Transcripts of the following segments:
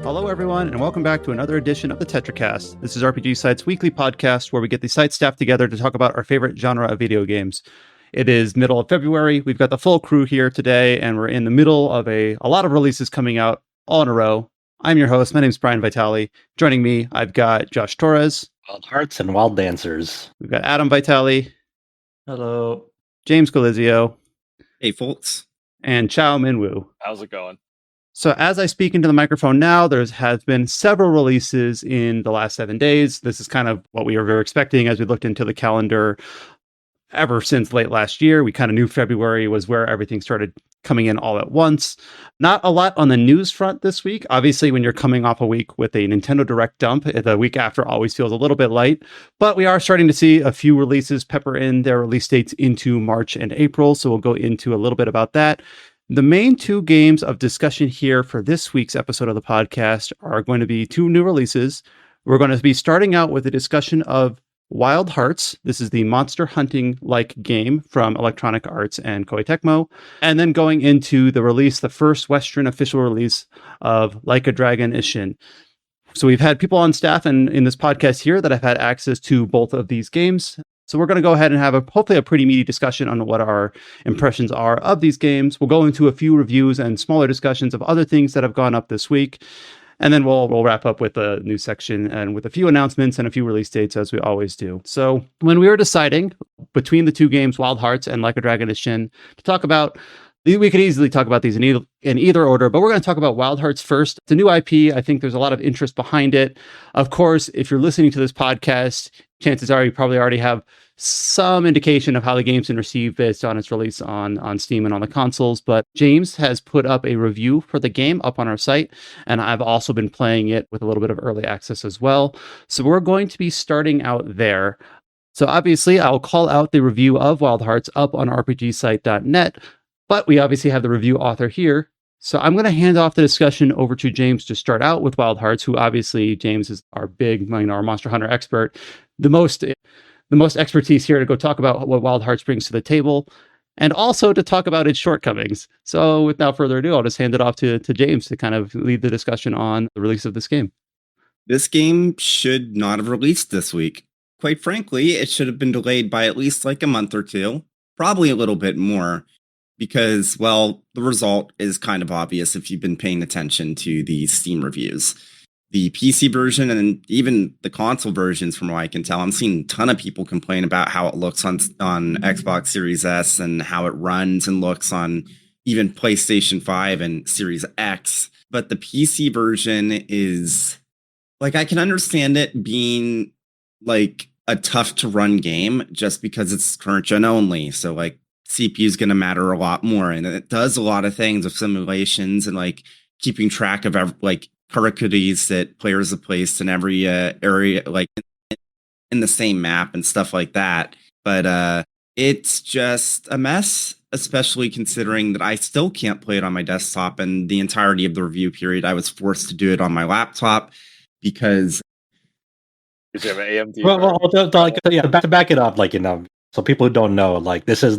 Hello, everyone, and welcome back to another edition of the Tetracast. This is RPG Site's weekly podcast where we get the site staff together to talk about our favorite genre of video games. It is middle of February. We've got the full crew here today, and we're in the middle of a lot of releases coming out all in a row. I'm your host. My name's Brian Vitale. Joining me, I've got Josh Torres. Wild Hearts and Wild Dancers. We've got Adam Vitale. Hello. James Galizio. Hey, folks. And Chao Minwoo. How's it going? So as I speak into the microphone now, there has been several releases in the last 7 days. This is kind of what we were very expecting as we looked into the calendar ever since late last year. We kind of knew February was where everything started coming in all at once. Not a lot on the news front this week. Obviously, when you're coming off a week with a Nintendo Direct dump, the week after always feels a little bit light. But we are starting to see a few releases pepper in their release dates into March and April. So we'll go into a little bit about that. The main two games of discussion here for this week's episode of the podcast are going to be two new releases. We're going to be starting out with a discussion of Wild Hearts. This is the monster hunting-like game from Electronic Arts and Koei Tecmo. And then going into the first Western official release of Like a Dragon Ishin. So we've had people on staff and in this podcast here that have had access to both of these games. So we're going to go ahead and have hopefully a pretty meaty discussion on what our impressions are of these games. We'll go into a few reviews and smaller discussions of other things that have gone up this week. And then we'll wrap up with a new section and with a few announcements and a few release dates as we always do. So when we were deciding between the two games, Wild Hearts and Like a Dragon Ishin, to talk about, we could easily talk about these in either order, but we're going to talk about Wild Hearts first. It's a new IP. I think there's a lot of interest behind it. Of course, if you're listening to this podcast, chances are you probably already have some indication of how the game's been received based on its release on Steam and on the consoles. But James has put up a review for the game up on our site, and I've also been playing it with a little bit of early access as well. So we're going to be starting out there. So obviously, I'll call out the review of Wild Hearts up on rpgsite.net, but we obviously have the review author here. So I'm going to hand off the discussion over to James to start out with Wild Hearts, who obviously James is our our Monster Hunter expert, the most expertise here to go talk about what Wild Hearts brings to the table, and also to talk about its shortcomings. So without further ado, I'll just hand it off to James to kind of lead the discussion on the release of this game. This game should not have released this week. Quite frankly, it should have been delayed by at least like a month or two, probably a little bit more, because, well, the result is kind of obvious if you've been paying attention to the Steam reviews. The PC version and even the console versions, from what I can tell, I'm seeing a ton of people complain about how it looks on Xbox Series S and how it runs and looks on even PlayStation 5 and Series X. But the PC version is, like, I can understand it being, like, a tough-to-run game just because it's current-gen only. So, like, CPU is going to matter a lot more. And it does a lot of things with simulations and, like, keeping track of, Hurricanes that players have placed in every area, like in the same map and stuff like that. But it's just a mess, especially considering that I still can't play it on my desktop. And the entirety of the review period, I was forced to do it on my laptop because you have an AMD. To back it up, so people who don't know, like, this is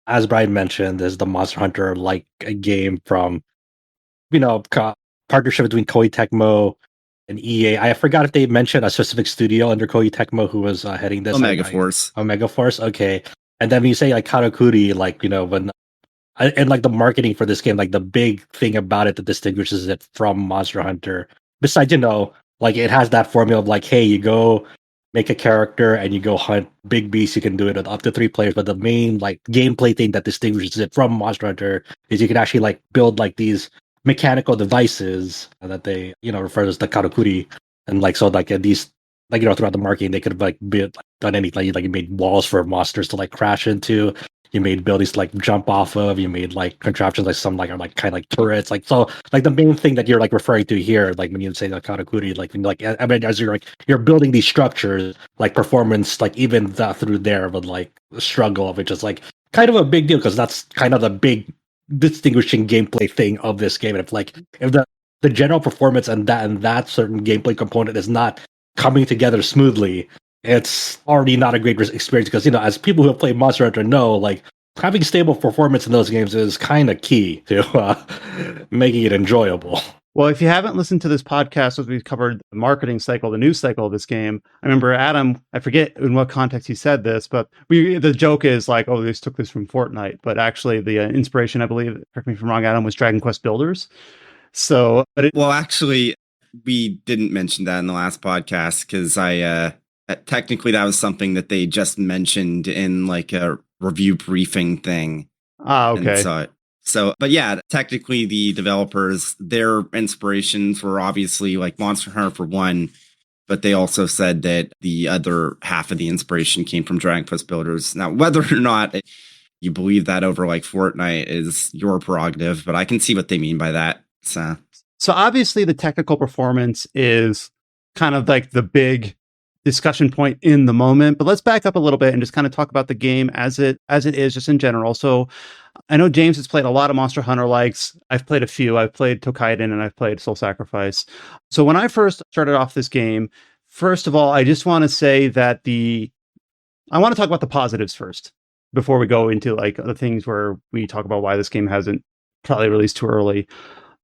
as Brian mentioned, this is the Monster Hunter like a game from, partnership between Koei Tecmo and EA. I forgot if they mentioned a specific studio under Koei Tecmo who was heading this. Omega Force. Omega Force, okay. And then when you say like Karakuri, when and like the marketing for this game, like the big thing about it that distinguishes it from Monster Hunter, besides like it has that formula of like, hey, you go make a character and you go hunt big beasts. You can do it with up to 3 players, but the main like gameplay thing that distinguishes it from Monster Hunter is you can actually like build like these mechanical devices that they refer to as the karakuri, and these throughout the marketing they could have like done anything, like you made walls for monsters to like crash into, you made buildings to like jump off of, you made like contraptions like some like are like kind of like turrets, like so like the main thing that you're like referring to here, like when you say the karakuri, I mean as you're building these structures, like performance like even through there with like the struggle of it just like kind of a big deal because that's kind of the big distinguishing gameplay thing of this game. And if the general performance and that certain gameplay component is not coming together smoothly, it's already not a great experience because as people who have played Monster Hunter know, like having stable performance in those games is kind of key to making it enjoyable. Well, if you haven't listened to this podcast as we've covered the marketing cycle, the news cycle of this game, I remember Adam, I forget in what context he said this, but the joke is like, oh, they took this from Fortnite. But actually the inspiration, I believe, correct me if I'm wrong, Adam, was Dragon Quest Builders. So, well, actually, we didn't mention that in the last podcast because technically that was something that they just mentioned in like a review briefing thing. Okay. So, but yeah, technically the developers, their inspirations were obviously like Monster Hunter for one, but they also said that the other half of the inspiration came from Dragon Quest Builders. Now, whether or not you believe that over like Fortnite is your prerogative, but I can see what they mean by that. So obviously the technical performance is kind of like the big discussion point in the moment, but let's back up a little bit and just kind of talk about the game as it is just in general. So I know James has played a lot of Monster Hunter likes. I've played a few. I've played Tokaiden and I've played Soul Sacrifice. So when I first started off this game, first of all, I just want to say that I want to talk about the positives first before we go into like the things where we talk about why this game hasn't probably released too early.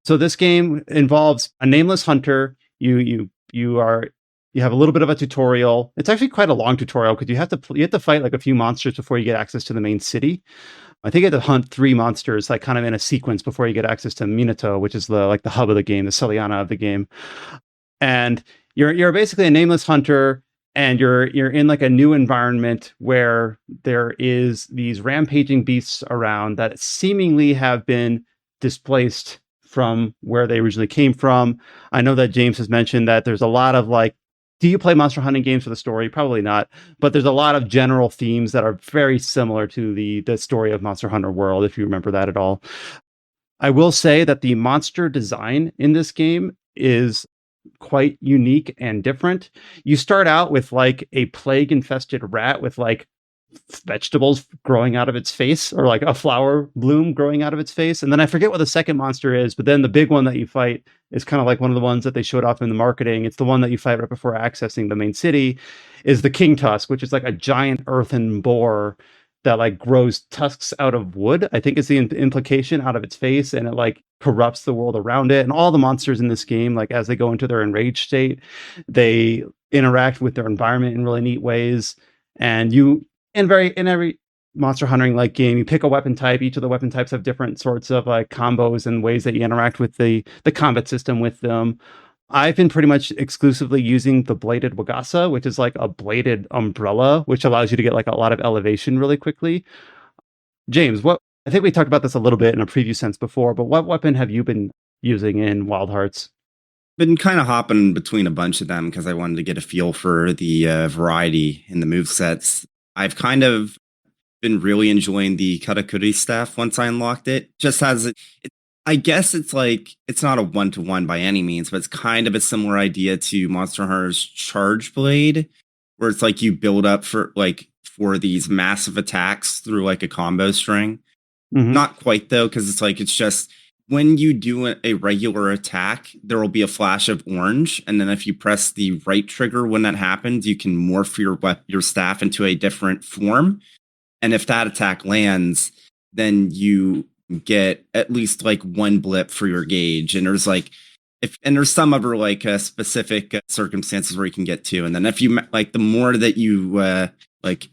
So this game involves a nameless hunter. You have a little bit of a tutorial. It's actually quite a long tutorial because you have to fight like a few monsters before you get access to the main city. I think you have to hunt 3 monsters like kind of in a sequence before you get access to Minato, which is the hub of the game, the Celiana of the game. And you're basically a nameless hunter, and you're in like a new environment where there is these rampaging beasts around that seemingly have been displaced from where they originally came from. I know that James has mentioned that there's a lot of like, do you play monster hunting games for the story? Probably not, but there's a lot of general themes that are very similar to the story of Monster Hunter World, if you remember that at all. I will say that the monster design in this game is quite unique and different. You start out with like a plague infested rat with like vegetables growing out of its face, or like a flower bloom growing out of its face. And then I forget what the second monster is, but then the big one that you fight is kind of like one of the ones that they showed off in the marketing. It's the one that you fight right before accessing the main city, is the King Tusk, which is like a giant earthen boar that like grows tusks out of wood, I think is the implication, out of its face, and it like corrupts the world around it. And all the monsters in this game, like as they go into their enraged state, they interact with their environment in really neat ways. And in every monster hunting like game, you pick a weapon type. Each of the weapon types have different sorts of like combos and ways that you interact with the combat system with them. I've been pretty much exclusively using the bladed Wagasa, which is like a bladed umbrella, which allows you to get like a lot of elevation really quickly. James, I think we talked about this a little bit in a preview sense before, but what weapon have you been using in Wild Hearts? Been kind of hopping between a bunch of them because I wanted to get a feel for the variety in the movesets. I've kind of been really enjoying the Katakuri staff once I unlocked it. Just has I guess it's like, it's not a 1-to-1 by any means, but it's kind of a similar idea to Monster Hunter's Charge Blade, where it's like you build up for these massive attacks through like a combo string. Mm-hmm. Not quite though, because it's just when you do a regular attack, there will be a flash of orange, and then if you press the right trigger when that happens, you can morph your staff into a different form. And if that attack lands, then you get at least like 1 blip for your gauge. And there's there's some other like specific circumstances where you can get to. And then if you like, the more that you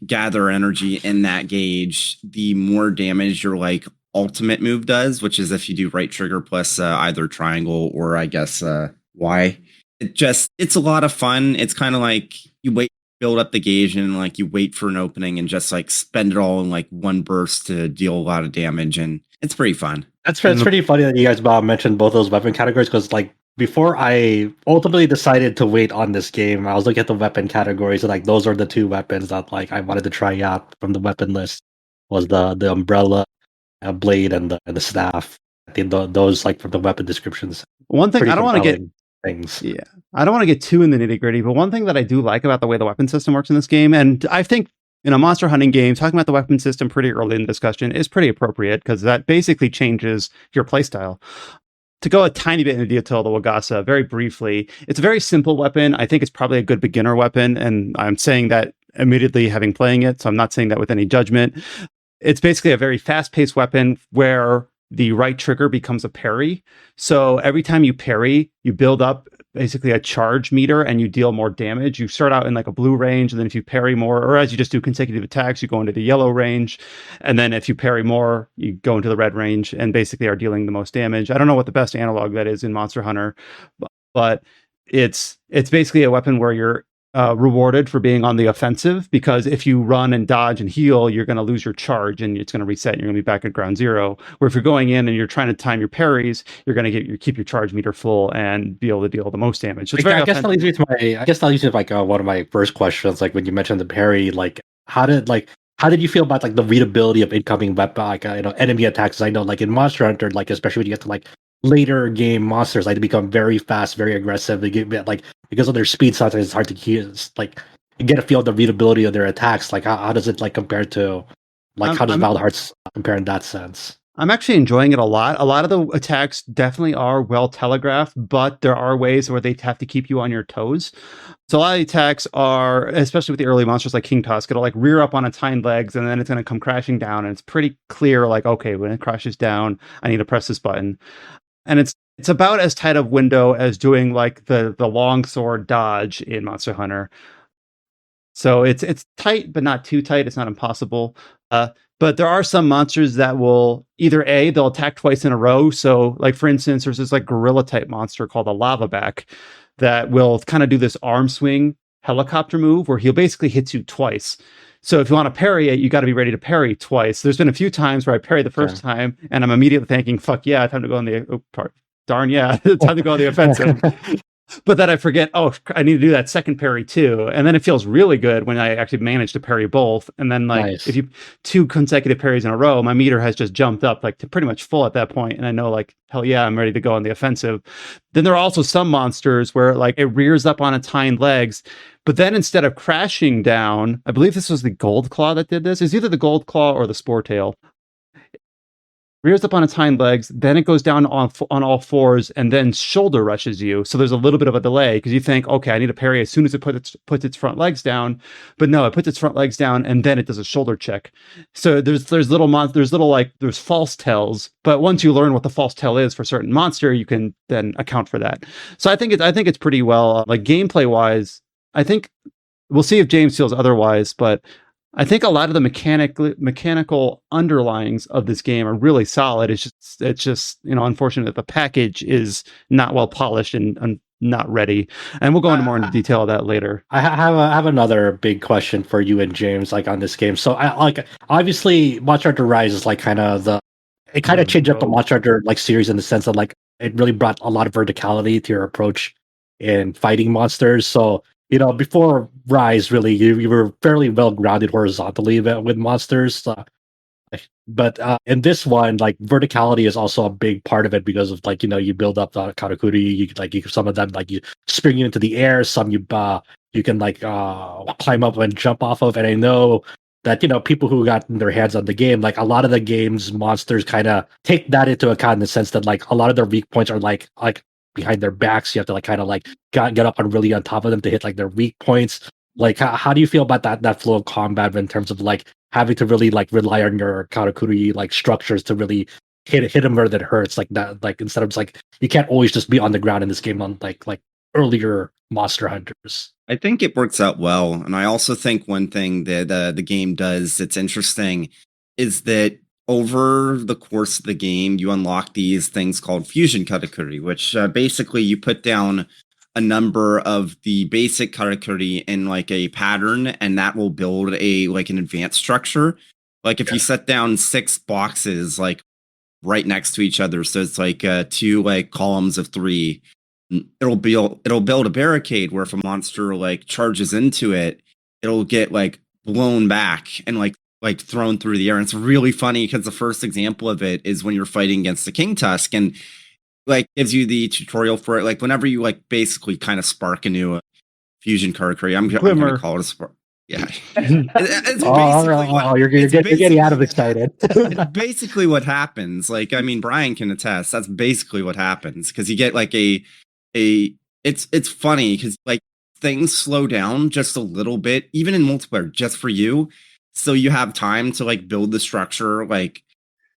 gather energy in that gauge, the more damage your like ultimate move does, which is if you do right trigger plus either triangle or I guess Y. It's a lot of fun. It's kind of like you build up the gauge and like you wait for an opening and just like spend it all in like one burst to deal a lot of damage, and it's pretty fun. It's pretty funny that you guys mentioned both those weapon categories, because like before I ultimately decided to wait on this game, I was looking at the weapon categories, and like those are the 2 weapons that like I wanted to try out from the weapon list, was the umbrella blade and the staff. I think those like from the weapon descriptions. One thing I don't want to get things. Yeah, I don't want to get too in the nitty gritty, but one thing that I do like about the way the weapon system works in this game, and I think in a monster hunting game, talking about the weapon system pretty early in the discussion is pretty appropriate because that basically changes your playstyle. To go a tiny bit into detail, the Wagasa, very briefly, it's a very simple weapon. I think it's probably a good beginner weapon, and I'm saying that immediately having playing it, so I'm not saying that with any judgment. It's basically a very fast-paced weapon where the right trigger becomes a parry. So every time you parry, you build up basically a charge meter and you deal more damage. You start out in like a blue range, and then if you parry more, or as you just do consecutive attacks, you go into the yellow range. And then if you parry more, you go into the red range and basically are dealing the most damage. I don't know what the best analog that is in Monster Hunter, but it's basically a weapon where you're rewarded for being on the offensive, because if you run and dodge and heal, you're going to lose your charge and it's going to reset and you're going to be back at ground zero. Where if you're going in and you're trying to time your parries, you're going to keep your charge meter full and be able to deal the most damage. So it's I guess that leads me to like one of my first questions. Like when you mentioned the parry, like how did you feel about like the readability of incoming weapon, like enemy attacks? I know like in Monster Hunter, like especially when you get to like later game monsters, like they become very fast, very aggressive. They get like, because of their speed, sometimes it's hard to like you get a feel of the readability of their attacks. Like how does it like compare to like how does Wild Hearts compare in that sense? I'm actually enjoying it a lot. A lot of the attacks definitely are well telegraphed, but there are ways where they have to keep you on your toes. So a lot of the attacks are, especially with the early monsters like King Tusk, it'll like rear up on its hind legs and then it's going to come crashing down. And it's pretty clear, like, okay, when it crashes down, I need to press this button. And it's about as tight a window as doing like the long sword dodge in Monster Hunter. So it's tight, but not too tight. It's not impossible. But there are some monsters that will either they'll attack twice in a row. So like, for instance, there's this like gorilla type monster called a lavaback that will kind of do this arm swing helicopter move where he'll basically hit you twice. So if you want to parry it, you got to be ready to parry twice. There's been a few times where I parry the first time and I'm immediately thinking, fuck yeah, time to go on the darn yeah, time to go on the offensive. But then I forget, oh, I need to do that second parry too. And then it feels really good when I actually manage to parry both. And then like if you 2 consecutive parries in a row, my meter has just jumped up like to pretty much full at that point. And I know like, hell yeah, I'm ready to go on the offensive. Then there are also some monsters where like it rears up on its hind legs, but then instead of crashing down, I believe this was the Gold Claw that did this. It's either the Gold Claw or the Spore Tail. Rears up on its hind legs, then it goes down on all fours, and then shoulder rushes you. So there's a little bit of a delay because you think, okay, I need to parry as soon as it puts its front legs down, but no, it puts its front legs down and then it does a shoulder check. So there's false tells, but once you learn what the false tell is for a certain monster, you can then account for that. So I think it's pretty well like gameplay wise. I think we'll see if James feels otherwise, but I think a lot of the mechanical underlyings of this game are really solid. It's just unfortunate that the package is not well polished and not ready. And we'll go into more into detail of that later. I have another big question for you and James, like on this game. So I like obviously Monster Hunter Rise is like kind of changed up the Monster Hunter like series in the sense that like it really brought a lot of verticality to your approach in fighting monsters. So before Rise, really, you were fairly well grounded horizontally with monsters. But in this one, like verticality is also a big part of it because of like you build up the karakuri. You some of them like you spring you into the air. Some you can like climb up and jump off of. And I know that people who got their hands on the game, like a lot of the game's monsters, kind of take that into account in the sense that like a lot of their weak points are like behind their backs. You have to like kind of like get up and really on top of them to hit like their weak points. Like how do you feel about that flow of combat in terms of like having to really like rely on your karakuri like structures to really hit them where that hurts, like that, like instead of like you can't always just be on the ground in this game on like earlier Monster Hunters? I think it works out well, and I also think one thing that the game does that's interesting is that over the course of the game, you unlock these things called fusion karakuri, which basically you put down a number of the basic karakuri in like a pattern, and that will build an advanced structure. Like if you set down 6 boxes like right next to each other, so it's like 2 like columns of 3, it'll build a barricade where if a monster like charges into it, it'll get like blown back and like thrown through the air. And it's really funny because the first example of it is when you're fighting against the King Tusk, and like gives you the tutorial for it. Like whenever you like basically kind of spark a new fusion karakuri, I'm gonna call it a spark. Yeah, you're getting out of excited. It's basically what happens. Like I mean, Brian can attest. That's basically what happens because you get like it's funny because like things slow down just a little bit, even in multiplayer, just for you. So you have time to like build the structure, like,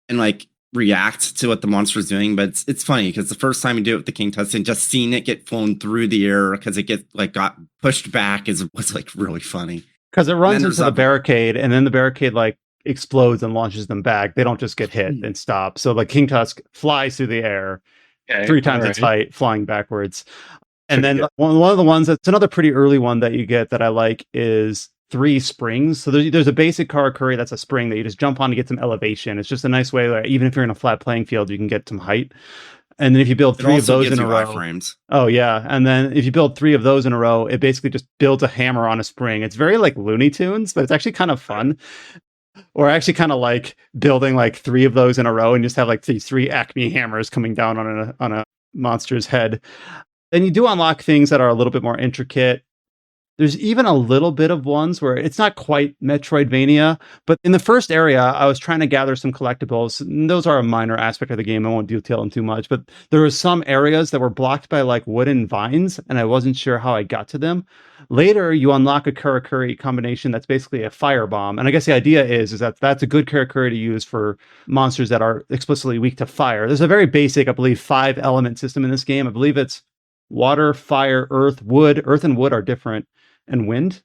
and like react to what the monster's doing, but it's funny because the first time you do it with the King Tusk and just seeing it get flown through the air because it got pushed back was like really funny. Because it runs into the barricade, and then the barricade like explodes and launches them back. They don't just get hit and stop. So like King Tusk flies through the air 3 times its height, flying backwards. And then one of the ones that's another pretty early one that you get that I like is 3 springs. So there's a basic Karakuri that's a spring that you just jump on to get some elevation. It's just a nice way that even if you're in a flat playing field, you can get some height. And then if you build 3 of those in a row, iframes. Oh yeah, and then if you build 3 of those in a row, it basically just builds a hammer on a spring. It's very like Looney Tunes, but it's actually kind of fun. Or actually kind of like building like 3 of those in a row and just have like these 3 Acme hammers coming down on a monster's head. Then you do unlock things that are a little bit more intricate. There's even a little bit of ones where it's not quite Metroidvania, but in the first area, I was trying to gather some collectibles. And those are a minor aspect of the game. I won't detail them too much, but there were some areas that were blocked by like wooden vines, and I wasn't sure how I got to them. Later, you unlock a Karakuri combination that's basically a firebomb. And I guess the idea is that that's a good Karakuri to use for monsters that are explicitly weak to fire. There's a very basic, I believe, 5-element system in this game. I believe it's water, fire, earth, wood. Earth and wood are different, and wind.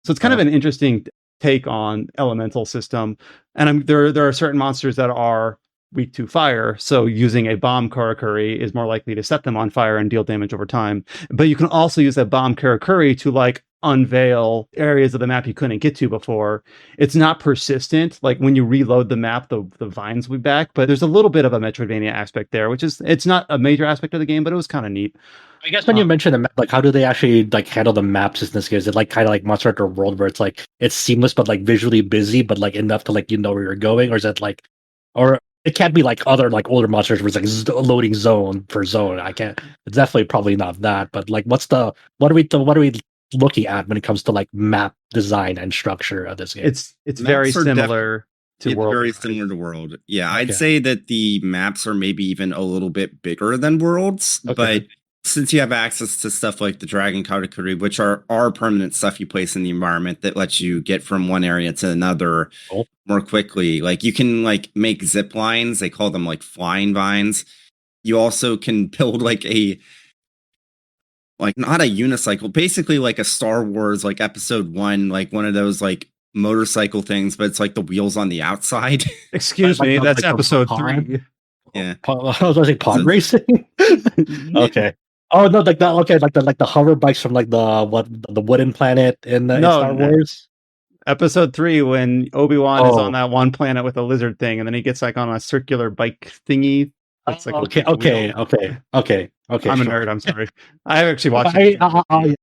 So it's kind of an interesting take on elemental system. And there are certain monsters that are weak to fire, so using a bomb Karakuri is more likely to set them on fire and deal damage over time. But you can also use that bomb Karakuri to like unveil areas of the map you couldn't get to before. It's not persistent. Like when you reload the map, the vines will be back, but there's a little bit of a Metroidvania aspect there, which is, it's not a major aspect of the game, but it was kind of neat. I guess when you mention the map, like how do they actually like handle the maps in this game? Is it like kind of like Monster Hunter World where it's like it's seamless but like visually busy but like enough to like you know where you're going, or is it like, or it can't be like other like older monsters where it's like loading zone for zone? I can't. It's definitely probably not that. But like, what are we looking at when it comes to like map design and structure of this game? It's very similar to World. Very similar to World. Yeah, I'd say that the maps are maybe even a little bit bigger than Worlds, but since you have access to stuff like the Dragon Karakuri, which are permanent stuff you place in the environment that lets you get from one area to another more quickly. Like you can like make zip lines. They call them like flying vines. You also can build like not a unicycle, basically like a Star Wars, like Episode 1, like one of those like motorcycle things, but it's like the wheels on the outside. Excuse me, that's like Episode 3. Yeah. I was going to say pod racing. Okay. Oh no, like that. Okay, like the hover bikes from like the wooden planet in Star Wars. Episode 3, when Obi-Wan is on that one planet with a lizard thing, and then he gets like on a circular bike thingy. That's like okay. I'm a nerd. I'm sorry. I actually watched it.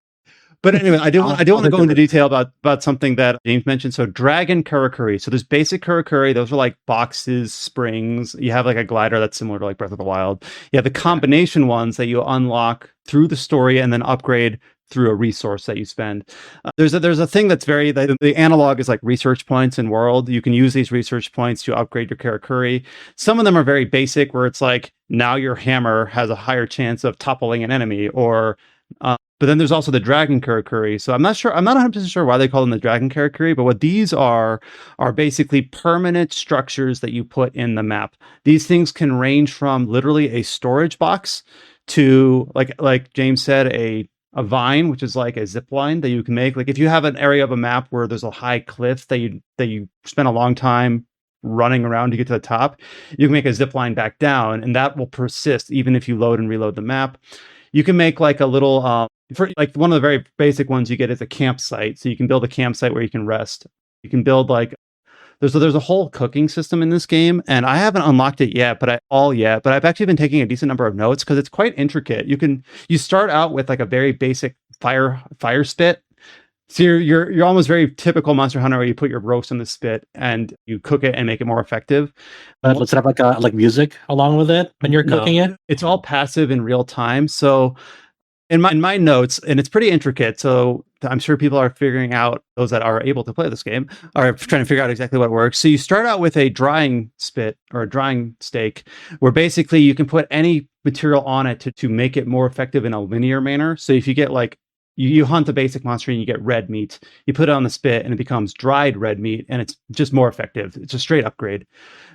But anyway, I do want to go into detail about something that James mentioned. So Dragon Karakuri. So there's basic Karakuri. Those are like boxes, springs. You have like a glider that's similar to like Breath of the Wild. You have the combination ones that you unlock through the story and then upgrade through a resource that you spend. There's a thing that's the analog is like research points in World. You can use these research points to upgrade your Karakuri. Some of them are very basic, where it's like now your hammer has a higher chance of toppling an enemy, or but then there's also the Dragon Karakuri. So I'm not 100% sure why they call them the Dragon Karakuri, but what these are basically permanent structures that you put in the map. These things can range from literally a storage box to like James said, a vine, which is like a zip line that you can make. Like if you have an area of a map where there's a high cliff that you spend a long time running around to get to the top, you can make a zip line back down, and that will persist even if you load and reload the map. You can make like a little, for like one of the very basic ones you get is a campsite. So you can build a campsite where you can rest. You can build like, there's a whole cooking system in this game, and I haven't unlocked it yet, but I've actually been taking a decent number of notes because it's quite intricate. You start out with like a very basic fire spit. So you're almost very typical Monster Hunter, where you put your roast in the spit and you cook it and make it more effective. Let's have like music along with it when you're cooking it. It's all passive in real time. So in my notes, and it's pretty intricate, so I'm sure people are figuring out, those that are able to play this game are trying to figure out exactly what works. So you start out with a drying spit or a drying steak, where basically you can put any material on it to make it more effective in a linear manner. So if you get like you hunt a basic monster and you get red meat. You put it on the spit and it becomes dried red meat, and it's just more effective. It's a straight upgrade.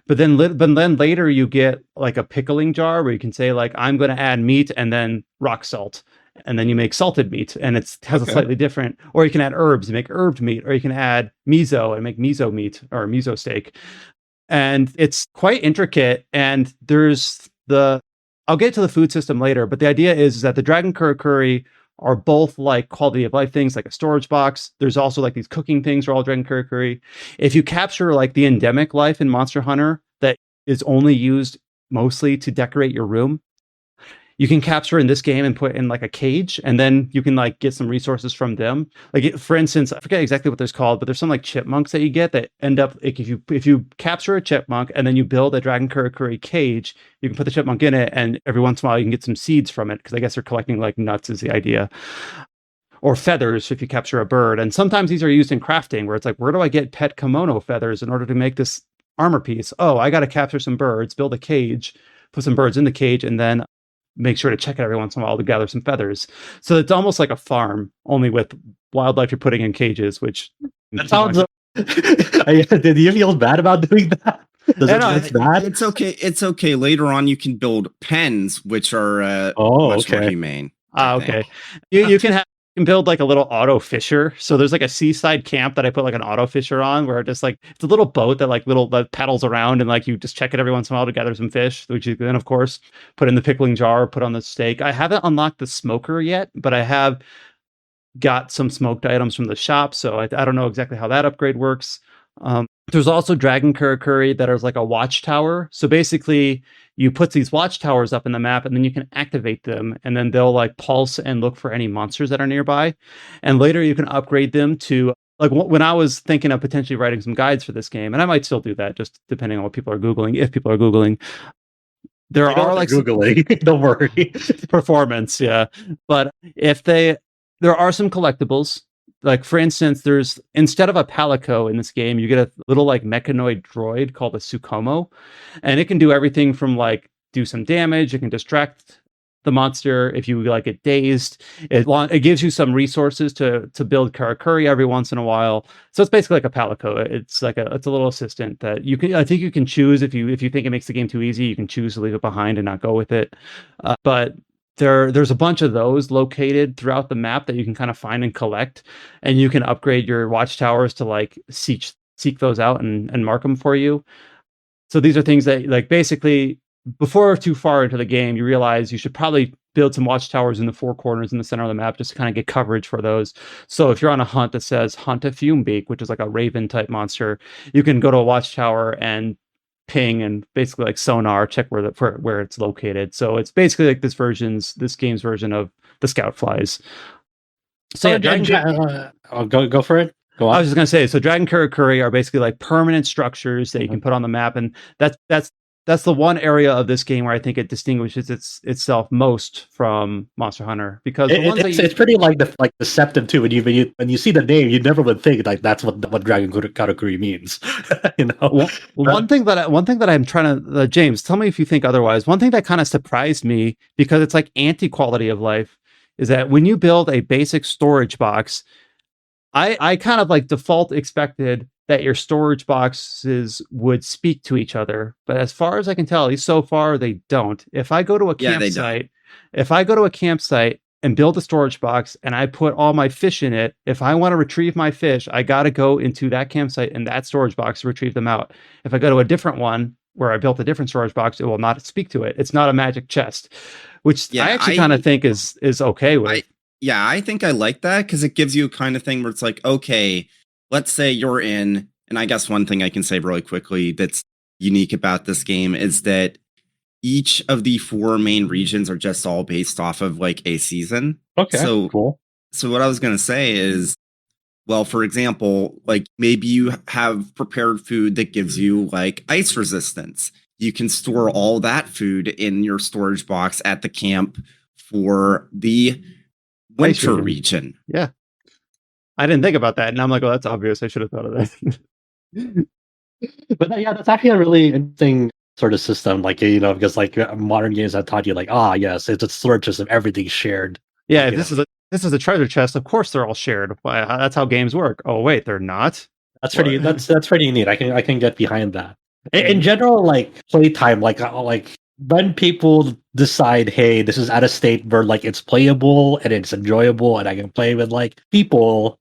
But then later you get like a pickling jar where you can say like, I'm going to add meat and then rock salt. And then you make salted meat, and it has a slightly different, or you can add herbs and make herbed meat, or you can add miso and make miso meat or miso steak. And it's quite intricate. And I'll get to the food system later, but the idea is that the Dragon Curry are both like quality of life things, like a storage box. There's also like these cooking things are all Dragon Curry. If you capture like the endemic life in Monster Hunter that is only used mostly to decorate your room, you can capture in this game and put in like a cage, and then you can like get some resources from them. Like for instance, I forget exactly what they're called, but there's some like chipmunks that you get that end up like if you capture a chipmunk and then you build a Dragon Curry cage, you can put the chipmunk in it, and every once in a while you can get some seeds from it, because I guess they're collecting like nuts is the idea. Or feathers if you capture a bird. And sometimes these are used in crafting, where it's like, where do I get pet Kemono feathers in order to make this armor piece? Oh, I got to capture some birds, build a cage, put some birds in the cage, and then make sure to check it every once in a while to gather some feathers. So it's almost like a farm, only with wildlife you're putting in cages, which... That sounds... Did you feel bad about doing that? Bad? It's okay. It's okay. Later on, you can build pens, which are much more humane. Okay. You can build like a little auto fisher. So there's like a seaside camp that I put like an auto fisher on, where just like it's a little boat that paddles around, and like you just check it every once in a while to gather some fish, which you then of course put in the pickling jar, put on the steak. I haven't unlocked the smoker yet, but I have got some smoked items from the shop, so I don't know exactly how that upgrade works. There's also Dragon Curry that is like a watchtower. So basically you put these watchtowers up in the map, and then you can activate them, and then they'll like pulse and look for any monsters that are nearby. And later you can upgrade them to, like when I was thinking of potentially writing some guides for this game, and I might still do that just depending on what people are Googling, if people are Googling. There are like Googling, don't worry. Performance, yeah. But there are some collectibles. Like for instance, there's, instead of a palico in this game, you get a little like mechanoid droid called a Sukomo, and it can do everything from like do some damage. It can distract the monster if you like get dazed. It gives you some resources to build Karakuri every once in a while. So it's basically like a palico. It's like it's a little assistant that you can. I think you can choose if you think it makes the game too easy, you can choose to leave it behind and not go with it. But there's a bunch of those located throughout the map that you can kind of find and collect, and you can upgrade your watchtowers to like seek those out and mark them for you. So these are things that like basically before too far into the game, you realize you should probably build some watchtowers in the four corners in the center of the map just to kind of get coverage for those. So if you're on a hunt that says hunt a fumebeak, which is like a raven type monster, you can go to a watchtower and ping and basically like sonar check where it's located. So it's basically like this game's version of the scout flies. So go for it. Go on. I was just gonna say, so Dragon Curry are basically like permanent structures that you can put on the map, and that's the one area of this game where I think it distinguishes itself most from Monster Hunter, because it's pretty like deceptive too. When you see the name, you never would think like that's what Dragon Curry means. You know. One thing that I'm trying to James, tell me if you think otherwise. One thing that kind of surprised me, because it's like anti-quality of life, is that when you build a basic storage box, I kind of like default expected that your storage boxes would speak to each other. But as far as I can tell, at least so far, they don't. If I go to a campsite and build a storage box and I put all my fish in it, if I want to retrieve my fish, I got to go into that campsite and that storage box to retrieve them out. If I go to a different one where I built a different storage box, it will not speak to it. It's not a magic chest, which I actually kind of think is okay with. I think I like that, because it gives you a kind of thing where it's like, okay, let's say you're in, and I guess one thing I can say really quickly that's unique about this game is that each of the 4 main regions are just all based off of like a season. Okay, so cool. So what I was going to say is, well, for example, like maybe you have prepared food that gives you like ice resistance. You can store all that food in your storage box at the camp for the winter region. Yeah. I didn't think about that, and I'm like, oh, that's obvious. I should have thought of that. But yeah, that's actually a really interesting sort of system. Like, you know, because like modern games have taught you like, yes, it's a storage system, everything's shared. Yeah, like, this this is a treasure chest. Of course, they're all shared. That's how games work. Oh wait, they're not. That's pretty. That's pretty neat. I can get behind that. In general, like playtime, like when people decide, hey, this is at a state where like it's playable and it's enjoyable, and I can play with like people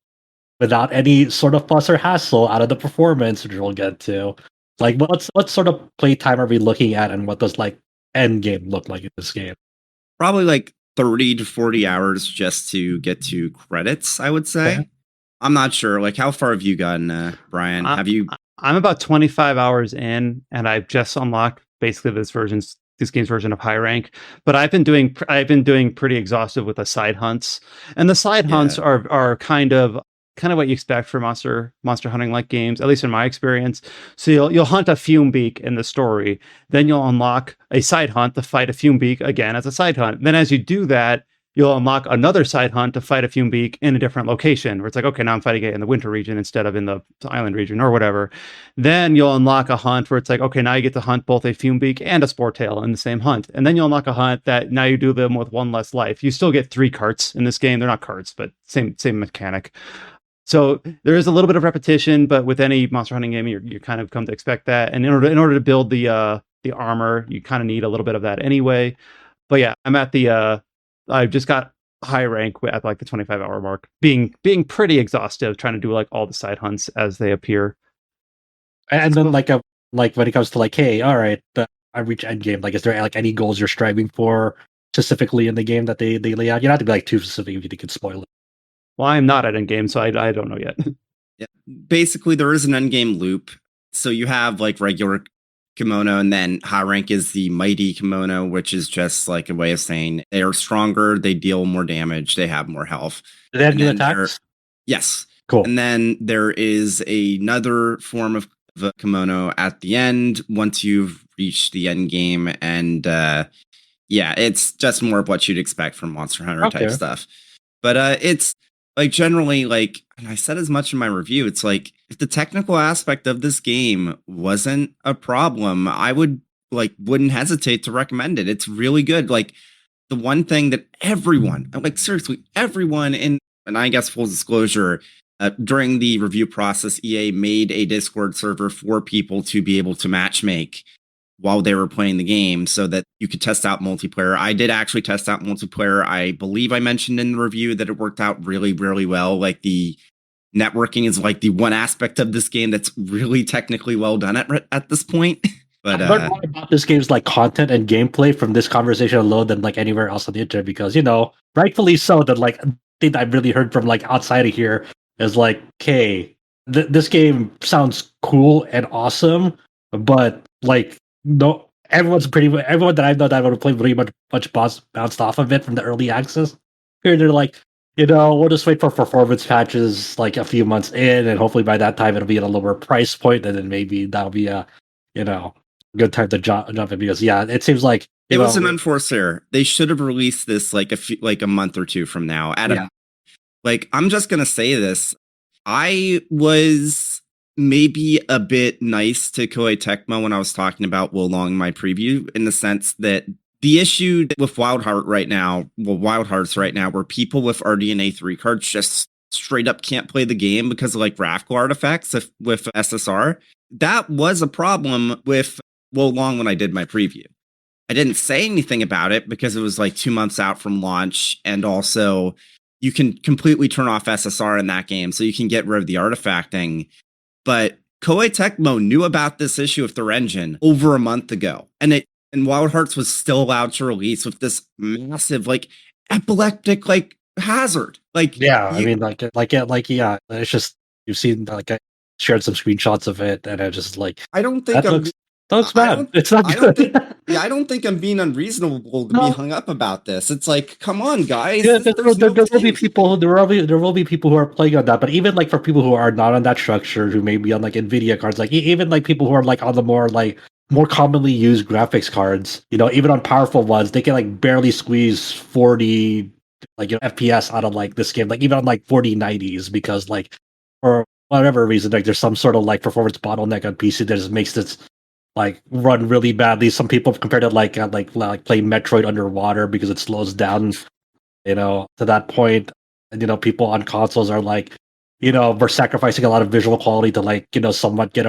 without any sort of fuss or hassle out of the performance, which we'll get to. Like, what sort of playtime are we looking at, and what does like end game look like in this game? Probably like 30 to 40 hours just to get to credits, I would say. Okay. I'm not sure. Like, how far have you gotten, Brian? Have you? I'm about 25 hours in, and I've just unlocked basically this game's version of high rank. But I've been doing pretty exhaustive with the side hunts, and the side hunts are kind of what you expect for monster hunting like games, at least in my experience. So you'll hunt a fume beak in the story, then you'll unlock a side hunt to fight a fume beak again as a side hunt. Then as you do that, you'll unlock another side hunt to fight a fume beak in a different location, where it's like, okay, now I'm fighting it in the winter region instead of in the island region or whatever. Then you'll unlock a hunt where it's like, okay, now you get to hunt both a fume beak and a spore tail in the same hunt. And then you'll unlock a hunt that now you do them with one less life. You still get 3 carts in this game. They're not carts, but same mechanic. So there is a little bit of repetition, but with any monster hunting game, you kind of come to expect that. And in order to build the armor, you kind of need a little bit of that anyway. But yeah, I'm at I've just got high rank at like the 25-hour mark, being pretty exhaustive, trying to do like all the side hunts as they appear. And then like when it comes to like, hey, all right, I reach end game. Like, is there like any goals you're striving for specifically in the game that they lay out? You don't have to be like too specific if you could spoil it. Well, I'm not at end game, so I don't know yet. Yeah. Basically, there is an end game loop. So you have like regular Kemono, and then high rank is the mighty Kemono, which is just like a way of saying they are stronger, they deal more damage, they have more health. Do they have new attacks? Yes. Cool. And then there is another form of a Kemono at the end once you've reached the end game. And yeah, it's just more of what you'd expect from Monster Hunter type stuff. But it's like generally, like, and I said as much in my review, it's like if the technical aspect of this game wasn't a problem, I wouldn't hesitate to recommend it. It's really good. Like, the one thing that everyone, like seriously, everyone and I guess full disclosure, during the review process, EA made a Discord server for people to be able to matchmake while they were playing the game so that you could test out multiplayer. I did actually test out multiplayer. I believe I mentioned in the review that it worked out really, really well. Like, the networking is like the one aspect of this game that's really technically well done at this point. But I've learned more about this game's like content and gameplay from this conversation alone than like anywhere else on the internet, because, you know, rightfully so, that like thing I've really heard from like outside of here is like, okay, this game sounds cool and awesome, but like, no, everyone that I've known that I would have played pretty much bounced off of it from the early access. Here they're like, you know, we'll just wait for performance patches like a few months in, and hopefully by that time it'll be at a lower price point, and then maybe that'll be a, you know, good time to jump in, because yeah, it seems like it was an unforced error. They should have released this like a month or two from now. Like, I'm just gonna say this. I was maybe a bit nice to Koei Tecmo when I was talking about Wolong in my preview, in the sense that the issue with Wild Hearts right now, where people with RDNA 3 cards just straight up can't play the game because of like graphical artifacts with SSR. That was a problem with Wolong when I did my preview. I didn't say anything about it because it was like 2 months out from launch, and also you can completely turn off SSR in that game, so you can get rid of the artifacting. But Koei Tecmo knew about this issue with their engine over a month ago, and Wild Hearts was still allowed to release with this massive, like, epileptic, like, hazard. Like, yeah, I mean, yeah, it's just, you've seen, like, I shared some screenshots of it, and I just like, I don't think that looks bad. It's not good. I don't think I'm being unreasonable to be hung up about this. It's like, come on, guys. Yeah, there will be people who are playing on that, but even like for people who are not on that structure, who may be on like Nvidia cards, like even like people who are like on the more commonly used graphics cards, you know, even on powerful ones, they can like barely squeeze 40 like, you know, FPS out of like this game, like even on like 4090s, because like for whatever reason, like there's some sort of like performance bottleneck on PC that just makes this like run really badly. Some people compared it like playing Metroid underwater because it slows down, you know, to that point. and people on consoles are like, we're sacrificing a lot of visual quality to like, somewhat get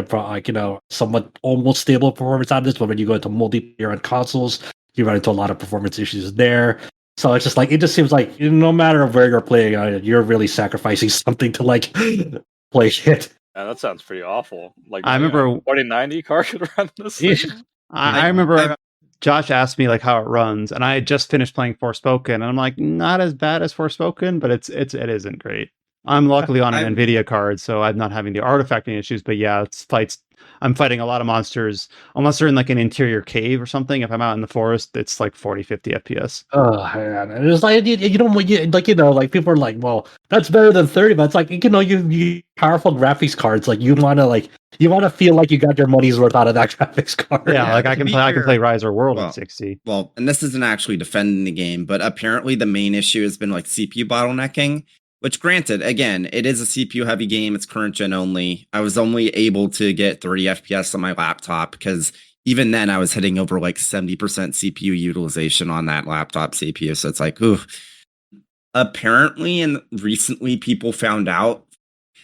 somewhat almost stable performance out of this. But when you go into multiplayer on consoles, you run into a lot of performance issues there. So it's just like, it just seems like no matter where you're playing on it, you're really sacrificing something to like play it. Yeah, that sounds pretty awful. Like I remember 4090 car could run this Yeah. thing. I remember Josh asked me like how it runs, and I had just finished playing Forspoken, and I'm like, not as bad as Forspoken, but it isn't great. I'm luckily on an Nvidia card, so I'm not having the artifacting issues. But yeah, I'm fighting a lot of monsters, unless they're in like an interior cave or something. If I'm out in the forest, it's like 40, 50 FPS. Oh man, and it's like like people are like, well, that's better than 30, but it's like you powerful graphics cards, like you want to feel like you got your money's worth out of that graphics card. Yeah, like I can play Rise or World at 60. Well, and this isn't actually defending the game, but apparently the main issue has been like CPU bottlenecking. Which, granted, again, it is a CPU-heavy game. It's current gen only. I was only able to get 30 FPS on my laptop because even then I was hitting over like 70% CPU utilization on that laptop CPU. So it's like, ooh. Apparently, and recently people found out,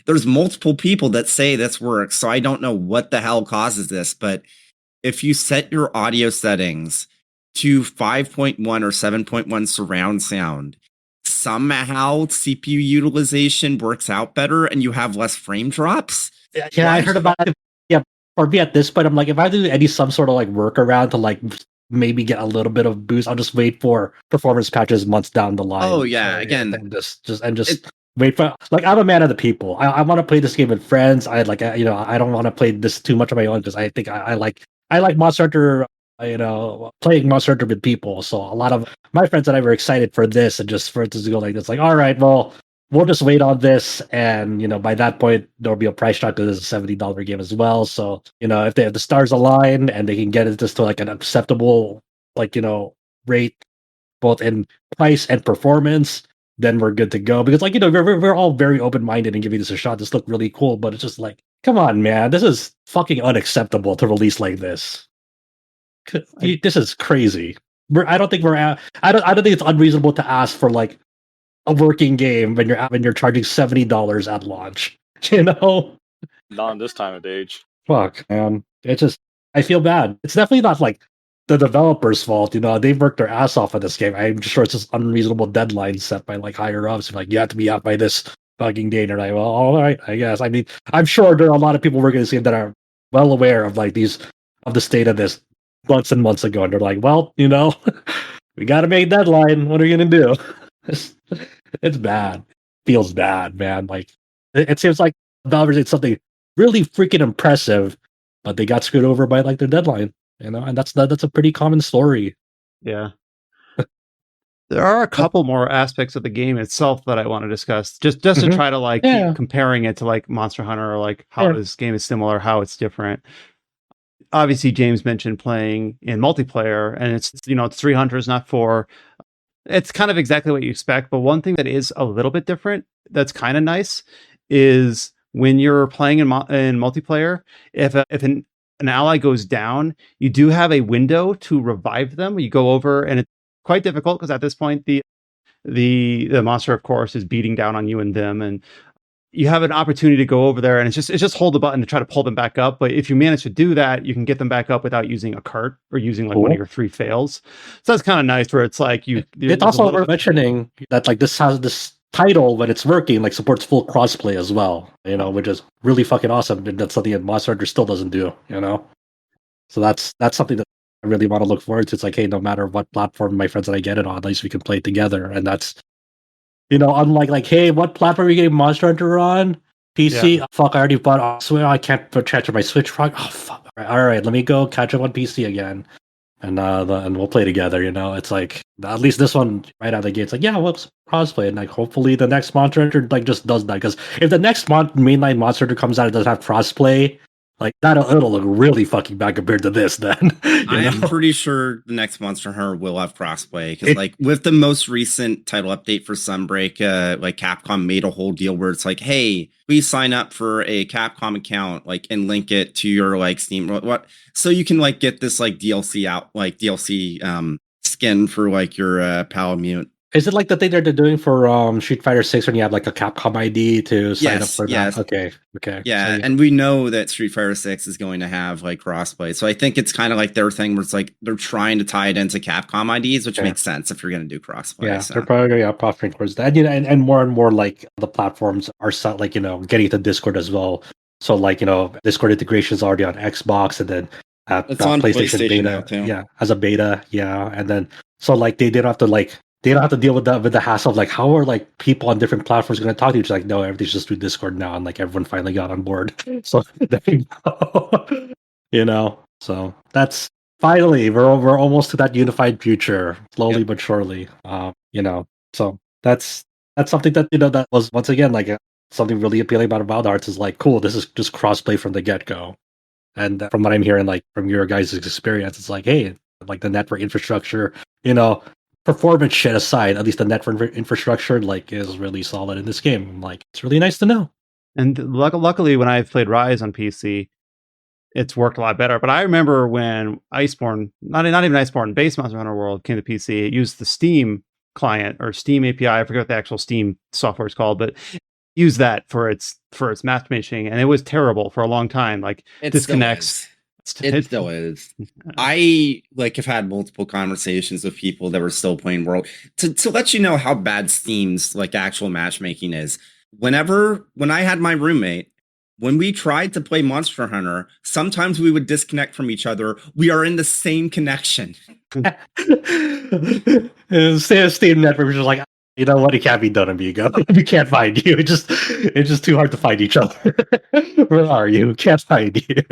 there's multiple people that say this works. So I don't know what the hell causes this. But if you set your audio settings to 5.1 or 7.1 surround sound, somehow CPU utilization works out better and you have less frame drops. Yeah, I heard about it. Yeah, for me at this point, I'm like, if I do some sort of like workaround to like maybe get a little bit of boost, I'll just wait for performance patches months down the line. Oh yeah, again, and just wait for, like, I'm a man of the people. I want to play this game with friends. I don't want to play this too much on my own because I think I like Monster Hunter. Playing Monster Hunter with people. So a lot of my friends and I were excited for this, and just for it to go like this, like, all right, well, we'll just wait on this, and by that point there'll be a price shock because it's a $70 game as well. So if the stars align and they can get it just to like an acceptable rate, both in price and performance, then we're good to go. Because we're all very open minded and giving this a shot. This looked really cool, but it's just like, come on, man, this is fucking unacceptable to release like this. This is crazy. I don't think it's unreasonable to ask for like a working game when you're charging $70 at launch. Not in this time of age. Fuck, man. It's just, I feel bad. It's definitely not like the developers' fault. They've worked their ass off on this game. I'm sure it's just unreasonable deadlines set by like higher ups. Like, you have to be out by this fucking date. And well, all right, I guess. I mean, I'm sure there are a lot of people working this game that are well aware of like of the state of this months and months ago, and they're like, well, we got to make a deadline. What are you gonna do? It's bad. Feels bad, man. Like, it seems like developers did something really freaking impressive, but they got screwed over by like their deadline. And that's a pretty common story. Yeah. There are a couple more aspects of the game itself that I want to discuss, just to try to keep comparing it to like Monster Hunter, or like how this game is similar, how it's different. Obviously, James mentioned playing in multiplayer, and it's 3 hunters, not 4. It's kind of exactly what you expect, but one thing that is a little bit different that's kind of nice is when you're playing in multiplayer, if an ally goes down, you do have a window to revive them. You go over, and it's quite difficult because at this point the monster, of course, is beating down on you and them, and you have an opportunity to go over there, and it's just hold the button to try to pull them back up. But if you manage to do that, you can get them back up without using a cart or using like one of your 3 fails. So that's kind of nice, where it's like It's also worth mentioning that like this title, when it's working, like supports full crossplay as well. Which is really fucking awesome. And that's something that Monster Hunter still doesn't do. So that's something that I really want to look forward to. It's like, hey, no matter what platform my friends and I get it on, at least we can play it together, and that's. Unlike like, hey, what platform are you getting Monster Hunter on? PC? Yeah. Fuck, I already bought. I can't transfer my Switch. Oh, fuck. All right, let me go catch up on PC again, and we'll play together. It's like, at least this one right out of the gate, it's like, yeah, what's crossplay, and like hopefully the next Monster Hunter like just does that. Because if the next mainline Monster Hunter comes out and doesn't have crossplay, like it'll look really fucking bad compared to this. Then I'm pretty sure the next Monster Hunter will have crossplay, because like with the most recent title update for Sunbreak, like Capcom made a whole deal where it's like, hey, please sign up for a Capcom account, like, and link it to your like Steam, what, so you can like get this like DLC skin for like your Palamute. Is it like the thing that they're doing for Street Fighter 6 when you have like a Capcom ID to sign up for that? Okay. Yeah, So, and we know that Street Fighter 6 is going to have like crossplay. So I think it's kind of like their thing where it's like they're trying to tie it into Capcom IDs, which makes sense if you're going to do crossplay. Yeah, so. they're probably offering towards that. And more like the platforms are like, getting to Discord as well. So like, Discord integration is already on Xbox, and then It's on PlayStation PlayStation beta, now, too. yeah, as a beta, yeah. And then so like they don't have to deal with the hassle of like how are like people on different platforms going to talk to you. It's like, no, everything's just through Discord now, and like everyone finally got on board. So there you go. So that's finally we're almost to that unified future, slowly but surely. So that's something that that was once again like something really appealing about Wild Hearts is like, cool, this is just crossplay from the get go. And from what I'm hearing, like from your guys' experience, it's like, hey, like the network infrastructure, performance shit aside, at least the network infrastructure like is really solid in this game. Like, it's really nice to know. And luckily, when I've played Rise on PC, it's worked a lot better. But I remember when Iceborne, not even Iceborne, base Monster Hunter World came to PC, it used the Steam client or Steam API. I forget what the actual Steam software is called, but use that for its matchmaking, and it was terrible for a long time. Like It disconnects. It still is. I like have had multiple conversations with people that were still playing World to let you know how bad Steam's like actual matchmaking is. When I had my roommate, when we tried to play Monster Hunter, sometimes we would disconnect from each other. We are in the same connection. Steam network was just like, you know what? It can't be done, amigo. We can't find you. It's just too hard to find each other. Where are you? Can't find you.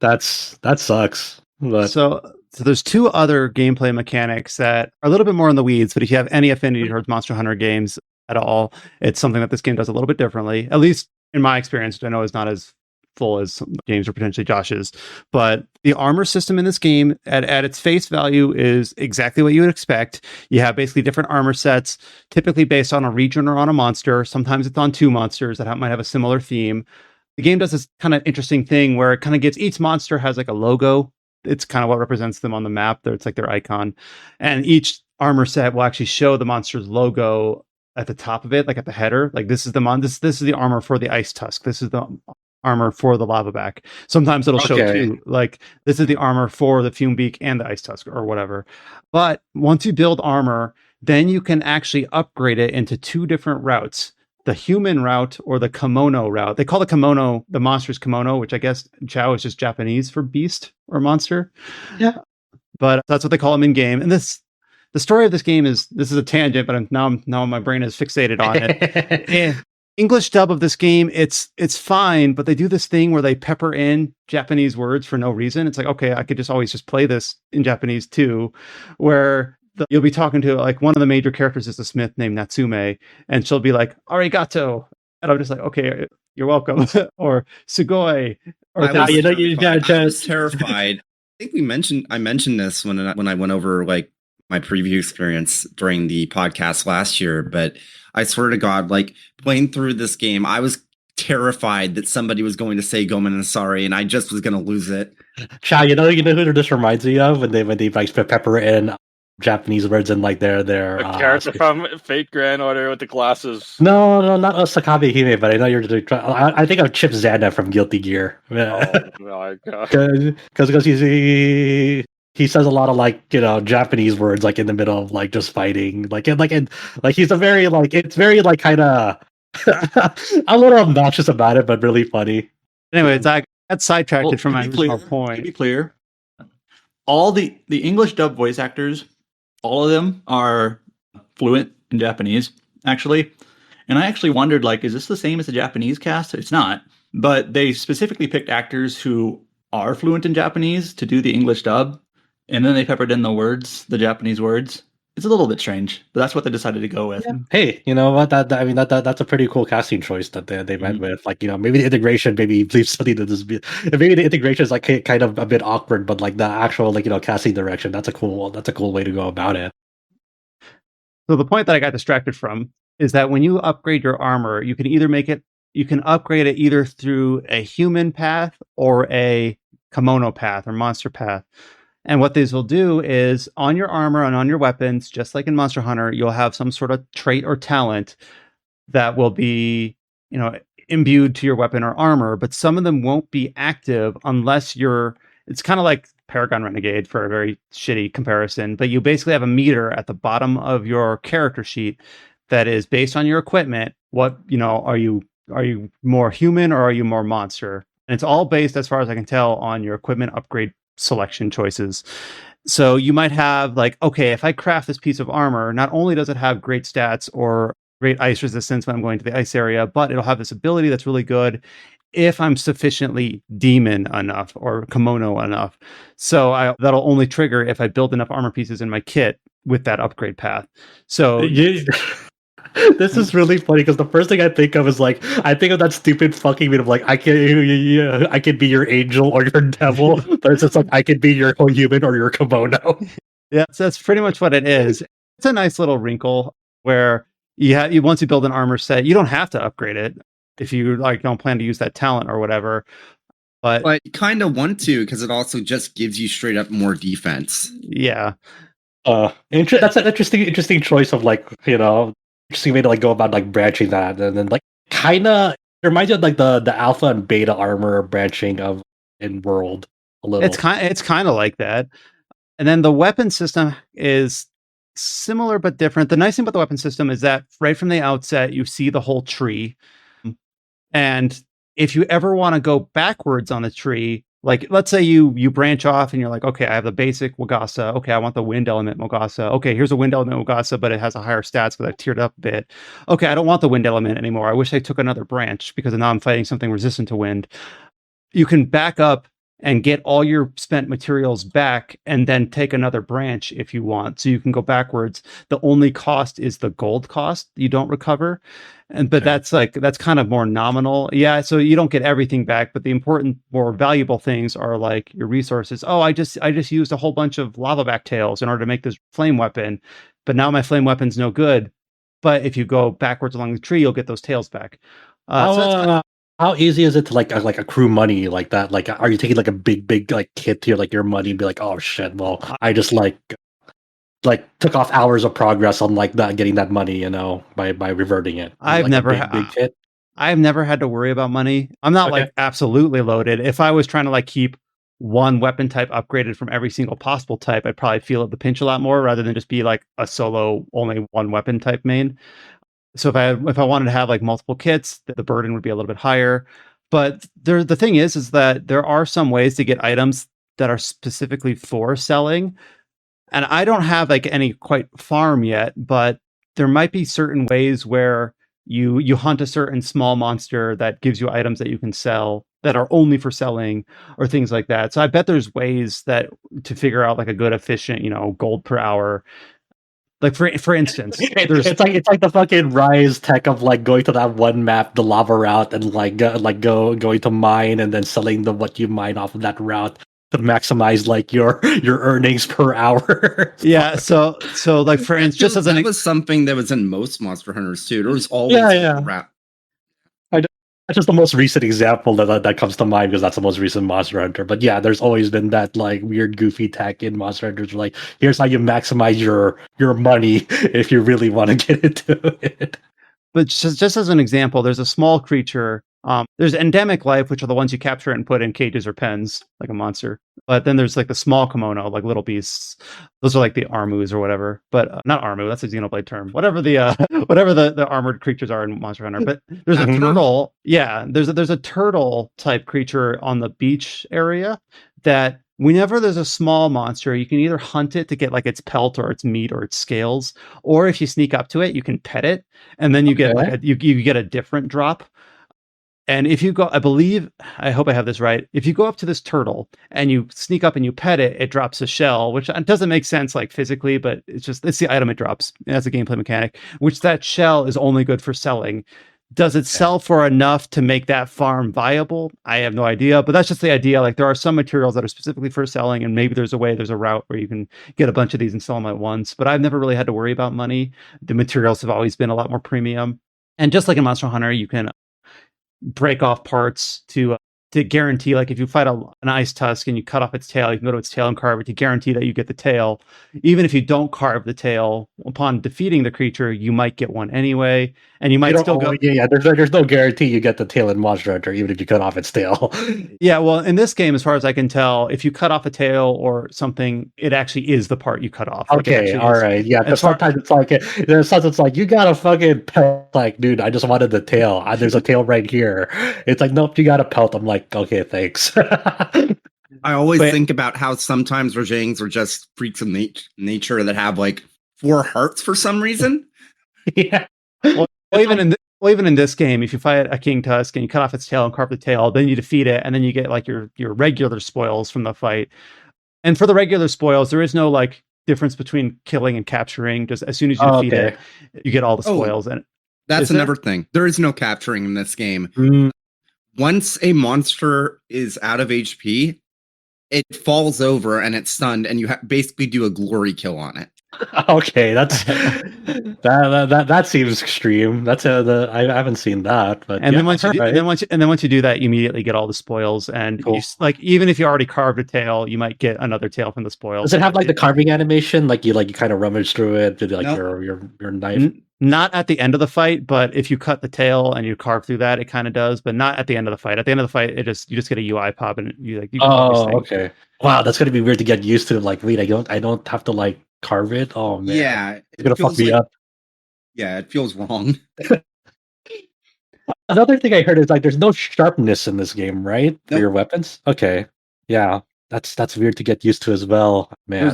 That sucks. But So there's two other gameplay mechanics that are a little bit more in the weeds, but if you have any affinity towards Monster Hunter games at all, it's something that this game does a little bit differently, at least in my experience, which I know is not as full as some games or potentially Josh's. But the armor system in this game at its face value is exactly what you would expect. You have basically different armor sets, typically based on a region or on a monster. Sometimes it's on two monsters that might have a similar theme. The game does this kind of interesting thing where it kind of gives each monster has like a logo. It's kind of what represents them on the map. It's like their icon, and each armor set will actually show the monster's logo at the top of it, like at the header. Like this is this is the armor for the ice tusk. This is the armor for the lava back. Sometimes it'll show too, like this is the armor for the fume beak and the ice tusk or whatever. But once you build armor, then you can actually upgrade it into two different routes: the human route or the Kemono route. They call the monster's Kemono, which I guess Chow is just Japanese for beast or monster. Yeah. But that's what they call them in game. And the story of this game this is a tangent, but now my brain is fixated on it. English dub of this game, it's fine, but they do this thing where they pepper in Japanese words for no reason. It's like, okay, I could just always just play this in Japanese too, where you'll be talking to like one of the major characters is a smith named Natsume, and she'll be like, arigato. And I'm just like, okay, you're welcome. Or sugoi. Or I was terrified. I think I mentioned this when I went over like my preview experience during the podcast last year, but I swear to God, like playing through this game, I was terrified that somebody was going to say Gomen and Asari, and I just was going to lose it. Chow, you know who this reminds me of when they like pepper in Japanese words in like their The character from Fate Grand Order with the glasses. No, not Sakabe Hime, but I know you're. I think of Chip Zanda from Guilty Gear. Oh my God! Because he says a lot of like Japanese words like in the middle of like just fighting like he's a very like it's very like kind of a little obnoxious about it, but really funny. Anyways, I got sidetracked from my original point. To be clear, all the English dub voice actors, all of them are fluent in Japanese, actually. And I actually wondered, like, is this the same as the Japanese cast? It's not. But they specifically picked actors who are fluent in Japanese to do the English dub. And then they peppered in the Japanese words. It's a little bit strange, but that's what they decided to go with. Yeah. Hey, you know what? That's a pretty cool casting choice that they went with. Like, maybe the integration, maybe something that maybe the integration is like kind of a bit awkward, but like the actual casting direction, that's a cool way to go about it. So the point that I got distracted from is that when you upgrade your armor, you can upgrade it either through a human path or a Kemono path or monster path. And what these will do is on your armor and on your weapons, just like in Monster Hunter, you'll have some sort of trait or talent that will be, imbued to your weapon or armor, but some of them won't be active unless it's kind of like Paragon Renegade for a very shitty comparison, but you basically have a meter at the bottom of your character sheet that is based on your equipment. What, are you more human or are you more monster? And it's all based, as far as I can tell, on your equipment upgrade selection choices. So you might have like, okay, if I craft this piece of armor, not only does it have great stats or great ice resistance when I'm going to the ice area, but it'll have this ability that's really good if I'm sufficiently demon enough or Kemono enough. So that'll only trigger if I build enough armor pieces in my kit with that upgrade path. So this is really funny because the first thing I think of is like, I think of that stupid fucking bit of like, I can be your angel or your devil, but it's just like, I can be your human or your kimono. Yeah, so that's pretty much what it is. It's a nice little wrinkle where you once you build an armor set, you don't have to upgrade it if you like don't plan to use that talent or whatever. But you kind of want to, because it also just gives you straight up more defense. Yeah. That's an interesting choice of like, interesting way to like go about like branching that, and then like kind of it reminds you of like the alpha and beta armor branching of in world a little. It's kind of like that. And then the weapon system is similar but different. The nice thing about the weapon system is that right from the outset you see the whole tree. And if you ever want to go backwards on the tree, like let's say you branch off and you're like, okay, I have the basic Wagasa. Okay, I want the wind element Wagasa. Okay, here's a wind element Wagasa, but it has a higher stats because I've tiered up a bit. Okay, I don't want the wind element anymore. I wish I took another branch because now I'm fighting something resistant to wind. You can back up and get all your spent materials back and then take another branch if you want. So you can go backwards. The only cost is the gold cost you don't recover. But that's kind of more nominal. Yeah, so you don't get everything back, but the important, more valuable things are like your resources. Oh, I just used a whole bunch of lava back tails in order to make this flame weapon, but now my flame weapon's no good. But if you go backwards along the tree, you'll get those tails back. How easy is it to like accrue money like that? Like, are you taking like a big like hit to your money and be like, oh shit, well, I just like took off hours of progress on like that getting that money, by reverting it. I've never had to worry about money. I'm not like absolutely loaded. If I was trying to like keep one weapon type upgraded from every single possible type, I'd probably feel at the pinch a lot more rather than just be like a solo only one weapon type main. So if I wanted to have like multiple kits, the burden would be a little bit higher. But the thing is that there are some ways to get items that are specifically for selling. And I don't have like any quite farm yet, but there might be certain ways where you hunt a certain small monster that gives you items that you can sell that are only for selling or things like that. So I bet there's ways that to figure out like a good efficient, gold per hour. Like for instance, it's like the fucking Rise tech of like going to that one map, the lava route, and going to mine and then selling what you mine off of that route to maximize like your earnings per hour. Yeah, so like for instance, just as that was something that was in most Monster Hunters too. There was always That's just the most recent example that comes to mind because that's the most recent Monster Hunter. But yeah, there's always been that like weird goofy tech in Monster Hunters. Like, here's how you maximize your money if you really want to get into it. But just as an example, there's a small creature. There's endemic life, which are the ones you capture and put in cages or pens, like a monster. But then there's like the small Kemono, like little beasts. Those are like the Armus or whatever. But not Armu, that's a Xenoblade term. Whatever the armored creatures are in Monster Hunter. But there's a turtle. Yeah, there's a turtle type creature on the beach area that whenever there's a small monster, you can either hunt it to get like its pelt or its meat or its scales, or if you sneak up to it, you can pet it, and then you get like you get a different drop. And if you go, I hope I have this right. If you go up to this turtle and you sneak up and you pet it, it drops a shell, which doesn't make sense like physically, but it's the item it drops. That's a gameplay mechanic, which that shell is only good for selling. Does it sell for enough to make that farm viable? I have no idea, but that's just the idea. Like there are some materials that are specifically for selling, and maybe there's a route where you can get a bunch of these and sell them at once. But I've never really had to worry about money. The materials have always been a lot more premium. And just like in Monster Hunter, you can break off parts to to guarantee, like if you fight an ice tusk and you cut off its tail, you can go to its tail and carve it to guarantee that you get the tail. Even if you don't carve the tail, upon defeating the creature, you might get one anyway, and you might still go. Yeah. There's no guarantee you get the tail in Monster Hunter, even if you cut off its tail. Yeah, well, in this game, as far as I can tell, if you cut off a tail or something, it actually is the part you cut off. Like, Okay, all right, yeah. Because sometimes it's like it's like you got a fucking pelt. Like, dude, I just wanted the tail. There's a tail right here. It's like, nope, you got a pelt. I'm like, okay, thanks. I always think about how sometimes Rajangs are just freaks of nature that have like 4 hearts for some reason. Yeah. Well, even in this game, if you fight a King Tusk and you cut off its tail and carve the tail, then you defeat it, and then you get like your regular spoils from the fight. And for the regular spoils, there is no like difference between killing and capturing. Just as soon as you defeat it, you get all the spoils. And that's another thing. There is no capturing in this game. Once a monster is out of HP, it falls over and it's stunned, and you basically do a glory kill on it. Okay, that's that seems extreme. That's I haven't seen that, but and then once you do that, you immediately get all the spoils, and you, like even if you already carved a tail, you might get another tail from the spoils. Does it have like the carving animation, like you kind of rummage through it with like your knife? Not at the end of the fight, but if you cut the tail and you carve through that, it kind of does. But not at the end of the fight. At the end of the fight, you just get a UI pop, and you okay. Wow, that's gonna be weird to get used to. Like, wait, I don't have to like carve it. Oh man, yeah, it's gonna fuck me up. Yeah, it feels wrong. Another thing I heard is like there's no sharpness in this game, right? For your weapons. Okay, yeah, that's weird to get used to as well, man.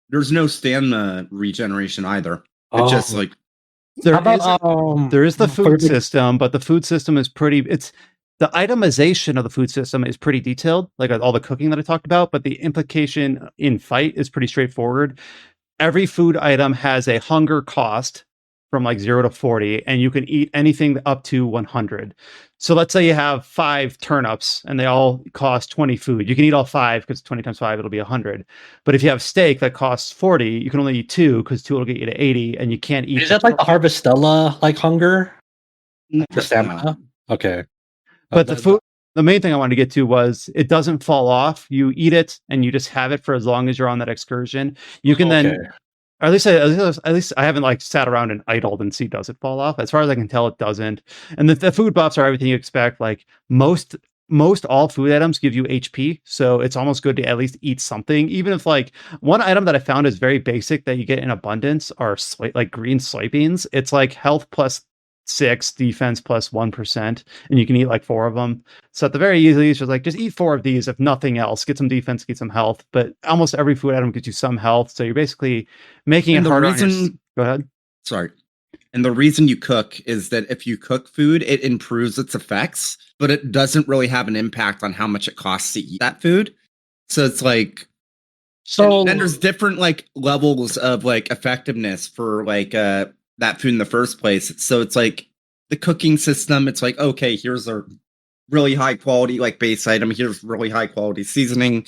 There's no stamina regeneration either. It's just like there is the food system, but the food system is the itemization of the food system is pretty detailed, like all the cooking that I talked about, but the implication in fight is pretty straightforward. Every food item has a hunger cost from like 0 to 40, and you can eat anything up to 100. So let's say you have 5 turnips and they all cost 20 food. You can eat all 5 because 20 times 5, it'll be 100. But if you have steak that costs 40, you can only eat 2 because 2 will get you to 80, and you can't eat. Is that like the Harvestella like hunger? The stamina? Okay. But the main thing I wanted to get to was it doesn't fall off. You eat it and you just have it for as long as you're on that excursion. You can then, or at least I haven't like sat around and idled and see does it fall off. As far as I can tell, it doesn't. And the food buffs are everything you expect. Like most all food items give you HP, so it's almost good to at least eat something. Even if like one item that I found is very basic that you get in abundance are like green soybeans. It's like health plus 6, defense plus 1%, and you can eat like 4 of them. So at the very easiest, just eat 4 of these, if nothing else. Get some defense, get some health. But almost every food item gives you some health, so you're basically making it harder. Go ahead. Sorry. And the reason you cook is that if you cook food, it improves its effects, but it doesn't really have an impact on how much it costs to eat that food. So it's like, and then there's different like levels of like effectiveness for like that food in the first place. So it's like the cooking system, it's like, okay, here's a really high quality like base item, here's really high quality seasoning.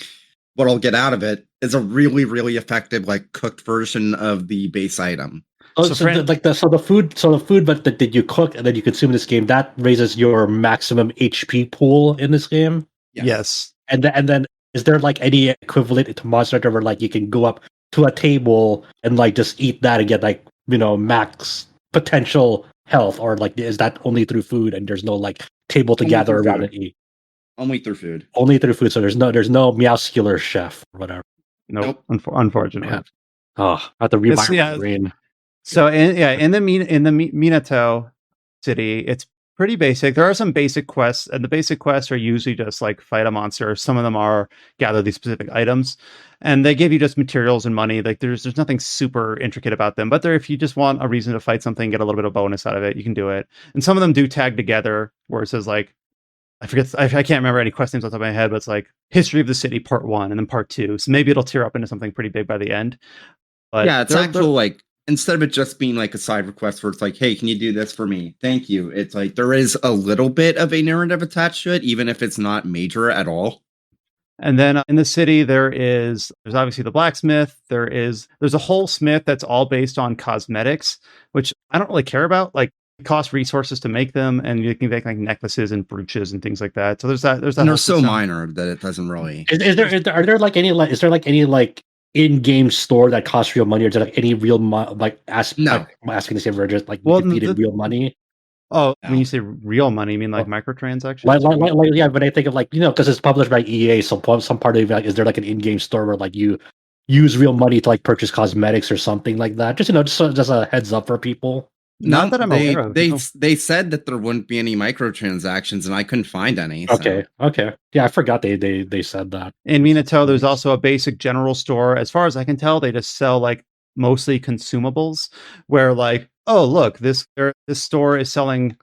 What I'll get out of it is a really, really effective like cooked version of the base item. The food but that you cook and then you consume in this game, that raises your maximum HP pool in this game. Yes. And then is there like any equivalent to Monster Hunter where like you can go up to a table and like just eat that and get like, max potential health, or like is that only through food and there's no like table to gather around and eat? Only through food. So there's no Meowscular chef or whatever. Nope. Unfortunately. Man. Oh, I have to rewind my brain. So in the Minato city, it's pretty basic. There are some basic quests, and the basic quests are usually just like fight a monster. Some of them are gather these specific items, and they give you just materials and money. Like there's nothing super intricate about them, but if you just want a reason to fight something, get a little bit of bonus out of it, you can do it. And some of them do tag together, where it says like, I can't remember any quest names off the top of my head, but it's like History of the City Part 1 and then Part 2. So maybe it'll tear up into something pretty big by the end. But yeah, it's actual like, instead of it just being like a side request where it's like, hey, can you do this for me? Thank you. It's like there is a little bit of a narrative attached to it, even if it's not major at all. And then in the city, there's obviously the blacksmith. There's a whole smith that's all based on cosmetics, which I don't really care about. Like cost resources to make them, and you can make like necklaces and brooches and things like that. So there's that. There's that. And whole they're so system. minor that it doesn't really. Are there like any in-game store that costs real money, or is there like any real No. I'm asking the same for just like Well, defeated real money? Oh, No. when you say real money, you mean like Oh. microtransactions? Yeah, but I think of like, because it's published by EA, so some part of it, like, is there like an in-game store where like you use real money to like purchase cosmetics or something like that? Just just a heads up for people. Not that I'm aware of. No. They said that there wouldn't be any microtransactions, and I couldn't find any. Okay. Yeah, I forgot they said that. In Minato, there's also a basic general store. As far as I can tell, they just sell like mostly consumables. Where like, oh look, this store is selling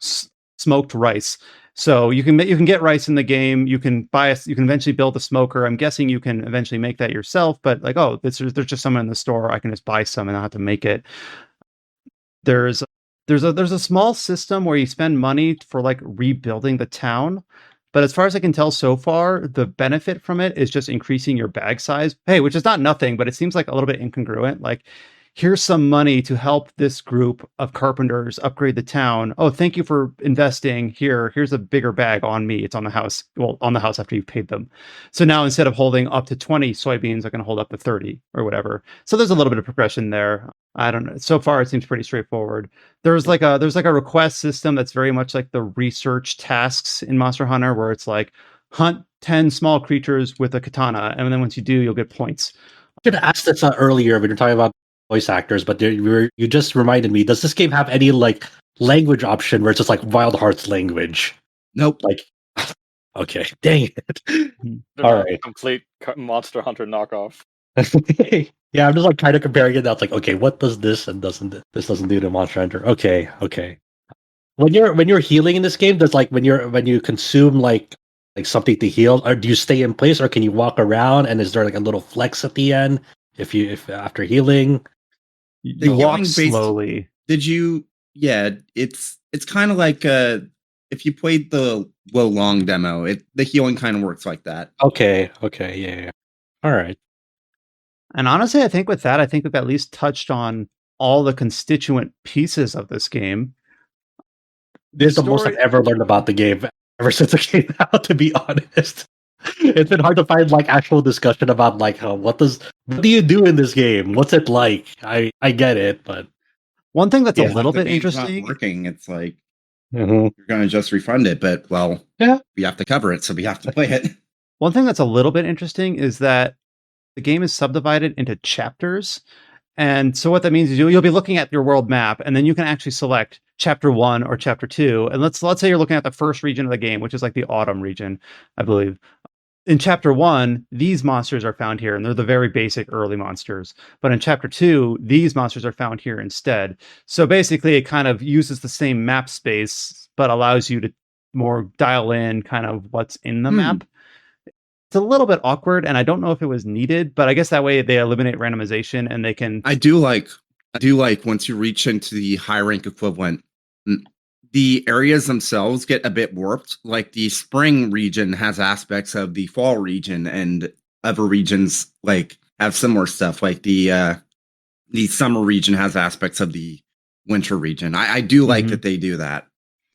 smoked rice. So you can get rice in the game. You can you can eventually build a smoker. I'm guessing you can eventually make that yourself. But like, oh, there's just someone in the store. I can just buy some and not have to make it. There's a small system where you spend money for like rebuilding the town. But as far as I can tell so far, the benefit from it is just increasing your bag size. Hey, which is not nothing, but it seems like a little bit incongruent. Like, here's some money to help this group of carpenters upgrade the town. Oh, thank you for investing. Here's a bigger bag on me. It's on the house. Well, on the house after you've paid them. So now instead of holding up to 20 soybeans, I can hold up to 30 or whatever. So there's a little bit of progression there. I don't know. So far, it seems pretty straightforward. There's like a request system that's very much like the research tasks in Monster Hunter, where it's like hunt 10 small creatures with a katana, and then once you do, you'll get points. I should have asked this earlier when you're talking about voice actors, but you just reminded me. Does this game have any like language option where it's just like Wild Hearts language? Nope. Like, okay, dang it. They're All not right. complete Monster Hunter knockoff. Yeah, I'm just like kind of comparing it. That's like, okay, what does this and doesn't do to Monster Hunter? Okay. When you're healing in this game, there's like when you consume like something to heal, or do you stay in place, or can you walk around? And is there like a little flex at the end if after healing? You walk healing-based- slowly. Did you? Yeah, it's kind of like if you played the Wo Long demo, the healing kind of works like that. Okay, yeah. All right. And honestly, I think with that, I think we've at least touched on all the constituent pieces of this game. This is the most I've ever learned about the game ever since it came out, to be honest. It's been hard to find like actual discussion about like what do you do in this game? What's it like? I get it, but one thing that's a Yeah, little the bit game's not interesting. working. It's like you're going to just refund it, but well, Yeah. we have to cover it, so we have to play it. One thing that's a little bit interesting is that the game is subdivided into chapters. And so what that means is you'll be looking at your world map, and then you can actually select chapter 1 or chapter 2. And let's say you're looking at the first region of the game, which is like the autumn region, I believe. In chapter 1, these monsters are found here, and they're the very basic early monsters. But in chapter 2, these monsters are found here instead. So basically, it kind of uses the same map space, but allows you to more dial in kind of what's in the map. It's a little bit awkward, and I don't know if it was needed, but I guess that way they eliminate randomization and they can. I do like once you reach into the high rank equivalent, the areas themselves get a bit warped. Like the spring region has aspects of the fall region, and other regions like have similar stuff. Like the summer region has aspects of the winter region. I do like that they do that.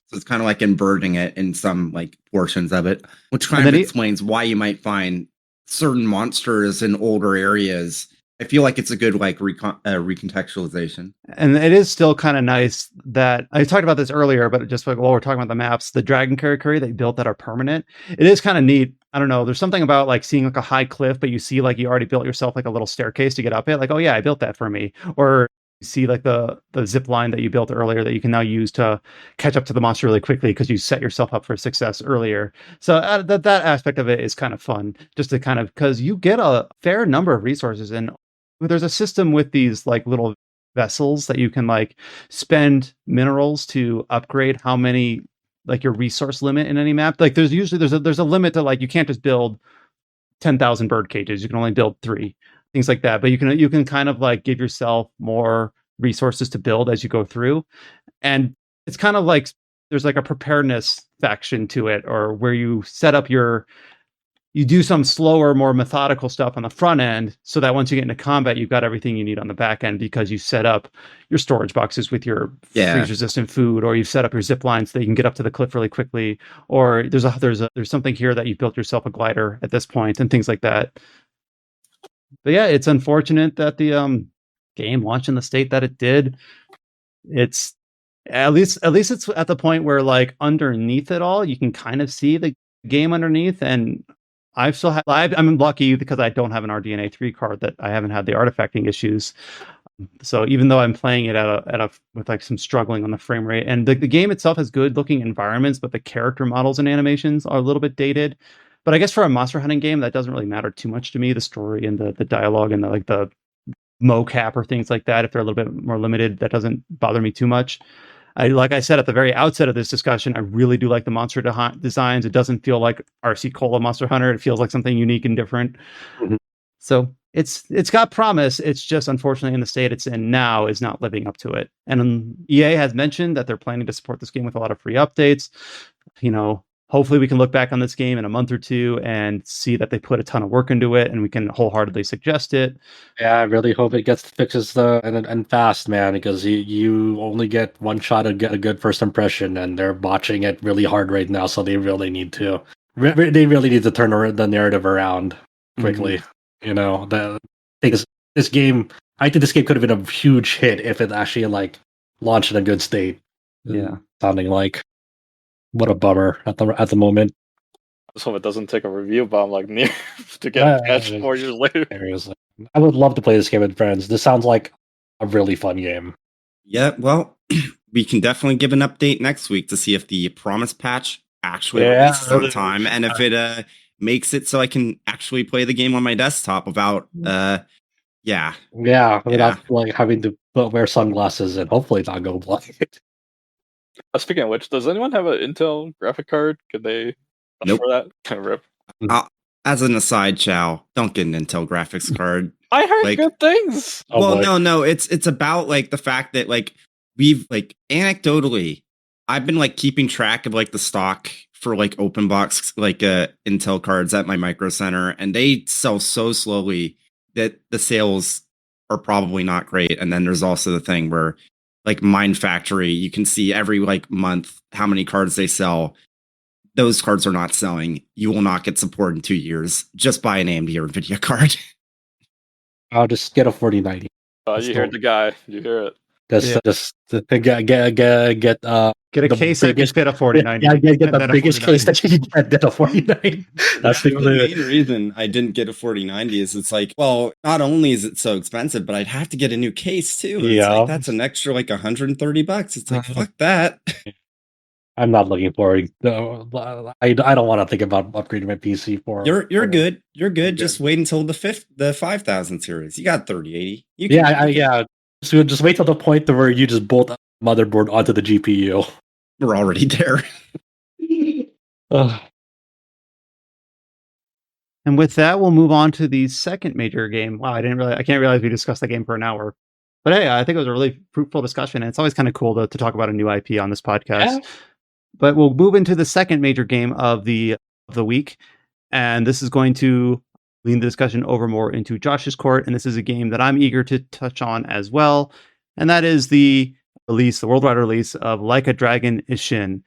So it's kind of like inverting it in some like portions of it, which kind of explains why you might find certain monsters in older areas. I feel like it's a good like recontextualization. And it is still kind of nice that I talked about this earlier, but just like while we're talking about the maps, the dragon curry they built that are permanent. It is kind of neat. I don't know. There's something about like seeing like a high cliff, but you see like you already built yourself like a little staircase to get up it. Like, oh yeah, I built that for me. Or you see like the zip line that you built earlier that you can now use to catch up to the monster really quickly because you set yourself up for success earlier. So that aspect of it is kind of fun, just to kind of, because you get a fair number of resources, and there's a system with these like little vessels that you can like spend minerals to upgrade how many, like your resource limit in any map. Like there's a limit to like you can't just build 10,000 bird cages. You can only build 3. Things like that, but you can kind of like give yourself more resources to build as you go through, and it's kind of like there's like a preparedness faction to it, or where you set up your you do some slower, more methodical stuff on the front end so that once you get into combat, you've got everything you need on the back end because you set up your storage boxes with your freeze resistant food, or you've set up your zip lines so that you can get up to the cliff really quickly, or there's something here that you've built yourself a glider at this point and things like that. But yeah, it's unfortunate that the game launched in the state that it did. It's at least it's at the point where like underneath it all, you can kind of see the game underneath, and I'm lucky because I don't have an RDNA 3 card that I haven't had the artifacting issues. So even though I'm playing it with like some struggling on the frame rate, and the game itself has good looking environments, but the character models and animations are a little bit dated. But I guess for a monster hunting game, that doesn't really matter too much to me. The story and the dialogue and the mocap or things like that, if they're a little bit more limited, that doesn't bother me too much. Like I said at the very outset of this discussion, I really do like the monster designs. It doesn't feel like RC Cola Monster Hunter. It feels like something unique and different. Mm-hmm. So it's got promise. It's just unfortunately in the state it's in now is not living up to it. And EA has mentioned that they're planning to support this game with a lot of free updates. Hopefully we can look back on this game in a month or two and see that they put a ton of work into it, and we can wholeheartedly suggest it. Yeah, I really hope it gets fixes and fast, man, because you only get one shot to get a good first impression, and they're botching it really hard right now. So they really need to turn the narrative around quickly. Mm-hmm. This game. I think this game could have been a huge hit if it actually like launched in a good state. Yeah, sounding like. What a bummer at the moment. I hope it doesn't take a review bomb like near to get patched 4 years later. Seriously. I would love to play this game with friends. This sounds like a really fun game. Yeah, well, we can definitely give an update next week to see if the promise patch actually releases on time, and if it makes it so I can actually play the game on my desktop without without like having to wear sunglasses and hopefully not go blind. Speaking of which, does anyone have an Intel graphic card? Could they offer that? Kind of rip. As an aside, Chow, don't get an Intel graphics card. I heard good things. No. It's about like the fact that like we've like anecdotally, I've been like keeping track of like the stock for like open box like Intel cards at my Micro Center, and they sell so slowly that the sales are probably not great. And then there's also the thing where like Mind Factory, you can see every like month how many cards they sell. Those cards are not selling. You will not get support in 2 years. Just buy an AMD or NVIDIA card. I'll just get a 4090. You heard the guy. You hear it. Just get a case that can fit a 4090. Yeah, get the biggest case that you can get a 4090. That's the main reason I didn't get a 4090 is it's like, well, not only is it so expensive, but I'd have to get a new case too. It's like, that's an extra like $130. It's like, fuck that. I'm not looking forward. I don't want to think about upgrading my PC for. You're good. You're good. Just wait until the 5000 series. You got 3080. So just wait till the point where you just bolt a motherboard onto the GPU. We're already there. And with that, we'll move on to the second major game. Wow, I can't realize we discussed the game for an hour. But hey, I think it was a really fruitful discussion, and it's always kind of cool to talk about a new IP on this podcast. Yeah. But we'll move into the second major game of the week, and this is going to lean the discussion over more into Josh's court, and this is a game that I'm eager to touch on as well, and that is the worldwide release of Like a Dragon Ishin,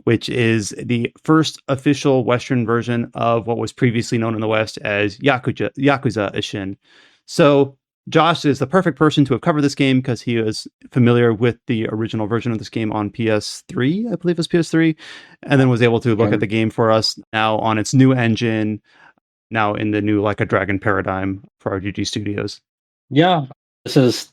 which is the first official Western version of what was previously known in the West as Yakuza Ishin. So Josh is the perfect person to have covered this game because he was familiar with the original version of this game on PS3, I believe it was PS3, and then was able to look at the game for us now on its new engine, now in the new Like a Dragon paradigm for RGG Studios. Yeah, this is,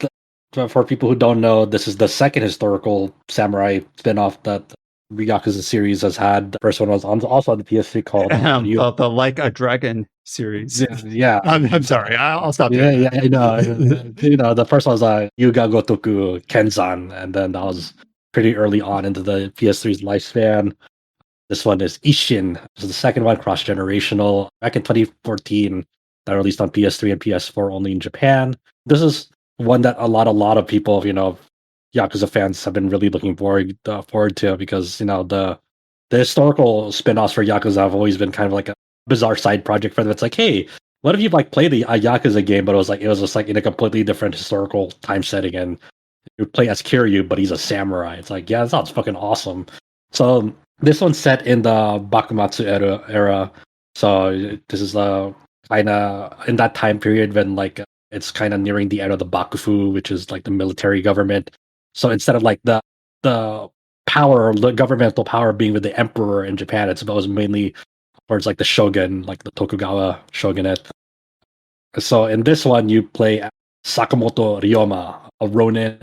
for people who don't know, this is the second historical samurai spin-off that Yakuza series has had. The first one was also on the PS3 called the Like a Dragon series. Yeah. I'm sorry. I'll stop. Yeah, I know. The first one was Yuga Gotoku Kenzan, and then that was pretty early on into the PS3's lifespan. This one is Ishin. This is the second one, cross-generational. Back in 2014, that released on PS3 and PS4 only in Japan. This is one that a lot of people, Yakuza fans have been really looking forward to, because the historical spin-offs for Yakuza have always been kind of like bizarre side project for them. It's like, hey, what if you like played a Yakuza game, but it was just like in a completely different historical time setting, and you play as Kiryu, but he's a samurai. It's like, yeah, that sounds fucking awesome. So this one's set in the Bakumatsu era. So this is kind of in that time period when like it's kind of nearing the end of the Bakufu, which is like the military government. So instead of like the power, the governmental power being with the emperor in Japan, it was mainly towards like the shogun, like the Tokugawa shogunate. So in this one, you play Sakamoto Ryoma, a Ronin,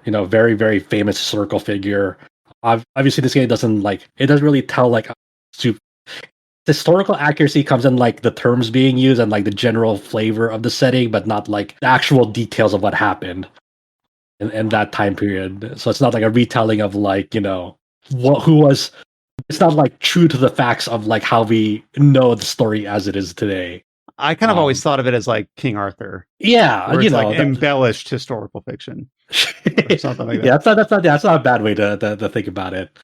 very, very famous historical figure. Obviously, this game doesn't really tell like historical accuracy comes in like the terms being used and like the general flavor of the setting, but not like the actual details of what happened in that time period. So it's not like a retelling of like who was. It's not like true to the facts of like how we know the story as it is today. I kind of always thought of it as like King Arthur. Yeah, where it's like embellished historical fiction or something like that. Yeah, that's not a bad way to think about it.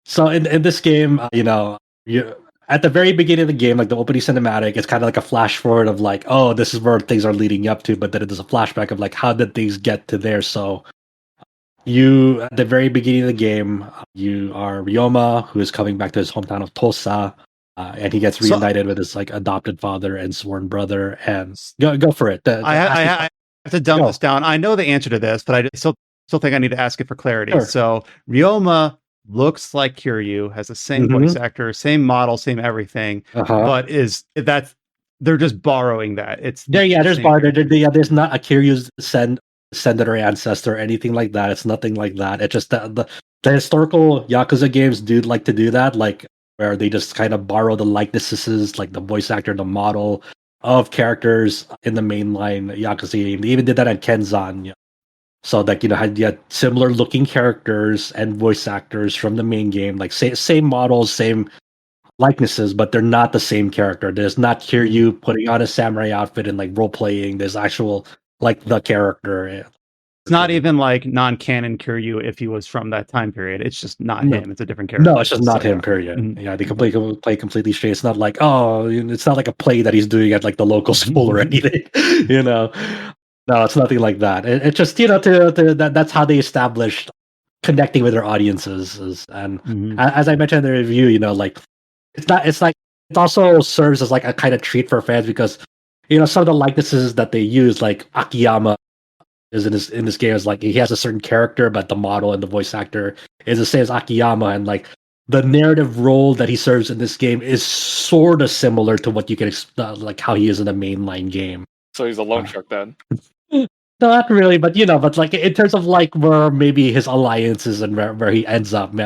So in this game, you at the very beginning of the game, like the opening cinematic, it's kind of like a flash forward of like, oh, this is where things are leading up to, but then it is a flashback of like how did things get to there. So you at the very beginning of the game, you are Ryoma, who is coming back to his hometown of Tosa. And he gets reunited with his like adopted father and sworn brother. And go for it. I have to dumb this down. I know the answer to this, but I still think I need to ask it for clarity. Sure. So Ryoma looks like Kiryu, has the same voice actor, same model, same everything, but they're just borrowing that. It's there's there's not a Kiryu's descendant or ancestor or anything like that. It's nothing like that. It's just the historical Yakuza games do like to do that, like where they just kind of borrow the likenesses, like the voice actor, the model of characters in the mainline Yakuza game. They even did that at Kenzan. So like, you had similar looking characters and voice actors from the main game, like same models, same likenesses, but they're not the same character. There's not Kiryu putting on a samurai outfit and like role playing. There's actual like the character. It's not even like non-canon Kiryu if he was from that time period. It's just not him. It's a different character. No, it's just not him, period. Mm-hmm. Yeah, they play completely straight. It's not like, it's not like a play that he's doing at like the local school or anything, No, it's nothing like that. It's just, that's how they established connecting with their audiences. And as I mentioned in the review, like, it also serves as like a kind of treat for fans because, some of the likenesses that they use, like Akiyama, is in this game is like he has a certain character, but the model and the voice actor is the same as Akiyama, and like the narrative role that he serves in this game is sort of similar to what you can like how he is in the mainline game. So he's a loan shark then. Not really, but but like in terms of like where maybe his alliances and where he ends up,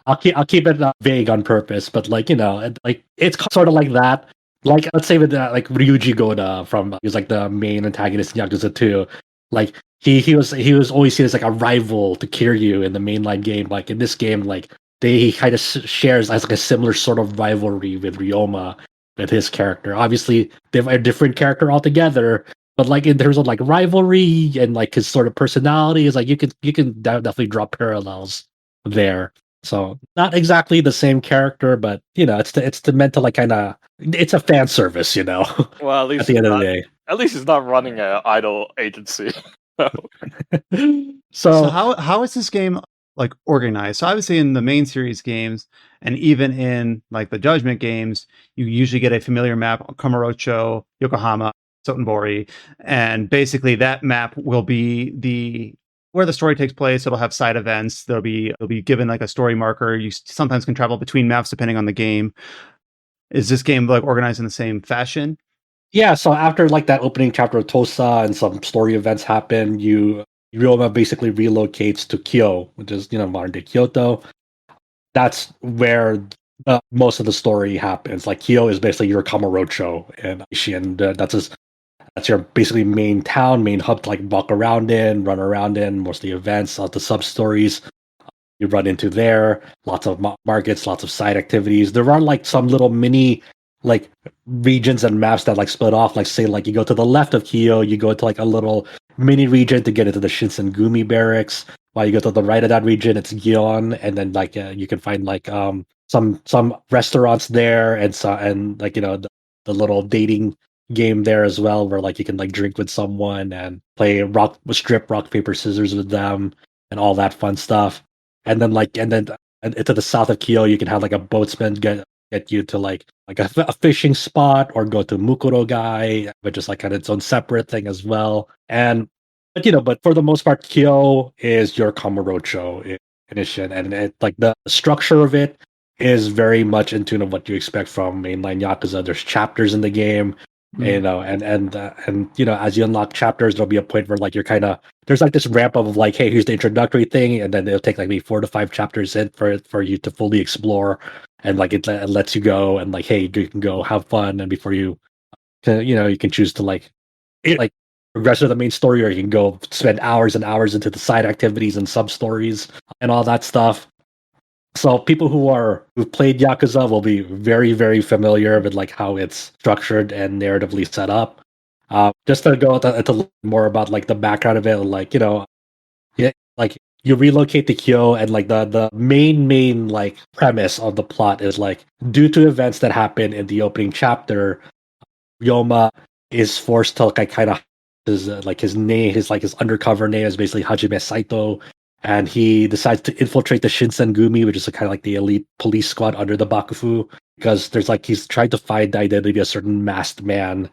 I'll keep it vague on purpose, but like like it's sort of like that. Like let's say with like Ryuji Goda he was like the main antagonist in Yakuza 2. Like he was always seen as like a rival to Kiryu in the mainline game. Like in this game, like he kind of shares as like a similar sort of rivalry with Ryoma, with his character. Obviously, they have a different character altogether, but like in terms of like rivalry and like his sort of personality, is like you can definitely draw parallels there. So not exactly the same character, but it's meant to like kind of it's a fan service, Well, at least at the end of the day. At least he's not running an idol agency. So how is this game like organized? So obviously in the main series games and even in like the Judgment games, you usually get a familiar map, Kamurocho, Yokohama, Sotenbori, and basically that map will be where the story takes place. It'll have side events. It'll be given like a story marker. You sometimes can travel between maps depending on the game. Is this game like organized in the same fashion? Yeah, so after like that opening chapter of Tosa and some story events happen, Ryoma basically relocates to Kyo, which is modern day Kyoto. That's where most of the story happens. Like Kyo is basically your Kamurocho and Ishin. That's your basically main town, main hub to like walk around in, run around in. Most of the events, lots of sub stories you run into there. Lots of markets, lots of side activities. There are like some little mini like regions and maps that like split off. Like say like you go to the left of Kyo, you go to like a little mini region to get into the Shinsengumi barracks. While you go to the right of that region, it's Gion, and then like you can find like some restaurants there, and like the little dating game there as well, where like you can like drink with someone and play rock paper scissors with them and all that fun stuff. And then and to the south of Kyo, you can have like a boatsman get you to like a fishing spot, or go to Mukuro Gai, which is like kind of its own separate thing as well. And but for the most part, Kyo is your Kamurocho edition, and like the structure of it is very much in tune of what you expect from mainline Yakuza. There's chapters in the game, and as you unlock chapters, there'll be a point where like you're kind of there's like this ramp up of like, hey, here's the introductory thing, and then it'll take like maybe 4 to 5 chapters in for you to fully explore, and like it lets you go, and like, hey, you can go have fun, and before you can choose to like progress to the main story, or you can go spend hours and hours into the side activities and sub stories and all that stuff. So people who've played Yakuza will be very, very familiar with like how it's structured and narratively set up. Just to go to learn more about like the background of it, like like you relocate to Kyo, and like the main like premise of the plot is like, due to events that happen in the opening chapter, Ryoma is forced to like kind of his name, his undercover name is basically Hajime Saito, and he decides to infiltrate the Shinsengumi, which is kind of like the elite police squad under the Bakufu, because there's like he's trying to find the identity of a certain masked man,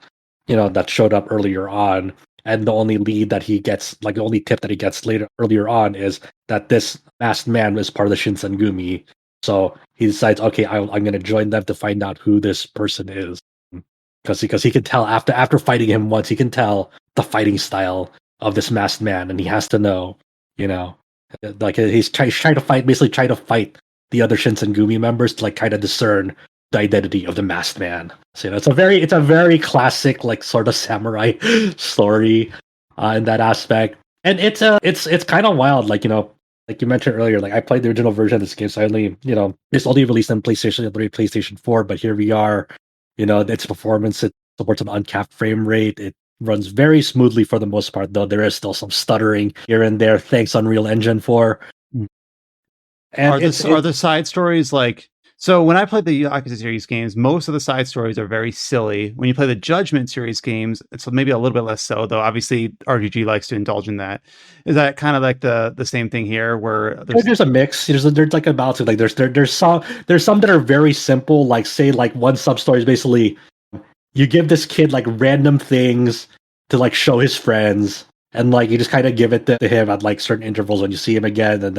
that showed up earlier on, and the only lead that he gets, like the only tip that he gets earlier on, is that this masked man was part of the Shinsengumi. So he decides, okay, I'm going to join them to find out who this person is, because he can tell after fighting him once, he can tell the fighting style of this masked man, and he has to know, like he's trying to fight the other Shinsengumi members to like kind of discern the identity of the masked man. So it's a very classic like sort of samurai story in that aspect, and it's kind of wild. Like like you mentioned earlier, like I played the original version of this game, so I only it's only released on PlayStation 3, PlayStation 4, but here we are. Its performance, it supports an uncapped frame rate. It runs very smoothly for the most part, though there is still some stuttering here and there. Thanks Unreal Engine 4. And are the side stories like? So when I played the Yakuza series games, most of the side stories are very silly. When you play the Judgment series games, it's maybe a little bit less so, though. Obviously, RGG likes to indulge in that. Is that kind of like the same thing here, where there's a mix? There's like a balance. Like there's some that are very simple. Like say like one sub story is basically you give this kid like random things to like show his friends, and like you just kind of give it to him at like certain intervals when you see him again, and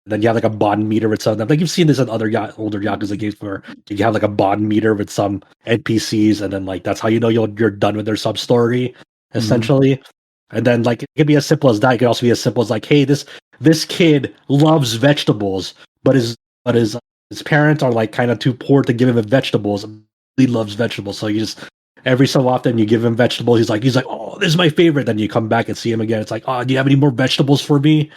then you have like a bond meter with some of them. Like you've seen this in other older Yakuza games where you have like a bond meter with some NPCs, and then like that's how you know you're done with their sub story, essentially. Mm-hmm. And then like it can be as simple as that. It can also be as simple as like, hey, this kid loves vegetables, but his parents are like kind of too poor to give him vegetables. He loves vegetables, so you just every so often you give him vegetables. He's like, oh, this is my favorite. Then you come back and see him again. It's like, oh, do you have any more vegetables for me?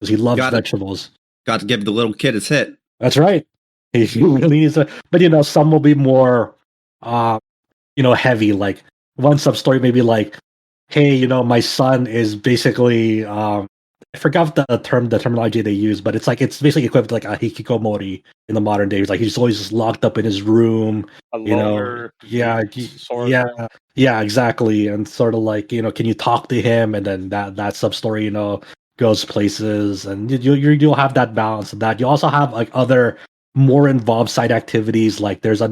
Because he loves vegetables. Got to give the little kid his hit. That's right. He really needs to. But some will be more, heavy. Like one sub story may be like, hey, my son is basically. I forgot the terminology they use, but it's basically equivalent to like a hikikomori in the modern days. Like he's always just locked up in his room. Yeah, exactly. And sort of like can you talk to him? And then that sub story goes places, and you'll have that balance of that. You also have like other more involved side activities. Like there's a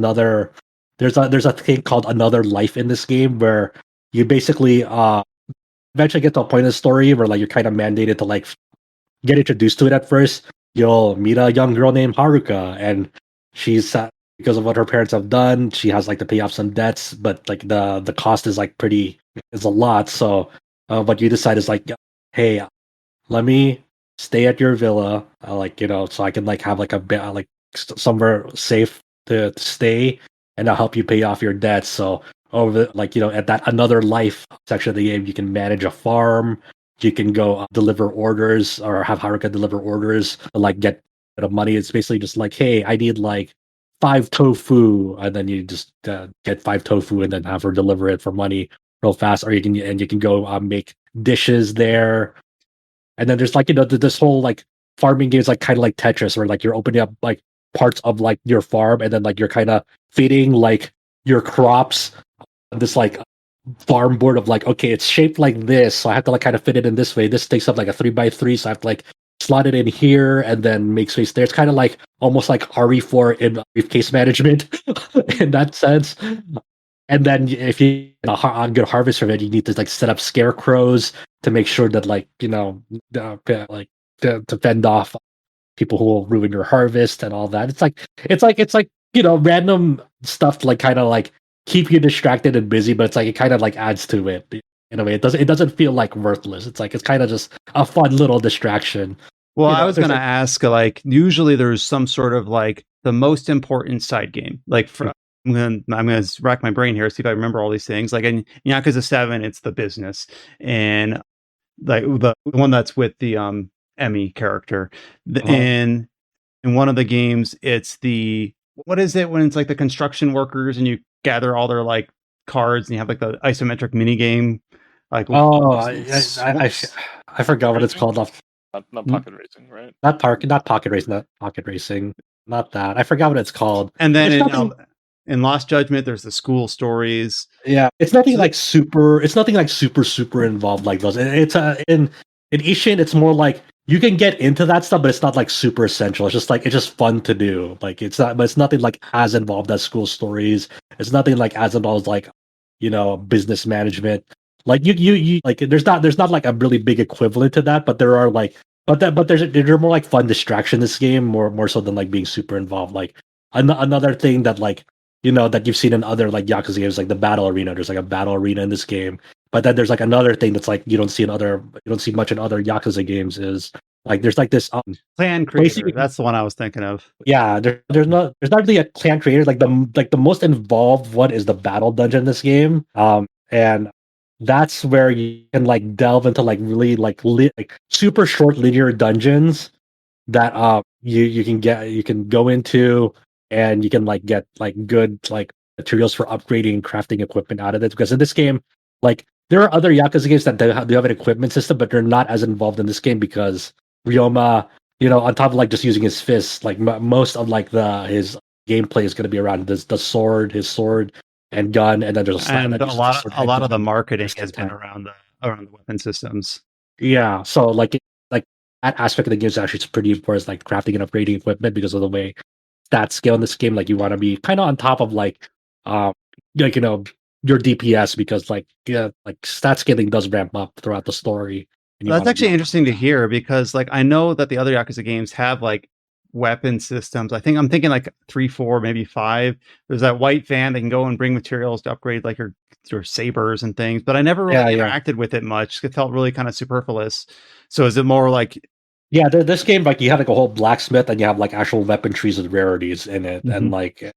thing called Another Life in this game, where you basically eventually get to a point in the story where like you're kind of mandated to like get introduced to it. At first you'll meet a young girl named Haruka, and she's because of what her parents have done, she has like to pay off some debts, but like the cost is like is a lot. So what you decide is like, hey, let me stay at your villa, so I can like have like a bit like somewhere safe to stay, and I'll help you pay off your debts. So over at that Another Life section of the game, you can manage a farm, you can go deliver orders, or have Haruka deliver orders to like get a bit of money. It's basically just like, hey, I need like 5 tofu, and then you just get 5 tofu and then have her deliver it for money real fast, or you can go make dishes there. And then there's like this whole like farming games, like kind of like Tetris, where like you're opening up like parts of like your farm, and then like you're kind of feeding like your crops on this like farm board of like, okay, it's shaped like this, so I have to like kind of fit it in this way. This takes up like a 3x3, so I have to like slot it in here and then make space there. It's kind of like almost like RE4 in briefcase management in that sense. And then if you get a good harvest from it, you need to like set up scarecrows to make sure that like like to fend off people who will ruin your harvest and all that. It's like random stuff to like kind of like keep you distracted and busy, but it's like it kind of like adds to it in a way. It doesn't feel like worthless. It's like it's kind of just a fun little distraction. Well, I was going to ask, like, usually there's some sort of like the most important side game. Like, I'm gonna rack my brain here, see if I remember all these things. Like in Yakuza 7, it's the business, and like the one that's with the Emmy character, and in one of the games, it's the what is it when it's like the construction workers and you gather all their like cards and you have like the isometric mini game. Like I forgot what it's called off. Not pocket racing, right? Not pocket racing. Not that. I forgot what it's called. And then in Lost Judgment, there's the school stories. Yeah, it's nothing like super. It's nothing like super involved like those. It's in Ishin, it's more like you can get into that stuff, but it's not like super essential. It's just fun to do. Like it's not, but it's nothing like as involved as school stories. It's nothing like as involved as like business management. Like you like there's not like a really big equivalent to that, but there are like but there's more like fun distraction in this game more so than like being super involved. Like another thing that like that you've seen in other like Yakuza games, like the battle arena. There's like a battle arena in this game, but then there's like another thing that's like you don't see much in other Yakuza games is like there's like this clan creator. That's the one I was thinking of. Yeah, there's not really a clan creator. Like the most involved one is the battle dungeon in this game. And that's where you can like delve into like really like super short linear dungeons that you can go into, and you can like get like good like materials for upgrading and crafting equipment out of it. Because in this game, like there are other Yakuza games that do have an equipment system, but they're not as involved in this game because Ryoma, on top of like just using his fists, like most of like his gameplay is going to be around his sword and gun, and then there's a lot of the marketing has been around the weapon systems. Yeah, so like that aspect of the game is actually pretty important, like crafting and upgrading equipment, because of the way stat scale in this game. Like you want to be kind of on top of like your DPS, because like stat scaling does ramp up throughout the story. That's actually interesting to hear, because like I know that the other Yakuza games have like weapon systems. I'm thinking like 3, 4, maybe 5. There's that white van that can go and bring materials to upgrade like your sabers and things, but I never really interacted with it much. It felt really kind of superfluous. So is it more like this game, like you have like a whole blacksmith, and you have like actual weapon trees with rarities in it, and then like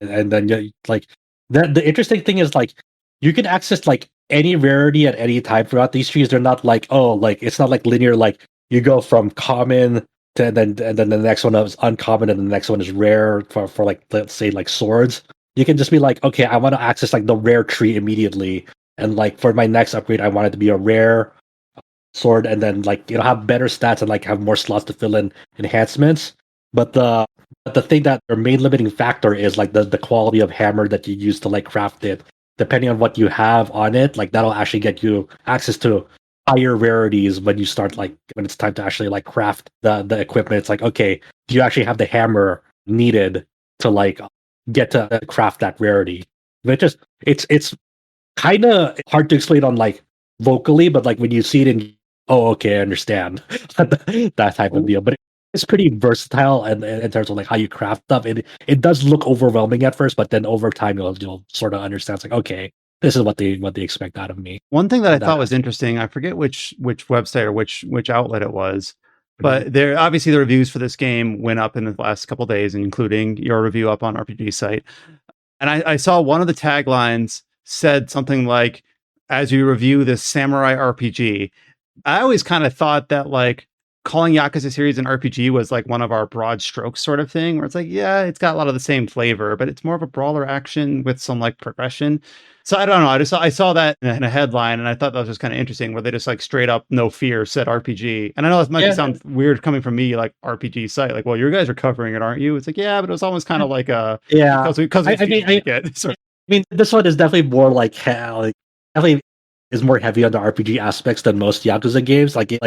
the interesting thing is like you can access like any rarity at any time throughout these trees. They're not like it's not like linear, like you go from common to and then the next one is uncommon, and the next one is rare for like, let's say, like swords. You can just be like, okay, I want to access like the rare tree immediately, and like for my next upgrade, I want it to be a rare sword, and then like have better stats and like have more slots to fill in enhancements. But the thing that their main limiting factor is like the quality of hammer that you use to like craft it. Depending on what you have on it, like that'll actually get you access to higher rarities when it's time to actually like craft the equipment. It's like, okay, do you actually have the hammer needed to like get to craft that rarity? But it's kind of hard to explain on like vocally, but like when you see it in, okay, I understand that type of deal. But it's pretty versatile, and in terms of like how you craft stuff, it does look overwhelming at first, but then over time you'll sort of understand. It's like, okay, this is what they expect out of me. One thing that I thought was interesting, I forget which website or which outlet it was, but there obviously the reviews for this game went up in the last couple of days, including your review up on RPG Site. And I saw one of the taglines said something like, as you review this samurai RPG. I always kind of thought that like calling Yakuza series an RPG was like one of our broad strokes sort of thing, where it's like, yeah, it's got a lot of the same flavor, but it's more of a brawler action with some like progression. So I don't know. I saw that in a headline, and I thought that was just kind of interesting, where they just like straight up no fear said RPG. And I know this might sound weird coming from me, like RPG site, like, well, you guys are covering it, aren't you? It's like, yeah, but it was almost kind of like a because I mean, this one is definitely more like definitely is more heavy on the RPG aspects than most Yakuza games. Like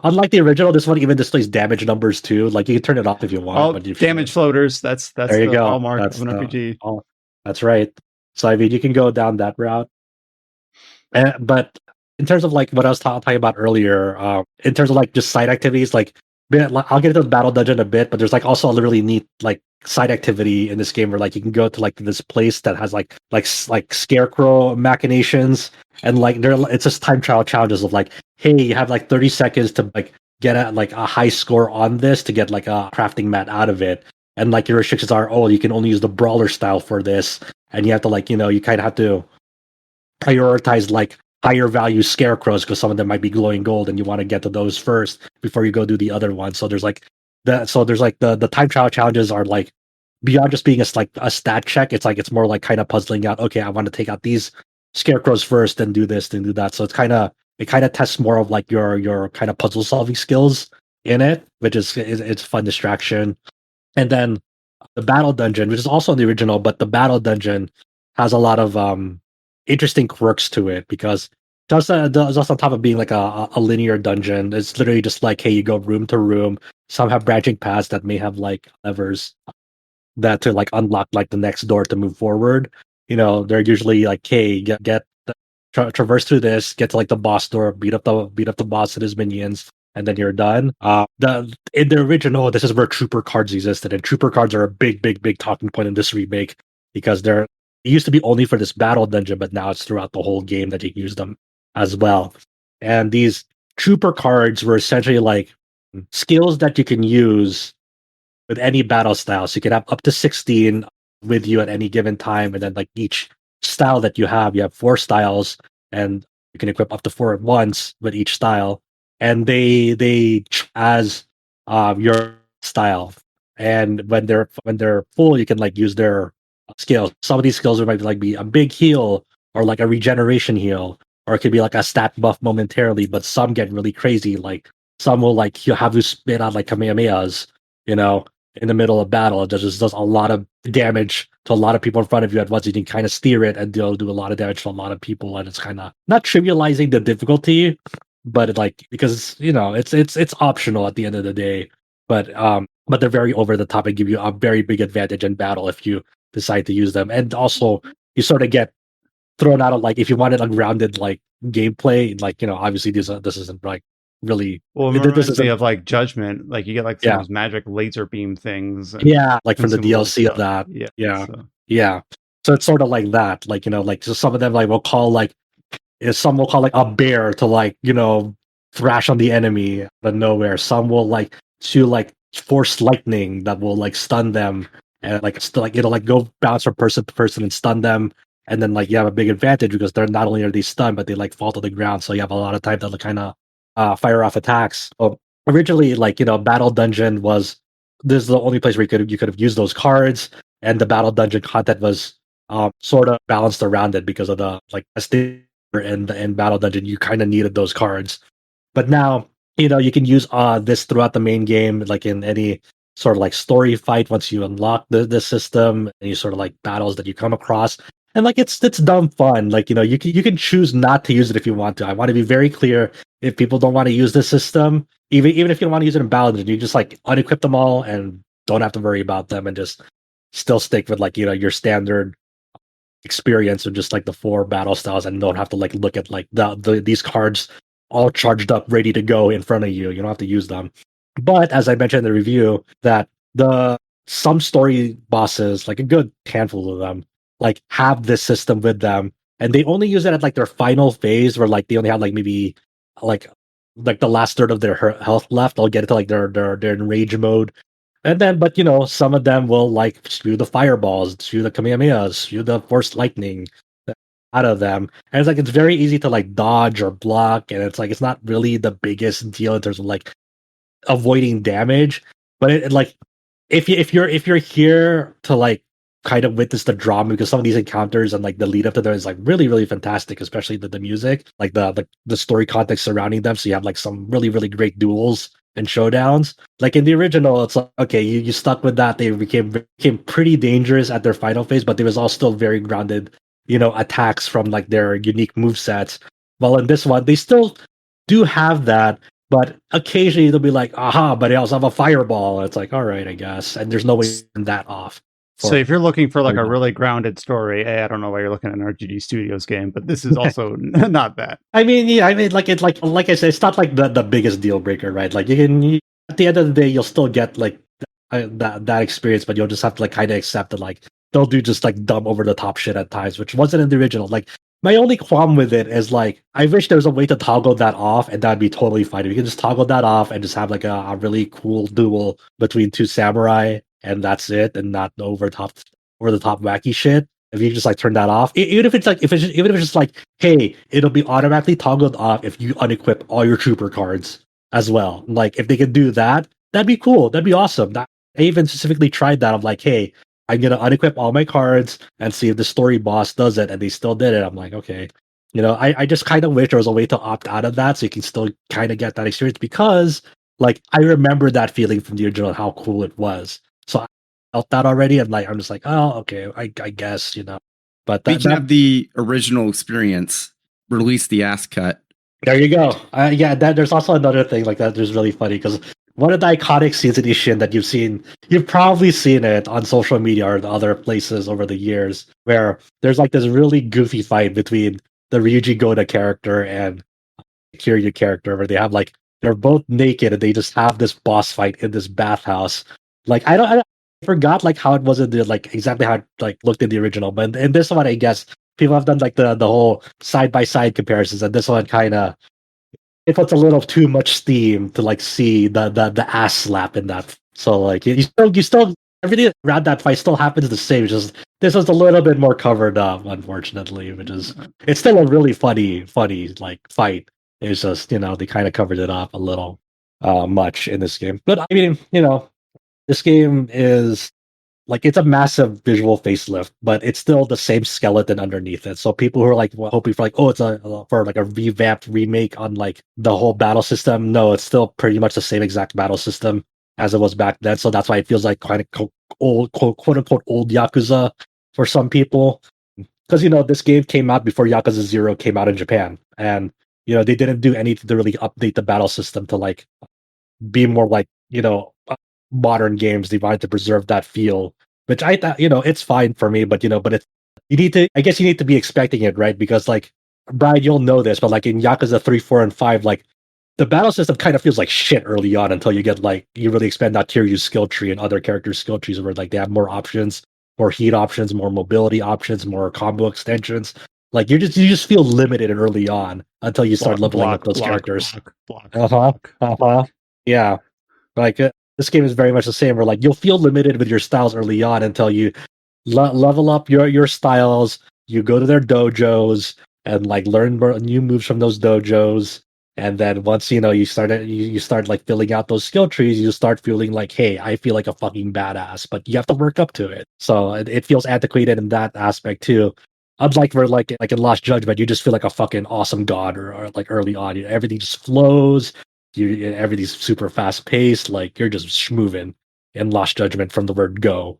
unlike the original, this one even displays damage numbers too. Like you can turn it off if you want. Oh, but if damage floaters. That's there you the go. hallmark That's of an RPG. That's right. So I mean, you can go down that route. But in terms of like what I was talking about earlier, in terms of like just side activities, like I'll get into the battle dungeon a bit, but there's like also a really neat like side activity in this game where like you can go to like this place that has like scarecrow machinations, and like it's just time trial challenges of like, hey, you have like 30 seconds to like get a high score on this to get like a crafting mat out of it, and like your restrictions are, oh, you can only use the brawler style for this, and you have to like, you kind of have to prioritize like higher value scarecrows because some of them might be glowing gold and you want to get to those first before you go do the other ones. So there's like the time trial challenges are like beyond just being a stat check. It's like it's more like kind of puzzling out, okay, I want to take out these scarecrows first, then do this, then do that. So it kind of tests more of like your kind of puzzle solving skills in it, which is it's a fun distraction. And then the battle dungeon, which is also in the original, but the battle dungeon has a lot of interesting quirks to it because just on top of being like a linear dungeon, it's literally just like, hey, you go room to room. Some have branching paths that may have like levers that to like unlock like the next door to move forward. They're usually like, hey, traverse through this, get to like the boss door, beat up the boss and his minions, and then you're done. In the original, this is where trooper cards existed, and trooper cards are a big talking point in this remake because it used to be only for this battle dungeon, but now it's throughout the whole game that you can use them as well. And these trooper cards were essentially like skills that you can use with any battle style. So you can have up to 16 with you at any given time, and then like each style that you have 4 styles, and you can equip up to 4 at once with each style. And they as your style. And when they're full, you can like use their skills. Some of these skills might like be a big heal or like a regeneration heal, or it could be like a stat buff momentarily. But some get really crazy. Like some will like you have to spit out like kamehamehas, in the middle of battle. It just does a lot of damage to a lot of people in front of you at once. You can kind of steer it, and they'll do a lot of damage to a lot of people. And it's kind of not trivializing the difficulty, but because it's optional at the end of the day. But they're very over the top and give you a very big advantage in battle if you decide to use them. And also, you sort of get thrown out of like if you wanted a grounded like gameplay, like obviously this isn't like really. Well, it reminds me of like Judgment. Like you get like Yeah. those magic laser beam things. Like from the DLC of that. Yeah. So it's sort of like that. Like like so some of them like will call like some will call like a bear to like thrash on the enemy out of nowhere. Some will like to like force lightning that will like stun them, and like it'll like go bounce from person to person and stun them. And then like you have a big advantage because they're not only are they stunned, but they like fall to the ground. So you have a lot of time to kind of fire off attacks. Originally, like battle dungeon was this is the only place where you could have used those cards, and the battle dungeon content was sort of balanced around it because of the like and battle dungeon. You kind of needed those cards, but now you can use this throughout the main game, like in any sort of like story fight once you unlock the system, any sort of like battles that you come across. And like it's dumb fun. Like you can choose not to use it if you want to. I want to be very clear. If people don't want to use the system, even if you don't want to use it in battle, you just like unequip them all and don't have to worry about them, and just still stick with like your standard experience of just like the 4 battle styles, and don't have to like look at like these cards all charged up, ready to go in front of you. You don't have to use them. But as I mentioned in the review, that some story bosses, like a good handful of them, like have this system with them, and they only use it at like their final phase, where like they only have like maybe like the last third of their health left. They'll get into like their enrage mode, and then but some of them will like spew the fireballs, spew the kamehamehas, spew the force lightning out of them, and it's like it's very easy to like dodge or block, and it's like it's not really the biggest deal in terms of like avoiding damage. But like if you're here to like kind of witness the drama, because some of these encounters and like the lead up to them is like really really fantastic, especially the music, like the story context surrounding them. So you have like some really really great duels and showdowns. Like in the original, it's like okay, you stuck with that. They became pretty dangerous at their final phase, but there was all still very grounded, attacks from like their unique move sets. Well, in this one, they still do have that, but occasionally they'll be like, aha, but I also have a fireball. And it's like, all right, I guess. And there's no way to turn that off. So if you're looking for like a really grounded story, I don't know why you're looking at an RGG Studios game, but this is also not that. I mean, yeah, I mean, like it's like I said, it's not like the biggest deal breaker, right? Like at the end of the day, you'll still get like that experience, but you'll just have to like kind of accept that like they'll do just like dumb over the top shit at times, which wasn't in the original. Like my only qualm with it is like I wish there was a way to toggle that off, and that'd be totally fine. If you can just toggle that off and just have like a really cool duel between two samurai, and that's it, and not over the top wacky shit. If you just like turn that off, even if it's like even if it's just like, hey, it'll be automatically toggled off if you unequip all your trooper cards as well. Like if they can do that, that'd be cool. That'd be awesome. I even specifically tried that. I'm like, hey, I'm gonna unequip all my cards and see if the story boss does it, and they still did it. I'm like, okay, I just kind of wish there was a way to opt out of that so you can still kind of get that experience, because like I remember that feeling from the original, how cool it was. So I felt that already, and like I'm just like, oh, okay, I guess But We can have the original experience. Release the ass cut. There you go. Yeah, there's also another thing like that. There's really funny because one of the iconic scenes in Ishin that you've probably seen it on social media or the other places over the years, where there's like this really goofy fight between the Ryuji Goda character and the Kiryu character, where they have like they're both naked and they just have this boss fight in this bathhouse. Like I forgot like how it was in the like exactly how it like looked in the original, but in this one I guess people have done like the whole side by side comparisons, and this one kind of it puts a little too much steam to like see the ass slap in that. So like you still everything around that fight still happens the same. Just this was a little bit more covered up, unfortunately, which is it's still a really funny like fight. It's just they kind of covered it up a little much in this game. But I mean this game is like it's a massive visual facelift, but it's still the same skeleton underneath it. So people who are like hoping for like, oh, it's for like a revamped remake on like the whole battle system. No, it's still pretty much the same exact battle system as it was back then. So that's why it feels like kind of old, quote unquote, old Yakuza for some people. Because this game came out before Yakuza 0 came out in Japan, and they didn't do anything to really update the battle system to like be more like modern games. They wanted to preserve that feel, which I thought it's fine for me, but it's you need to be expecting it, right? Because like Brian, you'll know this, but like in Yakuza 3, 4, and 5, like the battle system kind of feels like shit early on until you get like you really expand out Kiryu's skill tree and other characters' skill trees where like they have more options, more heat options, more mobility options, more combo extensions. Like you just feel limited early on until you start leveling up those characters. Yeah, like this game is very much the same. Where like you'll feel limited with your styles early on until you level up your styles. You go to their dojos and like learn more new moves from those dojos. And then once you start like filling out those skill trees, you start feeling like, hey, I feel like a fucking badass. But you have to work up to it. So it feels antiquated in that aspect too. Unlike where like in Lost Judgment, you just feel like a fucking awesome god, or like early on, everything just flows. Everything's super fast paced. Like you're just schmoving in Lost Judgment from the word go.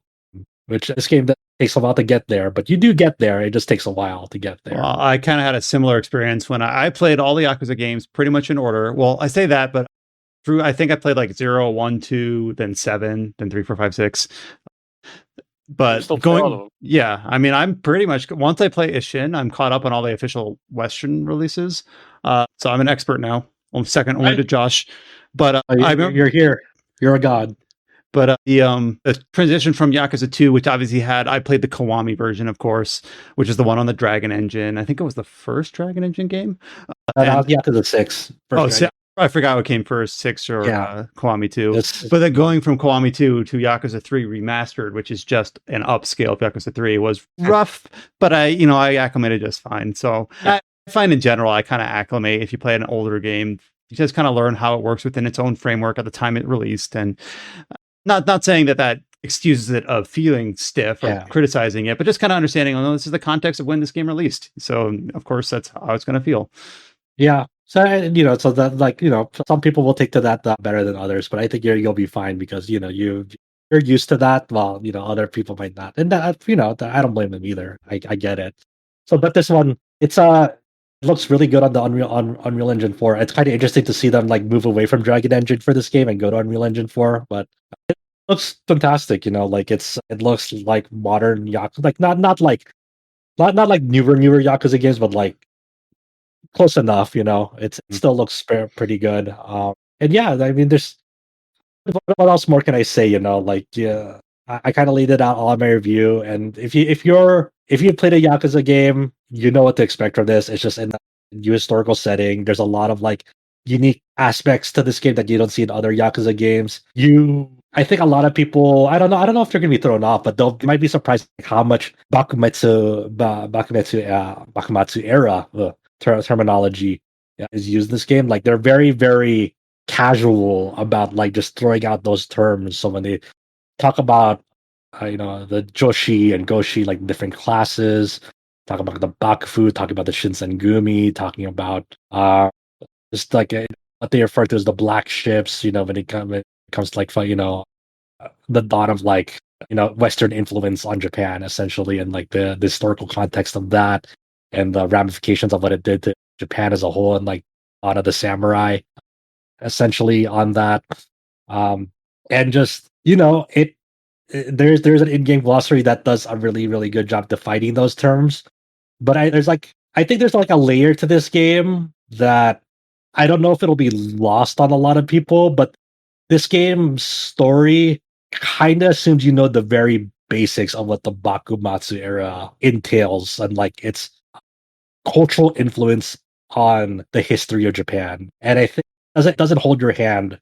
Which this game takes a while to get there, but you do get there. It just takes a while to get there. Well, I kind of had a similar experience when I played all the Yakuza games pretty much in order. Well, I say that, but I think I played like 0, 1, 2, then 7, then 3, 4, 5, 6. But yeah, I mean, I'm pretty much once I play Ishin, I'm caught up on all the official Western releases. So I'm an expert now. I'm second only to Josh. But you're here. You're a god. But the transition from Yakuza 2, which obviously I played the Kiwami version, of course, which is the one on the Dragon Engine. I think it was the first Dragon Engine game. Yakuza 6. I forgot what came first, 6 or Kiwami 2. But then going from Kiwami 2 to Yakuza 3 Remastered, which is just an upscale of Yakuza 3, was rough, but I acclimated just fine. So I find in general, I kind of acclimate if you play an older game, You just kind of learn how it works within its own framework at the time it released, and not saying that excuses it of feeling stiff or criticizing it, but just kind of understanding, oh, no, this is the context of when this game released. So of course that's how it's going to feel. Yeah. So so that some people will take to that better than others, but I think you'll be fine because you're used to that. While other people might not, and that I don't blame them either. I get it. So, but this one, it looks really good on the Unreal Engine 4. It's kind of interesting to see them like move away from Dragon Engine for this game and go to Unreal Engine 4, but it looks fantastic. Like it looks like modern Yakuza, like not like newer Yakuza games, but like close enough. It still looks pretty good. And yeah, I mean, there's what else more can I say? I kind of laid it out all in my review. And if you played a Yakuza game, you know what to expect from this. It's just in a new historical setting. There's a lot of like unique aspects to this game that you don't see in other Yakuza games. I think a lot of people, I don't know if they're gonna be thrown off, but they might be surprised how much Bakumatsu era terminology is used in this game. Like they're very, very casual about like just throwing out those terms. So when they talk about the Joshi and Goshi, like different classes, talk about the Bakufu, talking about the Shinsengumi, talking about just like what they refer to as the black ships, when it comes to like the dawn of like Western influence on Japan, essentially, and like the historical context of that and the ramifications of what it did to Japan as a whole, and like a lot of the samurai essentially on that. And just there's an in-game glossary that does a really, really good job defining those terms. But I think there's like a layer to this game that I don't know if it'll be lost on a lot of people, but this game's story kind of assumes the very basics of what the Bakumatsu era entails and like its cultural influence on the history of Japan. And I think it doesn't hold your hand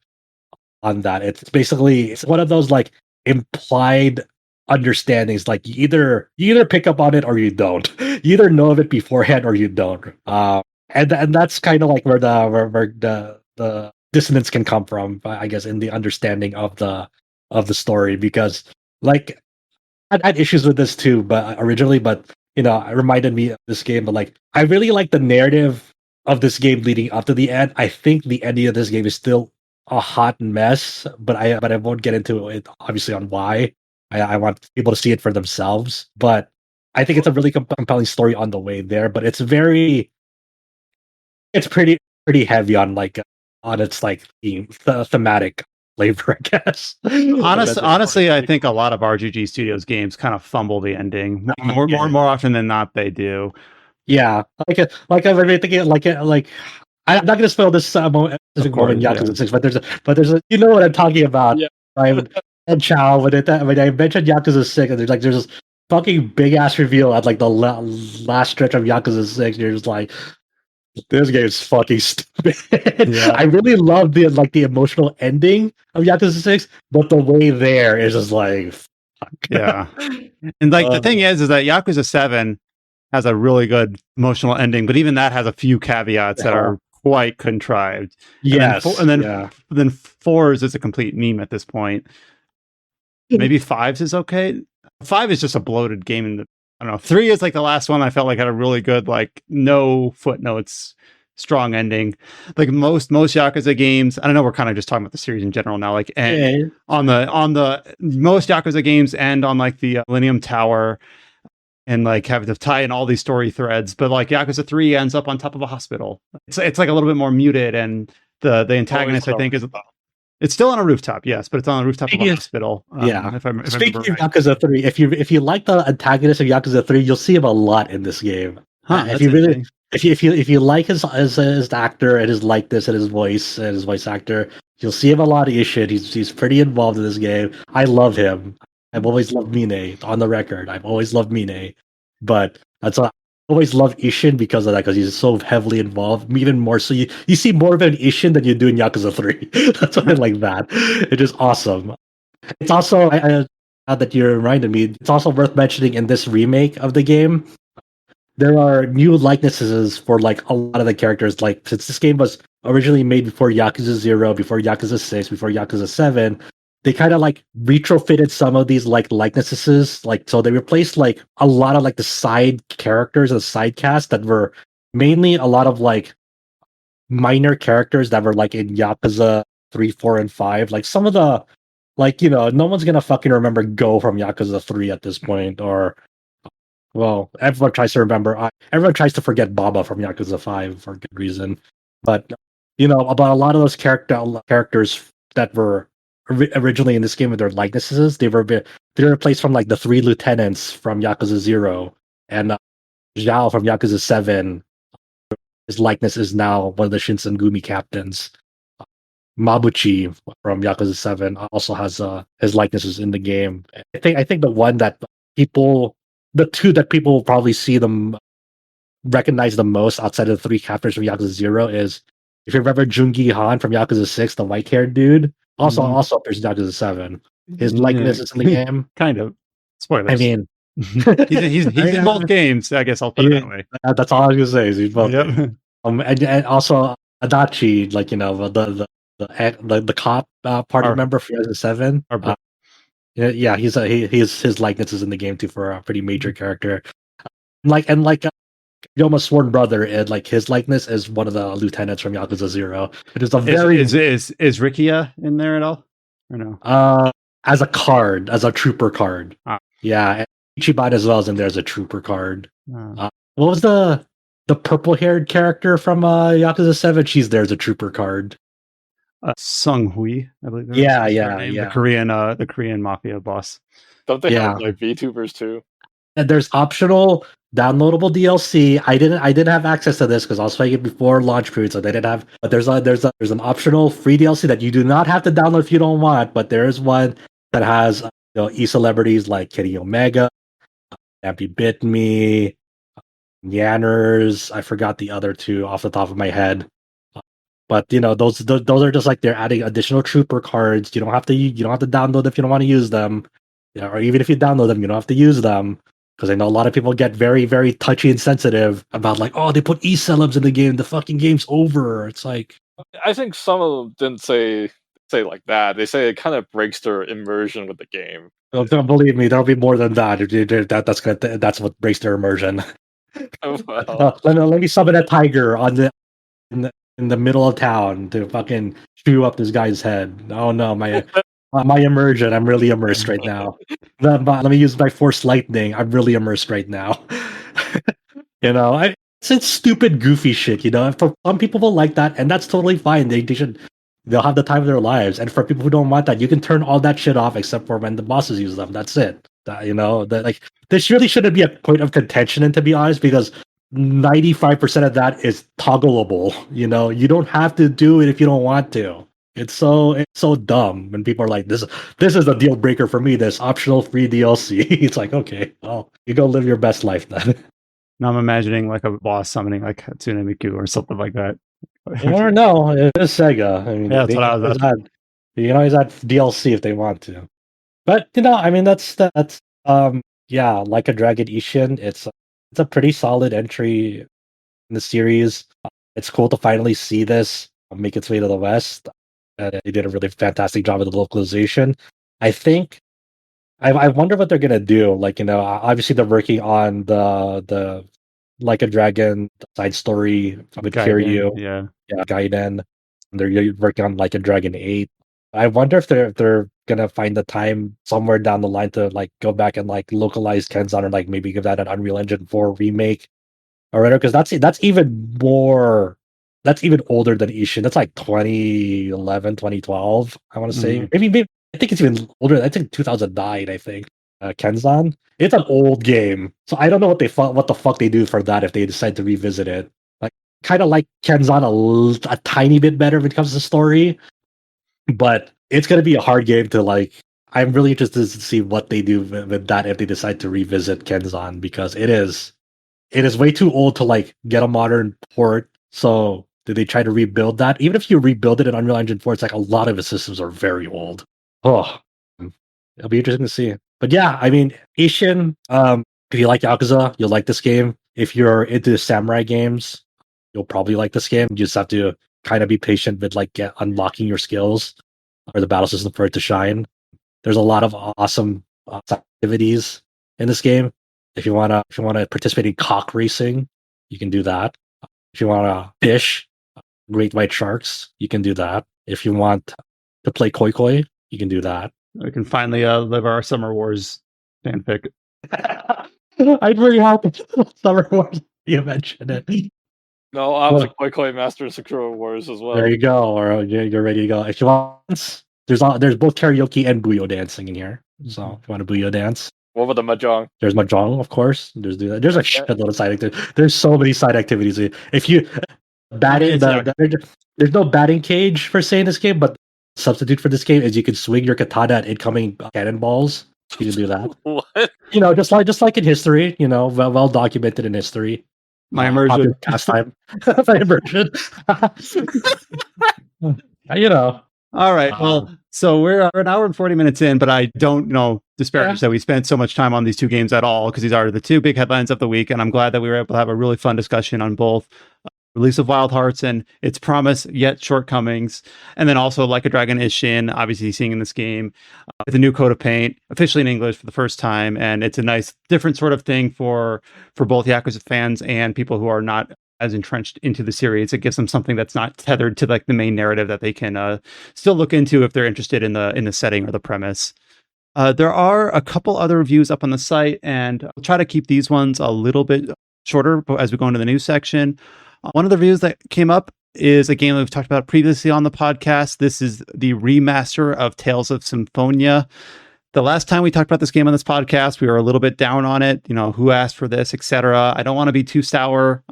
on that. It's basically one of those like implied understandings. Like you either pick up on it or you don't. You either know of it beforehand or you don't. And that's kind of like where the dissonance can come from, I guess, in the understanding of the story. Because like I had issues with this too, but originally, it reminded me of this game. But like I really like the narrative of this game leading up to the end. I think the ending of this game is still a hot mess, but I won't get into it obviously on why. I want people to see it for themselves, but I think it's a really compelling story on the way there. But it's pretty heavy on like on its like thematic flavor, I guess. Honestly, I think a lot of RGG Studios games kind of fumble the ending more often than not. They do. Yeah, like I've been thinking, like I'm not going to spoil this moment in Yakuza 6, but there's a what I'm talking about. Yeah. Right? And Chow when I mentioned Yakuza 6, and there's this fucking big ass reveal at like the last stretch of Yakuza 6. You're just like, this game is fucking stupid. Yeah. I really love the emotional ending of Yakuza 6, but the way there is just like, fuck. Yeah. And like the thing is that Yakuza 7 has a really good emotional ending, but even that has a few caveats that are quite contrived. Yes. And then 4's is a complete meme at this point. Maybe 5's is okay. 5 is just a bloated game. And I don't know. 3 is like the last one I felt like had a really good, like no footnotes, strong ending. Like most Yakuza games, I don't know, we're kind of just talking about the series in general now. Like on the most Yakuza games end on like the Millennium Tower and like have to tie in all these story threads. But like Yakuza 3 ends up on top of a hospital. It's like a little bit more muted, and the antagonist I think is it's still on a rooftop, yes, but it's on a rooftop of a hospital. Speaking of Yakuza 3, if you like the antagonist of Yakuza 3, you'll see him a lot in this game. If you like his actor and his likeness and his voice actor, you'll see him a lot of Ishin. He's pretty involved in this game. I love him. I've always loved Mine. On the record, I've always loved Mine, but I always love Ishin because of that, because he's so heavily involved, even more so. You see more of an Ishin than you do in Yakuza 3. That's why I like that. It is awesome. It's also, now that you reminded me, it's also worth mentioning in this remake of the game, there are new likenesses for like a lot of the characters. Like since this game was originally made before Yakuza 0, before Yakuza 6, before Yakuza 7, they kind of like retrofitted some of these like likenesses. Like so they replaced like a lot of like the side characters and the side cast that were mainly a lot of like minor characters that were like in Yakuza 3, 4, and 5. Like some of the like, no one's gonna fucking remember Go from Yakuza 3 at this point, or well, everyone tries to remember. Everyone tries to forget Baba from Yakuza 5 for good reason. But about a lot of those characters that were originally in this game with their likenesses, they were replaced from like the 3 lieutenants from Yakuza 0 and Zhao from Yakuza 7. His likeness is now one of the Shinsengumi captains. Mabuchi from Yakuza 7 also has his likenesses in the game. I think the two that people will probably see them recognize the most outside of the 3 captors from Yakuza 0 is if you remember Jungi Han from Yakuza 6, the white haired dude, also appears in Yakuza 7. His likeness is in the game. Kind of. Spoilers. I mean, he's in both games. I guess I'll put it that way. That's all I was gonna say. Is he's both. Yep. And also Adachi, like the cop party member for Yakuza 7. Yeah, his likeness is in the game too for a pretty major character. Like Yoma's sworn brother, and like his likeness is one of the lieutenants from Yakuza 0. It is a very is Rikia in there at all? Or no? As a trooper card. Yeah, and Ichiban as well is in there as a trooper card. What was the purple haired character from Yakuza 7? She's there as a trooper card. Sung Hui, I believe. Yeah. The Korean mafia boss. Don't they have like VTubers too? And there's optional downloadable DLC. I didn't have access to this because I was playing it before launch period, so they didn't have. But there's an optional free DLC that you do not have to download if you don't want. But there is one that has e-celebrities like Kenny Omega, Ampy Bit Me, Yanners. I forgot the other two off the top of my head. But those are just like they're adding additional trooper cards. You don't have to download if you don't want to use them. Yeah, or even if you download them, you don't have to use them. Because I know a lot of people get very, very touchy and sensitive about like, oh, they put e-celebs in the game, the fucking game's over. It's like I think some of them didn't say like that. They say it kind of breaks their immersion with the game. Well, don't believe me, there'll be more than that. That's what breaks their immersion. Well. Let me summon a tiger in the middle of town to fucking chew up this guy's head. Oh no, my immersion. I'm really immersed right now. Let me use my force lightning. I'm really immersed right now. It's stupid, goofy shit. For some people will like that, and that's totally fine. They'll have the time of their lives. And for people who don't want that, you can turn all that shit off except for when the bosses use them. That's it. This really shouldn't be a point of contention, and to be honest, because 95% of that is toggleable. You don't have to do it if you don't want to. It's so dumb when people are like, this is a deal breaker for me, this optional free DLC. It's like, okay, well, you go live your best life then. Now I'm imagining like a boss summoning like Hatsune Miku or something like that. You never know. It is Sega. I mean, that's what I was asking. You can always add DLC if they want to. But I mean, that's like a Dragon Ishin. It's a pretty solid entry in the series. It's cool to finally see this make its way to the West. They did a really fantastic job of the localization. I think I wonder what they're gonna do. Like, obviously they're working on the Like a Dragon side story with Kiryu. Yeah, Gaiden. They're working on Like a Dragon 8. I wonder if they're gonna find the time somewhere down the line to like go back and like localize Kenzan, or like maybe give that an Unreal Engine 4 remake or whatever. Because that's even older than Ishin. That's like 2011, 2012. I want to say maybe I think it's even older. I think 2009. I think Kenzan. It's an old game, so I don't know what the fuck they do for that if they decide to revisit it. Like kind of like Kenzan a tiny bit better when it comes to story, but it's gonna be a hard game to like. I'm really interested to see what they do with that if they decide to revisit Kenzan, because it is way too old to like get a modern port. So did they try to rebuild that? Even if you rebuild it in Unreal Engine 4, it's like a lot of the systems are very old. Oh, it'll be interesting to see. But yeah, I mean, Ishin, if you like Yakuza, you'll like this game. if you're into samurai games, you'll probably like this game. You just have to kind of be patient with like unlocking your skills or the battle system for it to shine. There's a lot of awesome activities in this game. If you wanna participate in cock racing, you can do that. If you wanna fish great white sharks, you can do that. If you want to play koi koi, you can do that. We can finally live our Summer Wars fanfic. I'd really happy. Summer Wars. You mentioned it. No, I was a Koi Koi Master in Sakura Wars as well. There you go. Or you're ready to go. If you want, there's both karaoke and buyo dancing in here. So if you want to buyo dance, What about the mahjong? there's mahjong, of course. There's a shitload of side activities. There's so many side activities. If you batting, there's no batting cage per se in this game, but substitute for this game is you can swing your katana at incoming cannonballs. You can do that. What? Just like in history, well documented in history. My immersion. Pastime. My immersion. All right. Well, so we're an hour and 40 minutes in, but I don't disparage that we spent so much time on these two games at all, because these are the two big headlines of the week. And I'm glad that we were able to have a really fun discussion on both release of Wild Hearts and its promise yet shortcomings, and then also Like a Dragon Ishin, obviously seeing in this game with a new coat of paint, officially in English for the first time, and it's a nice different sort of thing for both Yakuza fans and people who are not as entrenched into the series. It gives them something that's not tethered to like the main narrative that they can still look into if they're interested in the setting or the premise. There are a couple other reviews up on the site, and I'll try to keep these ones a little bit shorter as we go into the news section. One of the reviews that came up is a game that we've talked about previously on the podcast. This is the remaster of Tales of Symphonia. The last time we talked about this game on this podcast, we were a little bit down on it. Who asked for this, etc. I don't want to be too sour.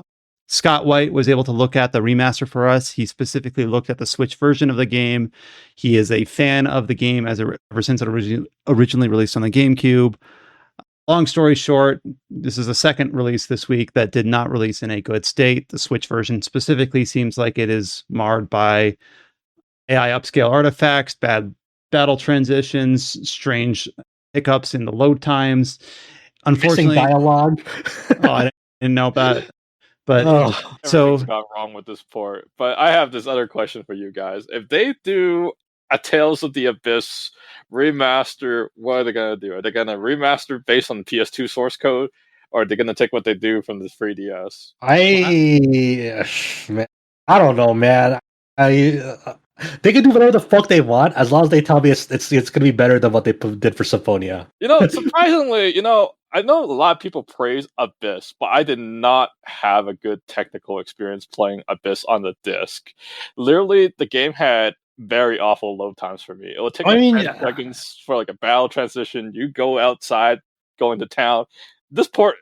Scott White was able to look at the remaster for us. He specifically looked at the Switch version of the game. He is a fan of the game ever since it originally released on the GameCube. Long story short, this is the second release this week that did not release in a good state. The Switch version specifically seems like it is marred by AI upscale artifacts, bad battle transitions, strange hiccups in the load times. Unfortunately, missing dialogue. I didn't know about it. But Everything's gone wrong with this port. But I have this other question for you guys. If they do a Tales of the Abyss remaster, what are they going to do? Are they going to remaster based on the PS2 source code, or are they going to take what they do from the 3DS? I don't know, man. They can do whatever the fuck they want as long as they tell me it's going to be better than what they did for Symphonia. Surprisingly, I know a lot of people praise Abyss, but I did not have a good technical experience playing Abyss on the disc. Literally, the game had very awful load times for me. It would take 10 seconds for like a battle transition. You go outside, go into town. This port,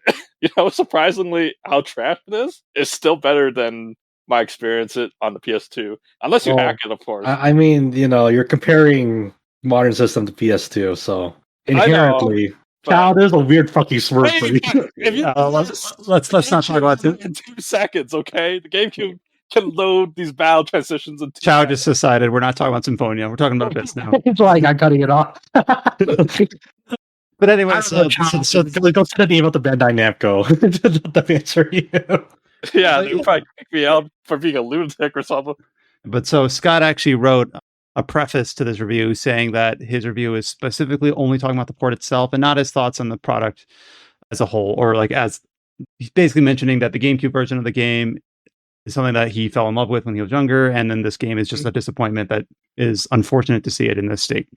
surprisingly how trash it is, is still better than my experience on the PS2. Unless you hack it, of course. You're comparing modern system to PS2, so inherently... there's a weird fucking swerve for you. Let's not talk about it. In 2 seconds, okay? The GameCube can load these battle transitions in 2 Chow seconds. just decided we're not talking about Symphonia. We're talking about Abyss now. It's like I'm cutting it off. But anyway, so go send an email to Bandai Namco. The answer you. Yeah, they would probably kick me out for being a lunatic or something. But so Scott actually wrote a preface to this review saying that his review is specifically only talking about the port itself and not his thoughts on the product as a whole, or as he's basically mentioning that the GameCube version of the game is something that he fell in love with when he was younger, and then this game is just a disappointment that is unfortunate to see it in this state.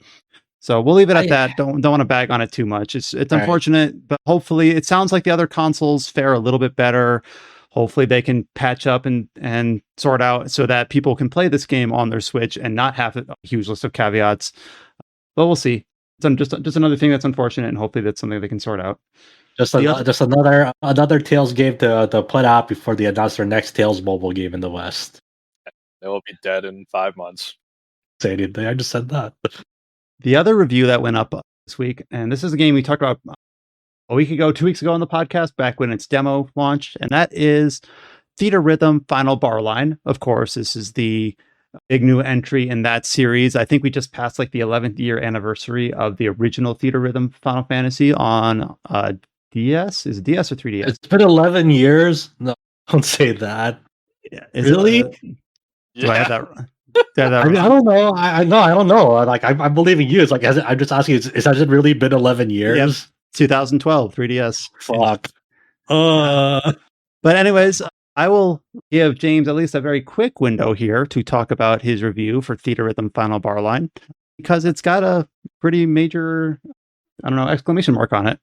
So we'll leave it at that. Don't want to bag on it too much. It's unfortunate, but hopefully it sounds like the other consoles fare a little bit better. Hopefully they can patch up and sort out so that people can play this game on their Switch and not have a huge list of caveats. But we'll see. It's just another thing that's unfortunate, and hopefully that's something they can sort out. Just another Tales game to put out before they announce their next Tales mobile game in the West. They will be dead in 5 months. Say anything? I just said that. The other review that went up this week, and this is a game we talked about a week ago, 2 weeks ago on the podcast, back when its demo launched, and that is Theatrhythm Final Bar Line. Of course, this is the big new entry in that series. I think we just passed like the 11th year anniversary of the original Theatrhythm Final Fantasy on DS? Is it DS or 3DS? It's been 11 years. No, don't say that. Yeah. Really? Do I have that? Do I have that I mean, I wrong? don't know. I don't know. Like, I'm believing you. It's like, I'm just asking. Has it really been 11 years? 2012, 3DS. Fuck. But anyways, I will give James at least a very quick window here to talk about his review for Theatrhythm Final Bar Line, because it's got a pretty major, I don't know, exclamation mark on it.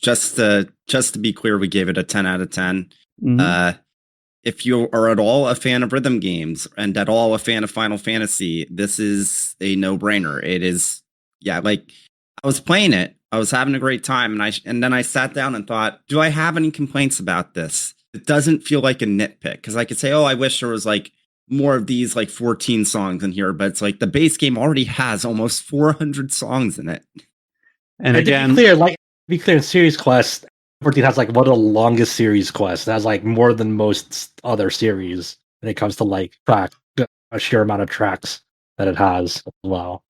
Just to be clear, we gave it a 10 out of 10. Mhm. If you are at all a fan of rhythm games and at all a fan of Final Fantasy, this is a no-brainer. It is, yeah, like I was playing it, I was having a great time, and then I sat down and thought, do I have any complaints about this? It doesn't feel like a nitpick, because I could say, oh, I wish there was like more of these like 14 songs in here, but it's like the base game already has almost 400 songs in it. And to again, be clear, in Series Quest, 14 has like one of the longest series quests. It has like more than most other series when it comes to like track, a sheer amount of tracks that it has as well.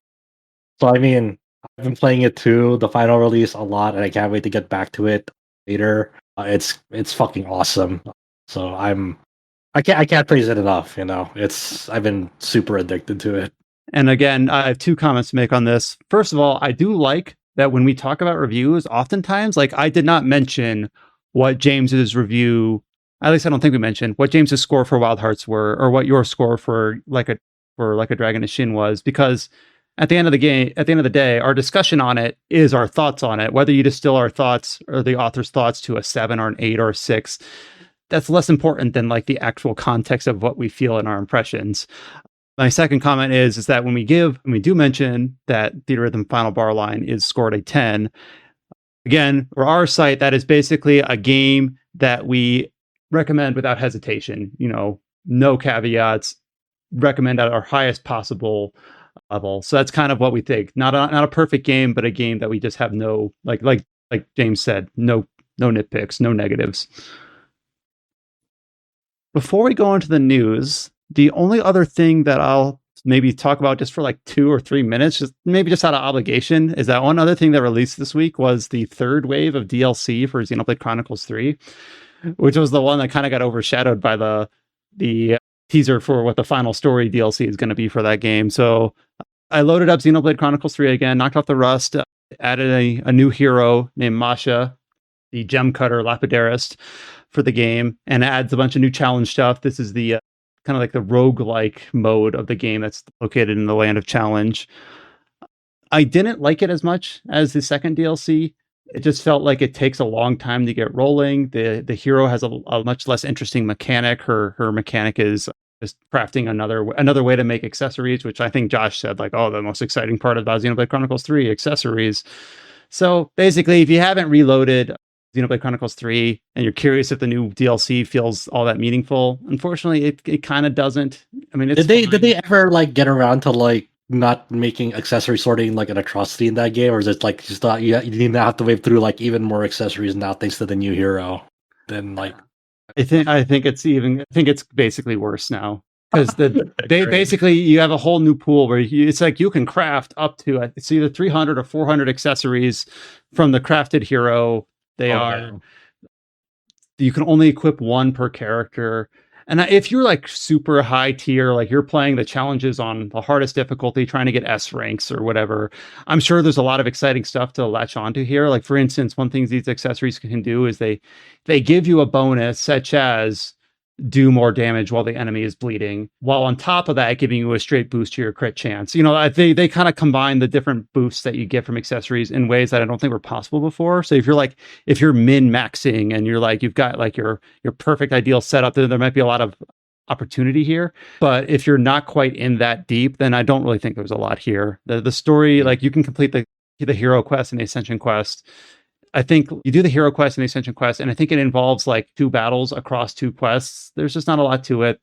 So I mean, I've been playing it too, the final release, a lot, and I can't wait to get back to it later. It's fucking awesome. So I can't praise it enough. You know, I've been super addicted to it. and again, I have two comments to make on this. First of all, I do like that when we talk about reviews, oftentimes, like I did not mention what James's review, at least I don't think we mentioned what James's score for Wild Hearts were, or what your score for like a Dragon Ishin was, because at the end of the day, our discussion on it is our thoughts on it. Whether you distill our thoughts or the author's thoughts to a 7 or an 8 or a 6, that's less important than like the actual context of what we feel in our impressions. My second comment is that when we do mention that Theatrhythm Final Bar Line is scored a 10, again, for our site, that is basically a game that we recommend without hesitation. You know, no caveats, recommend at our highest possible level. So that's kind of what we think. Not a perfect game, but a game that we just have no, like James said, no nitpicks, no negatives. Before we go into the news, the only other thing that I'll maybe talk about just for like 2 or 3 minutes, just out of obligation, is that one other thing that released this week was the third wave of DLC for Xenoblade Chronicles 3, which was the one that kind of got overshadowed by the teaser for what the final story DLC is going to be for that game. So I loaded up Xenoblade Chronicles 3 again, knocked off the rust, added a new hero named Masha, the gem cutter lapidarist, for the game, and adds a bunch of new challenge stuff. This is the kind of like the roguelike mode of the game that's located in the land of challenge. I didn't like it as much as the second DLC. It just felt like it takes a long time to get rolling. The hero has a much less interesting mechanic. Her mechanic is just crafting another way to make accessories, which I think Josh said, like, oh, the most exciting part about Xenoblade Chronicles 3, accessories. So basically, if you haven't reloaded Xenoblade Chronicles 3 and you're curious if the new DLC feels all that meaningful, unfortunately, it kind of doesn't. I mean, it's did they ever like get around to like not making accessory sorting like an atrocity in that game, or is it like just thought you need to have to wave through like even more accessories now thanks to the new hero? Then like I think it's basically worse now, because basically you have a whole new pool where it's like you can craft up to it's either 300 or 400 accessories from the crafted hero. You can only equip one per character. And if you're like super high tier, like you're playing the challenges on the hardest difficulty, trying to get S ranks or whatever, I'm sure there's a lot of exciting stuff to latch onto here. Like, for instance, one thing these accessories can do is they give you a bonus, such as do more damage while the enemy is bleeding, while on top of that giving you a straight boost to your crit chance. You know, they kind of combine the different boosts that you get from accessories in ways that I don't think were possible before. So if you're min maxing and you're like, you've got like your perfect ideal setup, there might be a lot of opportunity here. But if you're not quite in that deep, then I don't really think there's a lot here. The story, like, you can complete the hero quest and the ascension quest. I think you do the hero quest and the ascension quest, and I think it involves like 2 battles across 2 quests. There's just not a lot to it.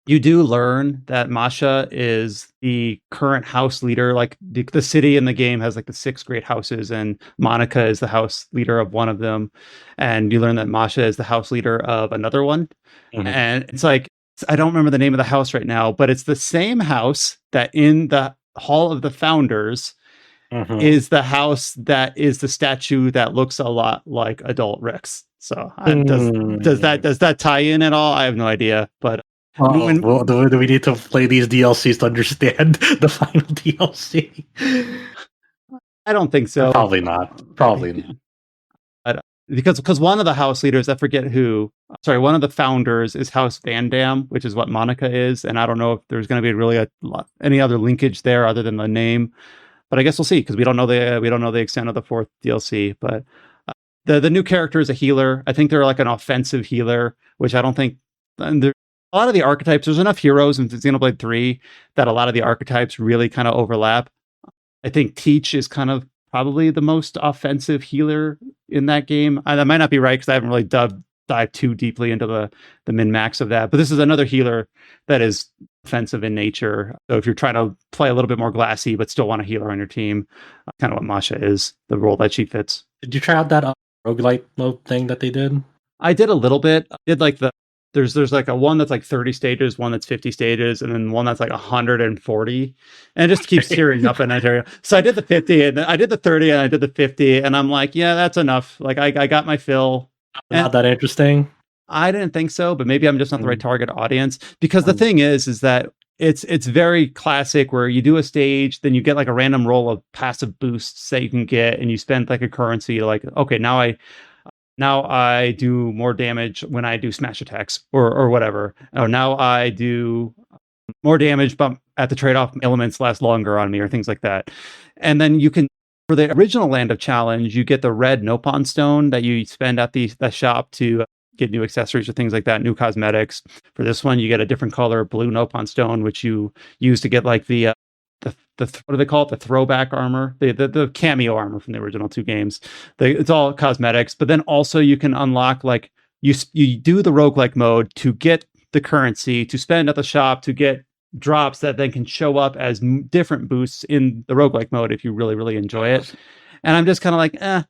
You do learn that Masha is the current house leader. Like the city in the game has like the 6 great houses, and Monica is the house leader of one of them. And you learn that Masha is the house leader of another one. Mm-hmm. And it's like, I don't remember the name of the house right now, but it's the same house that in the Hall of the Founders, Mhm. is the house that is the statue that looks a lot like adult Rex. So does that tie in at all? I have no idea. But well, do we need to play these DLCs to understand the final DLC? I don't think so. Probably not. Probably not. But because one of the house leaders, I forget who, sorry, one of the founders is House Van Dam, which is what Monica is, and I don't know if there's going to be really any other linkage there other than the name. But I guess we'll see because we don't know the extent of the fourth DLC. But the new character is a healer. I think they're like an offensive healer, which I don't think. And a lot of the archetypes. There's enough heroes in Xenoblade 3 that a lot of the archetypes really kind of overlap. I think Teach is kind of probably the most offensive healer in that game. That might not be right because I haven't really dived too deeply into the min max of that. But this is another healer that is offensive in nature. So if you're trying to play a little bit more glassy but still want a healer on your team, kind of what Masha is, the role that she fits. Did you try out that roguelite mode thing that they did? I did a little bit. I did like there's like a one that's like 30 stages, one that's 50 stages, and then one that's like 140, and it just keeps tearing up in that area. So I did the 50, and I did the 30, and I did the 50, and I'm like, yeah, that's enough. Like I got my fill. Not that interesting. I didn't think so, but maybe I'm just not the right target audience. Because the thing is that it's very classic where you do a stage, then you get like a random roll of passive boosts that you can get, and you spend like a currency to like, okay, now I do more damage when I do smash attacks or whatever. Or now I do more damage, but at the trade-off elements last longer on me or things like that. And then you can, for the original Land of Challenge, you get the red Nopon stone that you spend at the shop to get new accessories or things like that, new cosmetics. For this one, you get a different color, blue Nopon stone, which you use to get like the what do they call it? The throwback armor, the cameo armor from the original two games. It's all cosmetics, but then also you can unlock like you do the roguelike mode to get the currency to spend at the shop to get drops that then can show up as different boosts in the roguelike mode if you really, really enjoy it. And I'm just kind of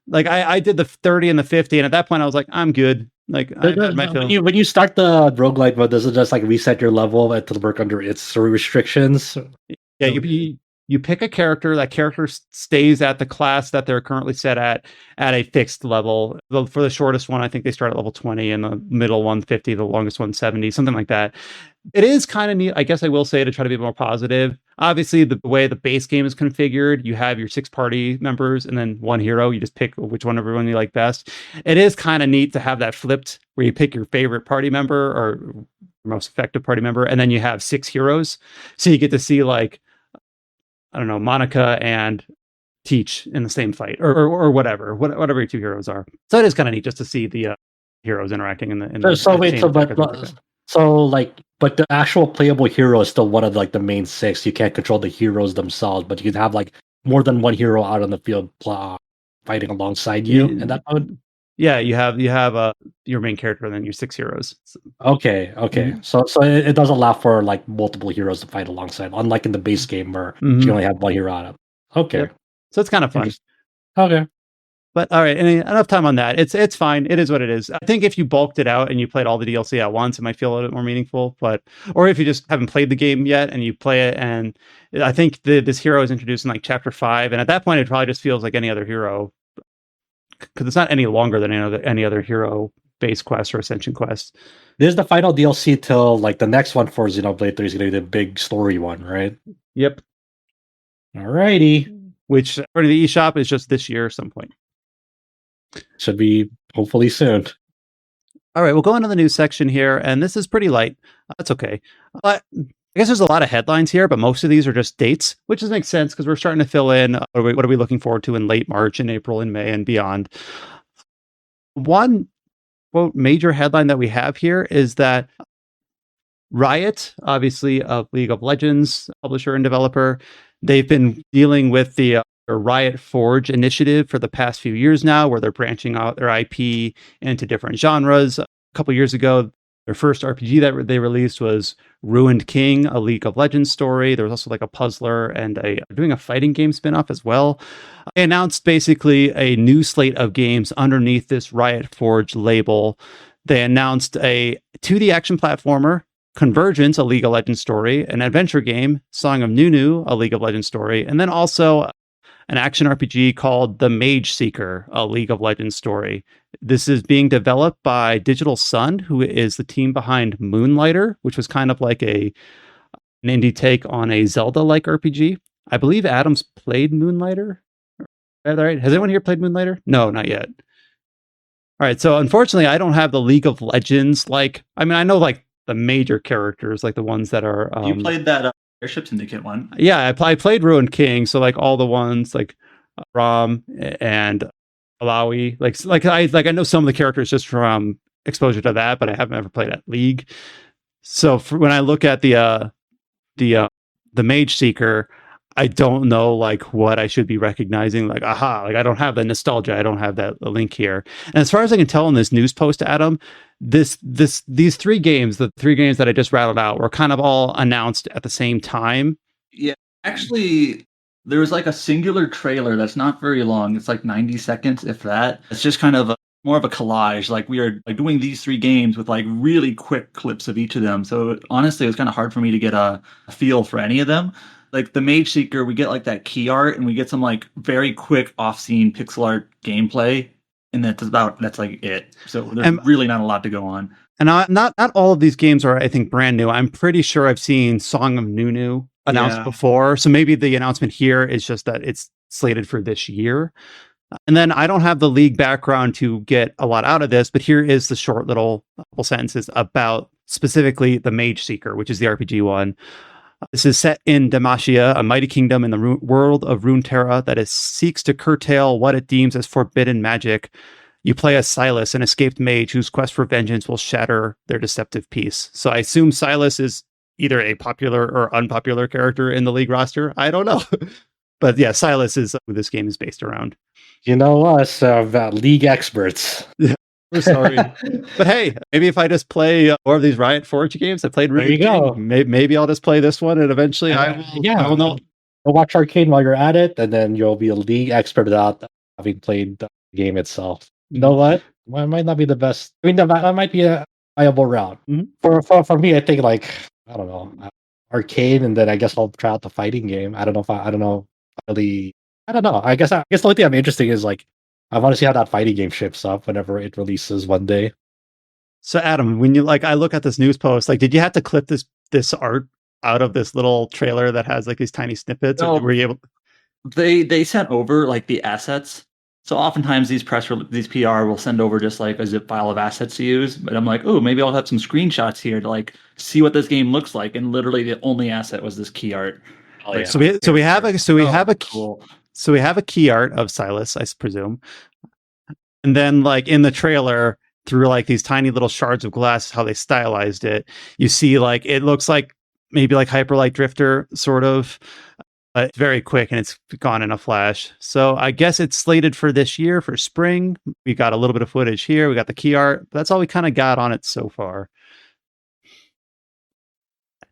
like I did the 30 and the 50, and at that point I was like, I'm good. Like when you start the roguelite mode, does it just like reset your level to work under its restrictions? Yeah, you pick a character. That character stays at the class that they're currently set at a fixed level. For the shortest one, I think they start at level 20, and the middle one 50, the longest one 70, something like that. It is kind of neat, I guess I will say, to try to be more positive. Obviously, the way the base game is configured, you have your 6 party members and then one hero. You just pick which one everyone you like best. It is kind of neat to have that flipped, where you pick your favorite party member or most effective party member, and then you have 6 heroes. So you get to see like, I don't know, Monica and Teach in the same fight, or whatever your 2 heroes are. So it is kind of neat just to see the heroes interacting in the. But the actual playable hero is still one of like the main 6. You can't control the heroes themselves, but you can have like more than one hero out on the field fighting alongside you in that mode. Yeah, you have your main character and then your 6 heroes. Okay. Mm-hmm. So it does allow for like multiple heroes to fight alongside, unlike in the base game where you only have one hero out. Okay. Yep. So it's kind of fun. Okay. But all right, enough time on that. It's fine. It is what it is. I think if you bulked it out and you played all the DLC at once, it might feel a little bit more meaningful. Or if you just haven't played the game yet and you play it, and I think this hero is introduced in like chapter 5, and at that point it probably just feels like any other hero, because it's not any longer than any other hero base quest or ascension quest. This is the final DLC till like the next one for Xenoblade 3 is going to be the big story one, right? Yep. Alrighty. Which according to the eShop is just this year at some point. Should be hopefully soon. All right, we'll go into the news section here, and this is pretty light. That's okay. I guess there's a lot of headlines here, but most of these are just dates, which makes sense because we're starting to fill in what are we looking forward to in late March and April and May and beyond. One quote major headline that we have here is that Riot, obviously of League of Legends publisher and developer, they've been dealing with the Riot Forge initiative for the past few years now, where they're branching out their IP into different genres. A couple years ago, their first RPG that they released was Ruined King, a League of Legends story. There was also like a puzzler and doing a fighting game spinoff as well. They announced basically a new slate of games underneath this Riot Forge label. They announced a 2D action platformer, Convergence, a League of Legends story, an adventure game, Song of Nunu, a League of Legends story, and then also an action RPG called The Mageseeker, a League of Legends story. This is being developed by Digital Sun, who is the team behind Moonlighter, which was kind of like an indie take on a Zelda-like RPG. I believe Adam's played Moonlighter. Is that right? Has anyone here played Moonlighter? No, not yet. All right, so unfortunately, I don't have the League of Legends. Like, I mean, I know like the major characters, like the ones that are. You played that Airship Syndicate one. Yeah, I played Ruined King, so like all the ones like Ram and Alawi. I know some of the characters just from exposure to that, but I haven't ever played at League. So when I look at the Mageseeker, I don't know like what I should be recognizing. Like, aha, like I don't have the nostalgia. I don't have that link here. And as far as I can tell in this news post, Adam, these three games, the three games that I just rattled out, were kind of all announced at the same time. Yeah, actually, there was like a singular trailer that's not very long. It's like 90 seconds, if that. It's just kind of more of a collage. Like we are like doing these three games with like really quick clips of each of them. So honestly, it was kind of hard for me to get a feel for any of them. Like the Mageseeker, we get like that key art and we get some like very quick off-scene pixel art gameplay, and that's like it. So there's really not a lot to go on. And not all of these games are, I think, brand new. I'm pretty sure I've seen Song of Nunu announced before. So maybe the announcement here is just that it's slated for this year. And then I don't have the League background to get a lot out of this, but here is the short little couple sentences about specifically the Mageseeker, which is the RPG one. This is set in Demacia, a mighty kingdom in the world of Runeterra that seeks to curtail what it deems as forbidden magic. You play as Silas, an escaped mage whose quest for vengeance will shatter their deceptive peace. So I assume Silas is either a popular or unpopular character in the League roster. I don't know. But yeah, Silas is who this game is based around. You know us, League experts. We're sorry. But hey, maybe if I just play more of these Riot Forge games, I played There you go. Maybe I'll just play this one and eventually I will know. Go watch Arcane while you're at it, and then you'll be a League expert without having played the game itself. You know what? It might not be the best. I mean, that might be a viable route. Mm-hmm. For me, I think like, I don't know, Arcane, and then I guess I'll try out the fighting game. I don't know. I don't know. I guess the only thing I'm interested in is like, I want to see how that fighting game ships up whenever it releases one day. So Adam, when you I look at this news post, like, did you have to clip this art out of this little trailer that has like these tiny snippets? No, or were you able? They sent over like the assets. So oftentimes these these PR will send over just like a zip file of assets to use. But I'm like, oh, maybe I'll have some screenshots here to like see what this game looks like. And literally the only asset was this key art. Oh, like, yeah. So we have a cool. So we have a key art of Silas, I presume. And then like in the trailer, through like these tiny little shards of glass, how they stylized it, you see like it looks like maybe like Hyperlight Drifter sort of. It's very quick and it's gone in a flash. So I guess it's slated for this year, for spring. We got a little bit of footage here. We got the key art. That's all we kind of got on it so far.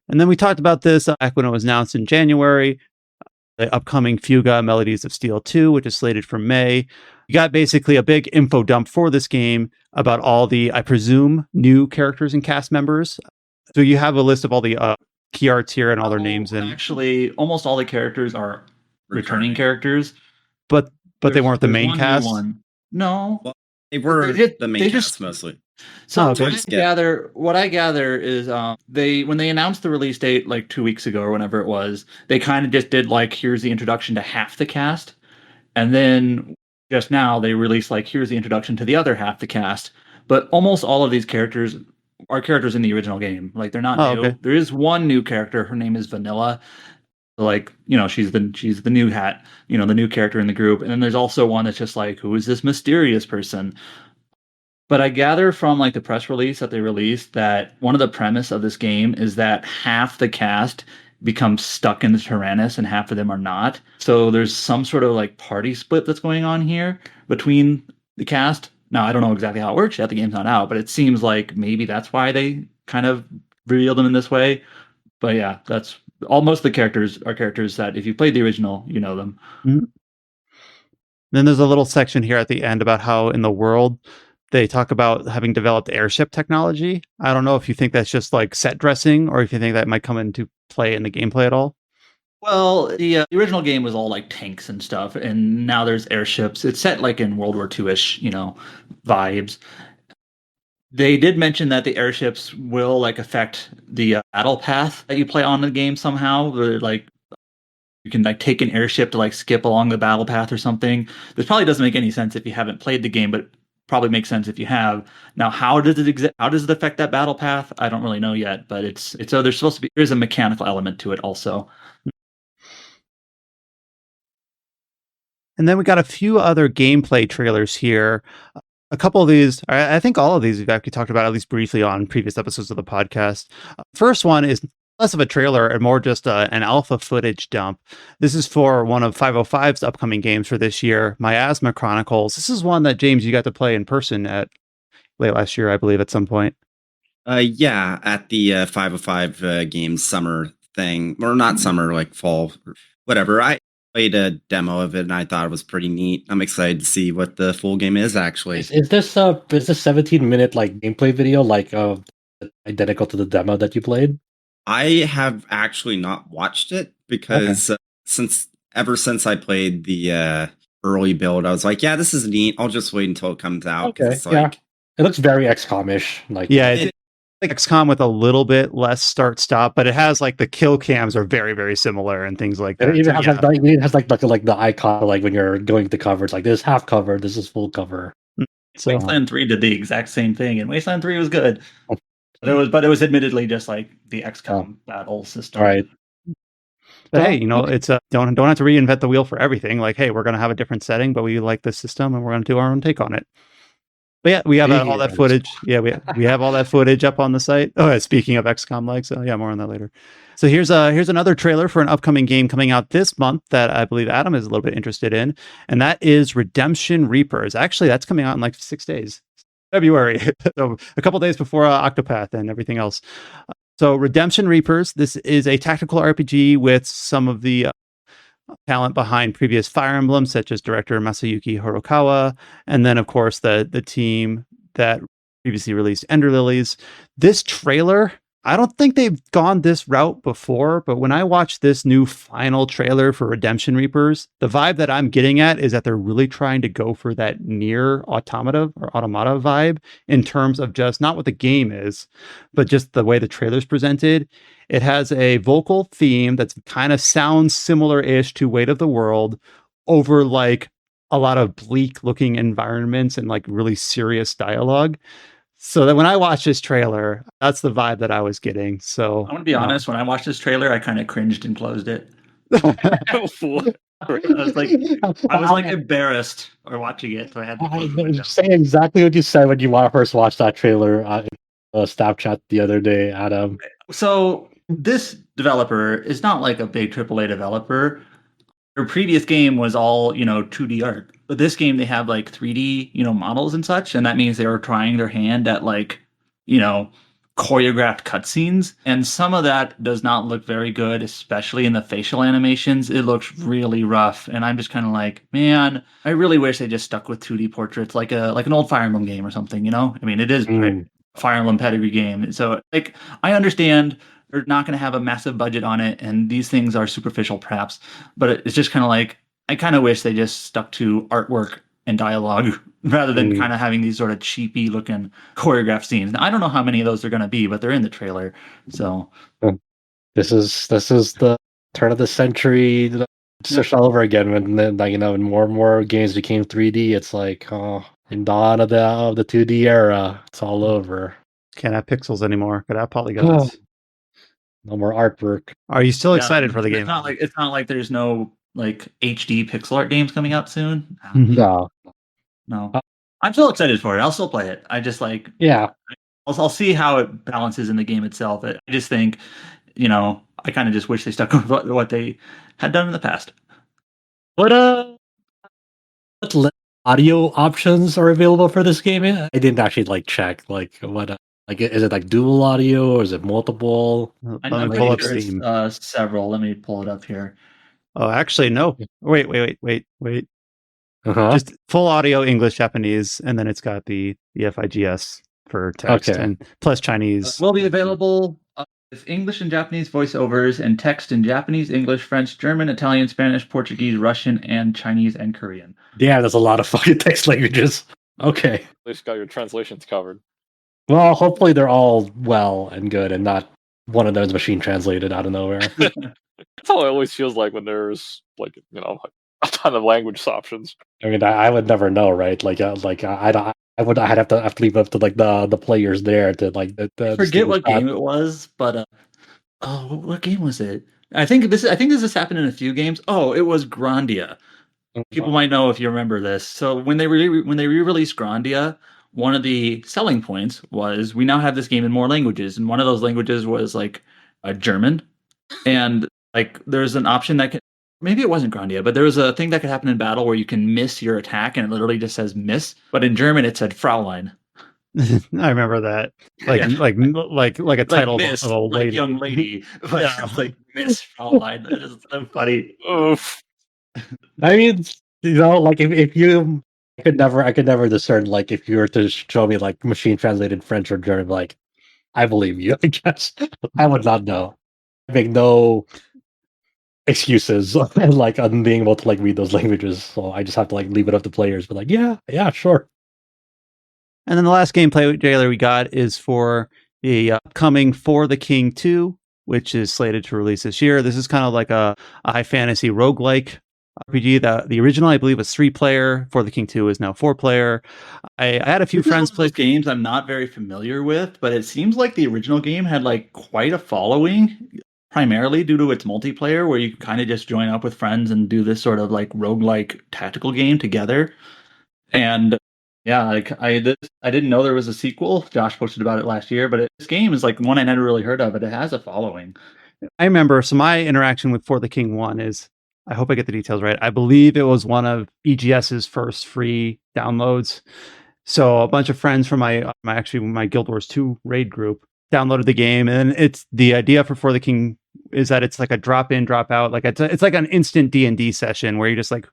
And then we talked about this back when it was announced in January. The upcoming Fuga Melodies of Steel 2, which is slated for May. You got basically a big info dump for this game about all the, I presume, new characters and cast members. So you have a list of all the key arts here and all their names. And actually, almost all the characters are returning characters. But they weren't the main cast? No. Well, they were the main cast mostly. So what I gather is when they announced the release date like 2 weeks ago or whenever it was, they kind of just did like, here's the introduction to half the cast, and then just now they released like, here's the introduction to the other half the cast. But almost all of these characters are characters in the original game. Like they're not new. Okay. There is one new character. Her name is Vanilla. Like, you know, she's the new hat, you know, the new character in the group. And then there's also one that's just like, who is this mysterious person? But I gather from like the press release that they released that one of the premise of this game is that half the cast becomes stuck in the Tyrannus and half of them are not. So there's some sort of like party split that's going on here between the cast. Now, I don't know exactly how it works yet. The game's not out, but it seems like maybe that's why they kind of revealed them in this way. But yeah, that's most of the characters are characters that if you played the original, you know them. Mm-hmm. Then there's a little section here at the end about how in the world they talk about having developed airship technology. I don't know if you think that's just like set dressing or if you think that might come into play in the gameplay at all. Well, the original game was all like tanks and stuff, and now there's airships. It's set like in World War II-ish, vibes. They did mention that the airships will like affect the battle path that you play on in the game somehow. Like you can like take an airship to like skip along the battle path or something. This probably doesn't make any sense if you haven't played the game, but probably makes sense if you have. Now, how does it affect that battle path? I don't really know yet, but it's so there's a mechanical element to it also. And then we got a few other gameplay trailers here. A couple of these, I think all of these we've actually talked about at least briefly on previous episodes of the podcast. First one is less of a trailer and more just an alpha footage dump. This is for one of 505's upcoming games for this year, Miasma Chronicles. This is one that, James, you got to play in person at late last year, I believe, at some point. Yeah, at the 505 Games summer thing, or not summer, like fall, whatever. I played a demo of it and I thought it was pretty neat. I'm excited to see what the full game is actually. Is this 17-minute like gameplay video like identical to the demo that you played? I have actually not watched it because ever since I played the early build, I was like, yeah, this is neat. I'll just wait until it comes out. Okay, it's like, it looks very XCOM-ish. Like, yeah, it's like XCOM with a little bit less start-stop, but it has like the kill cams are very, very similar and things like that. It even has like the icon like when you're going to cover. It's like this is half cover, this is full cover. So Wasteland 3 did the exact same thing, and Wasteland 3 was good. But it was admittedly just like the XCOM battle system. Right. But hey, it's don't have to reinvent the wheel for everything. Like, hey, we're going to have a different setting, but we like this system and we're going to do our own take on it. But yeah, we have all that footage. Yeah, we have all that footage up on the site. Oh, speaking of XCOM, like, so yeah, more on that later. So here's another trailer for an upcoming game coming out this month that I believe Adam is a little bit interested in, and that is Redemption Reapers. Actually, that's coming out in like 6 days, February, so a couple days before Octopath and everything else. So Redemption Reapers, this is a tactical RPG with some of the talent behind previous Fire Emblems, such as director Masayuki Horikawa, and then, of course, the team that previously released Ender Lilies. This trailer, I don't think they've gone this route before, but when I watch this new final trailer for Redemption Reapers, the vibe that I'm getting at is that they're really trying to go for that near automata vibe in terms of just not what the game is, but just the way the trailer's presented. It has a vocal theme that's kind of sounds similar-ish to Weight of the World over like a lot of bleak looking environments and like really serious dialogue. So that when I watched this trailer, that's the vibe that I was getting. So I'm gonna be honest, when I watched this trailer, I kind of cringed and closed it. I was like embarrassed or watching it, so I had to say exactly what you said when you first watched that trailer in Snapchat the other day, Adam. So this developer is not like a big AAA developer. Their previous game was all 2D art, but this game they have like 3D models and such, and that means they were trying their hand at like choreographed cutscenes, and some of that does not look very good, especially in the facial animations. It looks really rough, and I'm just kind of like, man, I really wish they just stuck with 2D portraits like an old Fire Emblem game or something. I mean, it is a Fire Emblem pedigree game, so like I understand they're not going to have a massive budget on it, and these things are superficial perhaps, but it's just kind of like I kind of wish they just stuck to artwork and dialogue rather than kind of having these sort of cheapy looking choreographed scenes. Now, I don't know how many of those are going to be, but they're in the trailer. So this is the turn of the century. Just all over again when when more and more games became 3D. It's like in dawn of the 2D era, it's all over. Can't have pixels anymore. Gotta have polygons. No more artwork. Are you still excited for the game? It's not like there's no like HD pixel art games coming out soon. No. I'm still excited for it. I'll still play it. I just like I'll see how it balances in the game itself. I just think I kind of just wish they stuck with what they had done in the past. What audio options are available for this game? I didn't actually check what. Is it like dual audio or is it multiple? I'm pull up pretty Steam. Sure it's several. Let me pull it up here. Oh, actually, no. Wait. Uh-huh. Just full audio, English, Japanese, and then it's got the FIGS for text and plus Chinese. Will be available It's English and Japanese voiceovers and text in Japanese, English, French, German, Italian, Spanish, Portuguese, Russian, and Chinese and Korean. Damn, that's a lot of fucking text languages. Okay. At least got your translations covered. Well, hopefully they're all well and good and not one of those machine translated out of nowhere. That's how it always feels like when there's like a ton of language options. I mean, I would never know, right? I'd have to leave it up to like the players there to like. I forget what game it was, but what game was it? I think this has happened in a few games. Oh, it was Grandia. People might know if you remember this. So when they re-released Grandia, one of the selling points was we now have this game in more languages, and one of those languages was like German, and like there's an option that can. Maybe it wasn't Grandia, but there was a thing that could happen in battle where you can miss your attack, and it literally just says miss. But in German, it said Fraulein. I remember that, like a title miss, of a lady, like young lady, but it's like Miss Fraulein. That is so funny. Oof. I mean, like if you, I could never discern like if you were to show me like machine translated French or German, like I believe you. I guess I would not know. I make no excuses like on being able to like read those languages, so I just have to like leave it up to players. But like, yeah, sure. And then the last gameplay trailer we got is for the upcoming For the King 2, which is slated to release this year. This is kind of like a high fantasy roguelike RPG. The original, I believe, was 3-player. For the King 2 is now 4-player. I had a few friends play games I'm not very familiar with, but it seems like the original game had like quite a following, primarily due to its multiplayer, where you kind of just join up with friends and do this sort of like roguelike tactical game together. And yeah, like I didn't know there was a sequel. Josh posted about it last year, but this game is like one I never really heard of, but it has a following. I remember, so my interaction with For the King 1 is, I hope I get the details right, I believe it was one of EGS's first free downloads. So a bunch of friends from my Guild Wars 2 raid group downloaded the game, and it's the idea for the King is that it's like a drop in, drop out, like it's like an instant D&D session where you just like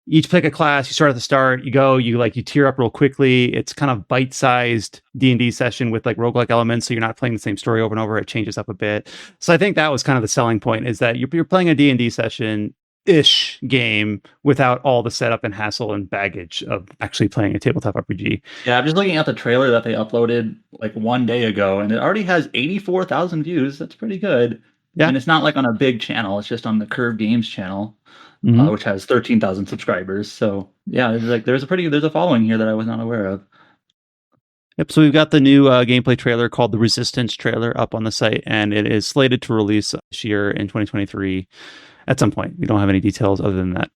each pick a class, you start at the start, you tier up real quickly. It's kind of bite-sized D&D session with like roguelike elements, so you're not playing the same story over and over. It changes up a bit. So I think that was kind of the selling point, is that you're playing a D&D session-ish game without all the setup and hassle and baggage of actually playing a tabletop RPG. Yeah, I'm just looking at the trailer that they uploaded like one day ago, and it already has 84,000 views. That's pretty good. Yeah. And it's not like on a big channel. It's just on the Curve Games channel. Which has 13,000 subscribers. So yeah, there's a following here that I was not aware of. Yep. So we've got the new gameplay trailer called the Resistance trailer up on the site, and it is slated to release this year in 2023 at some point. We don't have any details other than that.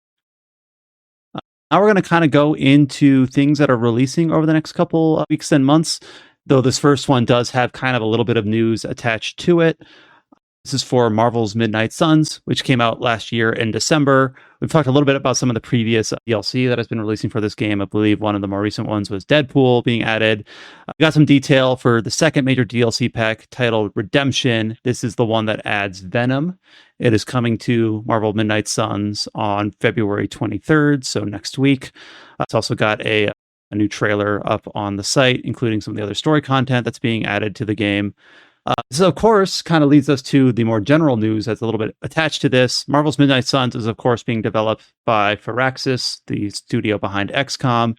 Now we're going to kind of go into things that are releasing over the next couple of weeks and months, though this first one does have kind of a little bit of news attached to it. This is for Marvel's Midnight Suns, which came out last year in December. We've talked a little bit about some of the previous DLC that has been releasing for this game. I believe one of the more recent ones was Deadpool being added. We got some detail for the second major DLC pack titled Redemption. This is the one that adds Venom. It is coming to Marvel Midnight Suns on February 23rd, so next week. It's also got a new trailer up on the site, including some of the other story content that's being added to the game. So, of course, kind of leads us to the more general news that's a little bit attached to this. Marvel's Midnight Suns is, of course, being developed by Firaxis, the studio behind XCOM.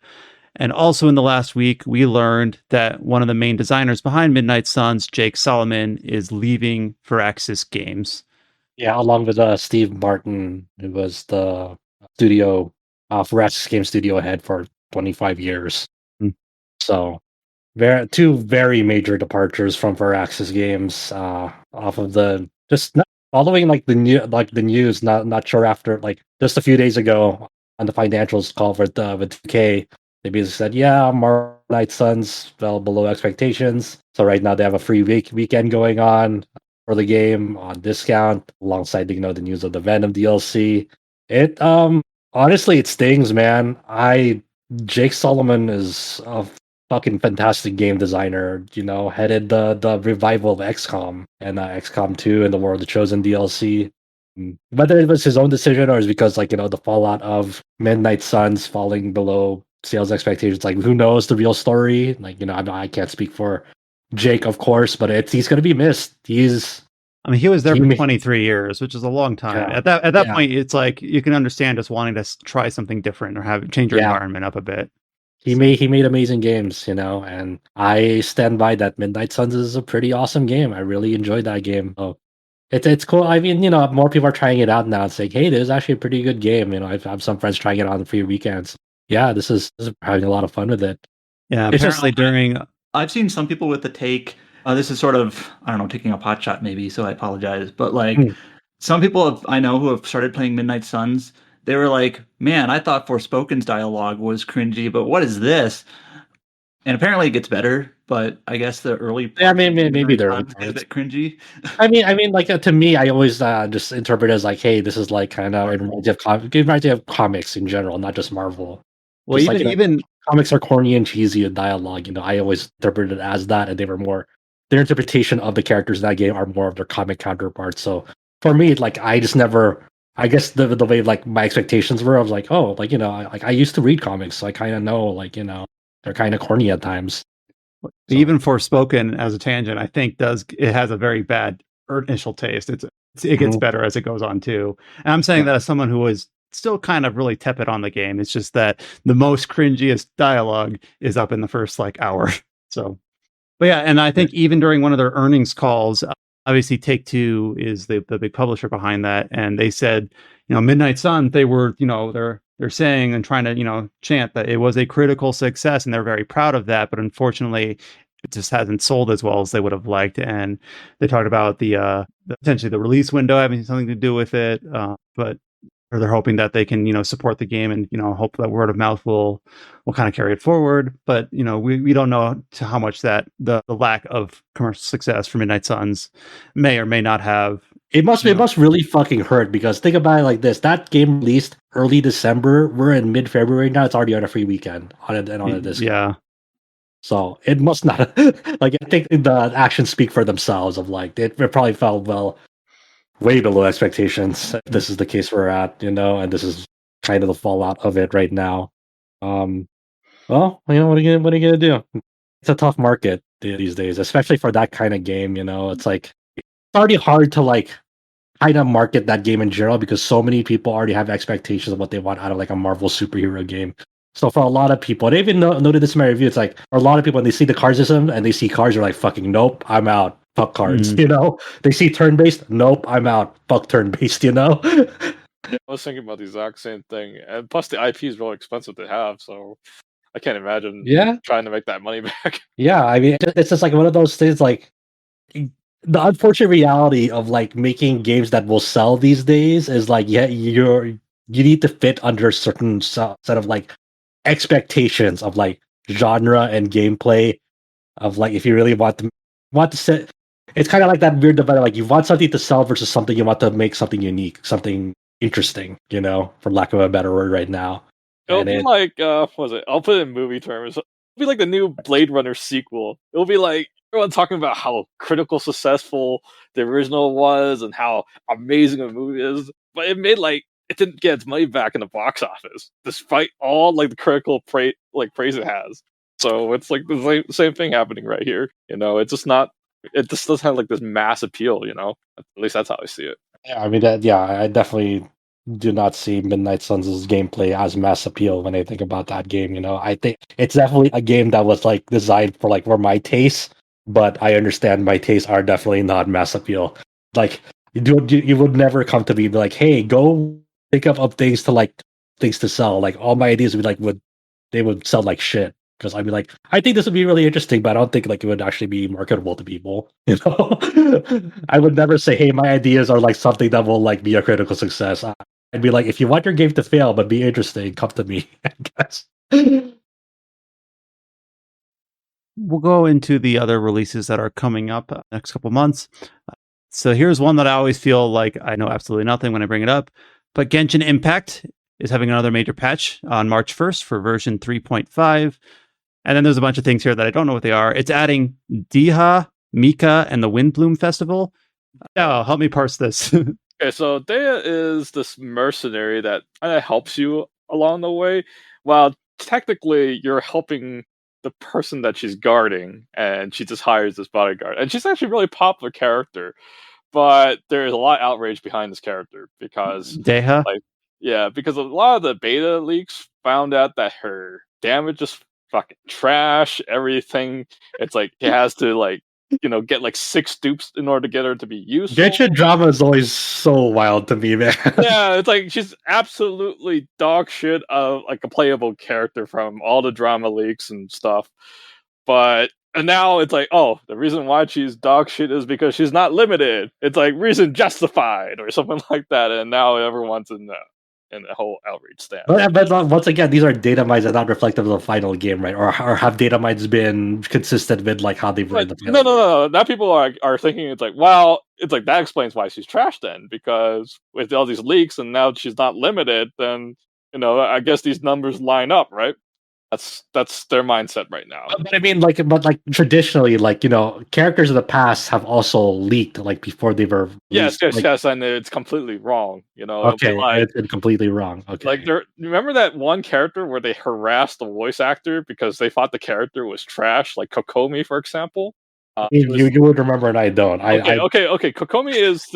And also in the last week, we learned that one of the main designers behind Midnight Suns, Jake Solomon, is leaving Firaxis Games. Yeah, along with Steve Martin, who was the Firaxis Games studio head for 25 years. So... two very major departures from Firaxis Games off of the just not following like the news. Not sure after like just a few days ago on the financials call with 2K, they basically said, yeah, Marvel Night Suns fell below expectations. So right now they have a free weekend going on for the game on discount alongside the news of the Venom DLC. It honestly it stings, man. Jake Solomon is a fucking fantastic game designer, headed the revival of XCOM and XCOM 2 and the War of the Chosen DLC. Whether it was his own decision or is because the fallout of Midnight Suns falling below sales expectations, who knows the real story? I can't speak for Jake, of course, but he's going to be missed. I mean, he was there He for may- 23 years, which is a long time. Yeah. At that Yeah. point, it's like you can understand just wanting to try something different or have change your Yeah. environment up a bit. He made amazing games, and I stand by that. Midnight Suns is a pretty awesome game. I really enjoyed that game. Oh, it's cool. I mean, more people are trying it out now and saying, "Hey, this is actually a pretty good game." I have some friends trying it on free weekends. Yeah, this is having a lot of fun with it. Yeah, It's just- apparently I've seen some people with the take. This is sort of, I don't know, taking a pot shot maybe, so I apologize. But like, some people I know who have started playing Midnight Suns, they were like, "Man, I thought Forspoken's dialogue was cringy, but what is this?" And apparently it gets better, but I guess the early Yeah, maybe they're a bit cringy. I mean, like to me, I always just interpret it as like, hey, this is like kind of it reminds me of comics in general, not just Marvel. well, Just even comics are corny and cheesy in dialogue. I always interpreted it as that, and they were more their interpretation of the characters in that game are more of their comic counterparts. So for me, like I just never. I guess the way like my expectations were, I was like, oh, like I used to read comics, so I kind of know, like they're kind of corny at times. So. Even Forspoken as a tangent, I think it has a very bad initial taste. It gets better as it goes on too. And I'm saying that as someone who was still kind of really tepid on the game. It's just that the most cringiest dialogue is up in the first like hour. So, but yeah, and I think even during one of their earnings calls, obviously Take-Two is the big publisher behind that, and they said, Midnight Sun, they were, they're saying and trying to, chant that it was a critical success, and they're very proud of that. But unfortunately, it just hasn't sold as well as they would have liked. And they talked about potentially the release window having something to do with it, but or they're hoping that they can, support the game and, hope that word of mouth will kind of carry it forward. But, we don't know to how much that the lack of commercial success for Midnight Suns may or may not have. It must really fucking hurt, because think about it like this: that game released early December. We're in mid-February now. It's already on a free weekend on a disc. Yeah. So it must not like. I think the actions speak for themselves. Of like it probably felt way below expectations. If this is the case we're at, and this is kind of the fallout of it right now. Well, what are you gonna do? It's a tough market these days, especially for that kind of game. It's like it's already hard to like kind of market that game in general, because so many people already have expectations of what they want out of like a Marvel superhero game. So for a lot of people, and I even noted this in my review, it's like for a lot of people, when they see the card system and they see cards, they're like, fucking nope, I'm out. Fuck cards, They see turn-based, nope, I'm out. Fuck turn-based, I was thinking about the exact same thing. And plus the IP is really expensive to have, so I can't imagine trying to make that money back. Yeah, I mean, it's just like one of those things, like the unfortunate reality of like making games that will sell these days is like, you need to fit under a certain set of like expectations of like genre and gameplay of like, if you really want to set, it's kind of like that weird divide, like you want something to sell versus something you want to make something unique, something interesting, for lack of a better word right now. It'll be like, what was it? I'll put it in movie terms. It'll be like the new Blade Runner sequel. It'll be like everyone talking about how critical successful the original was and how amazing the movie is, but it didn't get its money back in the box office, despite all like the critical praise it has. So it's like the same thing happening right here. It's just not. It just doesn't have like this mass appeal. At least that's how I see it. Yeah, I mean I definitely do not see Midnight Suns' gameplay as mass appeal when I think about that game. I think it's definitely a game that was like designed for my tastes, but I understand my tastes are definitely not mass appeal. Like you would never come to me and be like, hey, go think of things to sell. Like all my ideas they would sell like shit. Because I'd be like, I think this would be really interesting, but I don't think like it would actually be marketable to people. I would never say, hey, my ideas are like something that will like be a critical success. I'd be like, if you want your game to fail but be interesting, come to me, I guess. We'll go into the other releases that are coming up next couple months. So here's one that I always feel like I know absolutely nothing when I bring it up, but Genshin Impact is having another major patch on March 1st for version 3.5. And then there's a bunch of things here that I don't know what they are. It's adding Diha, Mika, and the Windbloom Festival. Oh, help me parse this. Okay, so Dea is this mercenary that kind of helps you along the way, while technically you're helping the person that she's guarding, and she just hires this bodyguard. And she's actually a really popular character, but there's a lot of outrage behind this character because, Deha? because a lot of the beta leaks found out that her damage is fucking trash. Everything, it's like it has to get like 6 dupes in order to get her to be useful. Genshin drama is always so wild to me, man. Yeah, it's like she's absolutely dog shit of like a playable character from all the drama leaks and stuff. And now it's like, oh, the reason why she's dog shit is because she's not limited. It's like reason justified or something like that. And now everyone's in the whole outrage stance. But once again, these are data mines that are not reflective of the final game, right? Or have data mines been consistent with like how they've written the final game? No. Now people are thinking it's like, well, it's like that explains why she's trash then, because with all these leaks and now she's not limited, then I guess these numbers line up, right? That's their mindset right now. But I mean, but traditionally, characters of the past have also leaked, like before they were. Yes, and it's completely wrong. Okay, it's completely wrong. Okay, like remember that one character where they harassed the voice actor because they thought the character was trash, like Kokomi, for example. You would remember, and I don't. Okay. Kokomi is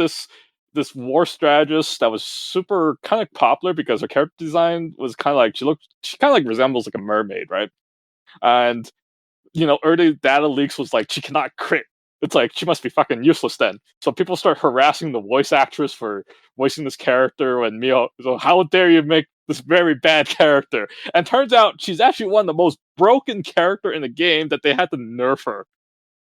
this war strategist that was super kind of popular because her character design was kind of like she kind of like resembles like a mermaid, right? And early data leaks was like she cannot crit. It's like she must be fucking useless then. So people start harassing the voice actress for voicing this character, and Mio, so how dare you make this very bad character? And turns out she's actually one of the most broken character in the game that they had to nerf her.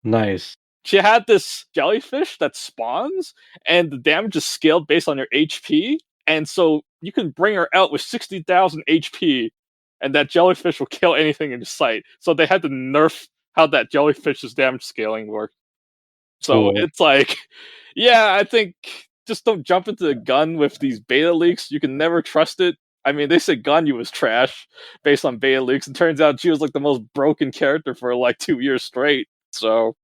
Nice. She had this jellyfish that spawns, and the damage is scaled based on your HP, and so you can bring her out with 60,000 HP, and that jellyfish will kill anything in sight. So they had to nerf how that jellyfish's damage scaling worked. So It's like, yeah, I think just don't jump into the gun with these beta leaks. You can never trust it. I mean, they said Ganyu was trash based on beta leaks, and turns out she was like the most broken character for like 2 years straight. So,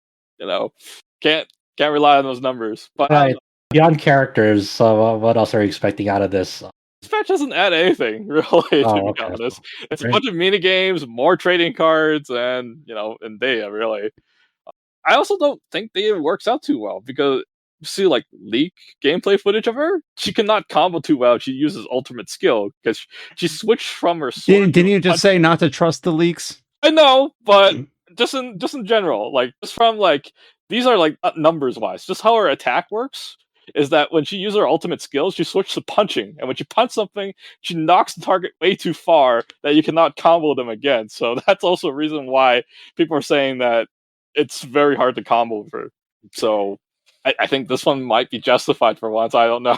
can't rely on those numbers. But right. Beyond characters, so what else are you expecting out of this? This patch doesn't add anything, really, to be honest. It's a bunch of mini games, more trading cards, and and Dea, really. I also don't think Dea works out too well because you see like leak gameplay footage of her. She cannot combo too well. She uses ultimate skill because she switched from her sword. Didn't you just say not to trust the leaks? I know, but just in general, like just from like these are like numbers wise, just how her attack works is that when she uses her ultimate skills, she switches to punching, and when she punches something, she knocks the target way too far that you cannot combo them again. So that's also a reason why people are saying that it's very hard to combo with her. So I think this one might be justified for once. I don't know.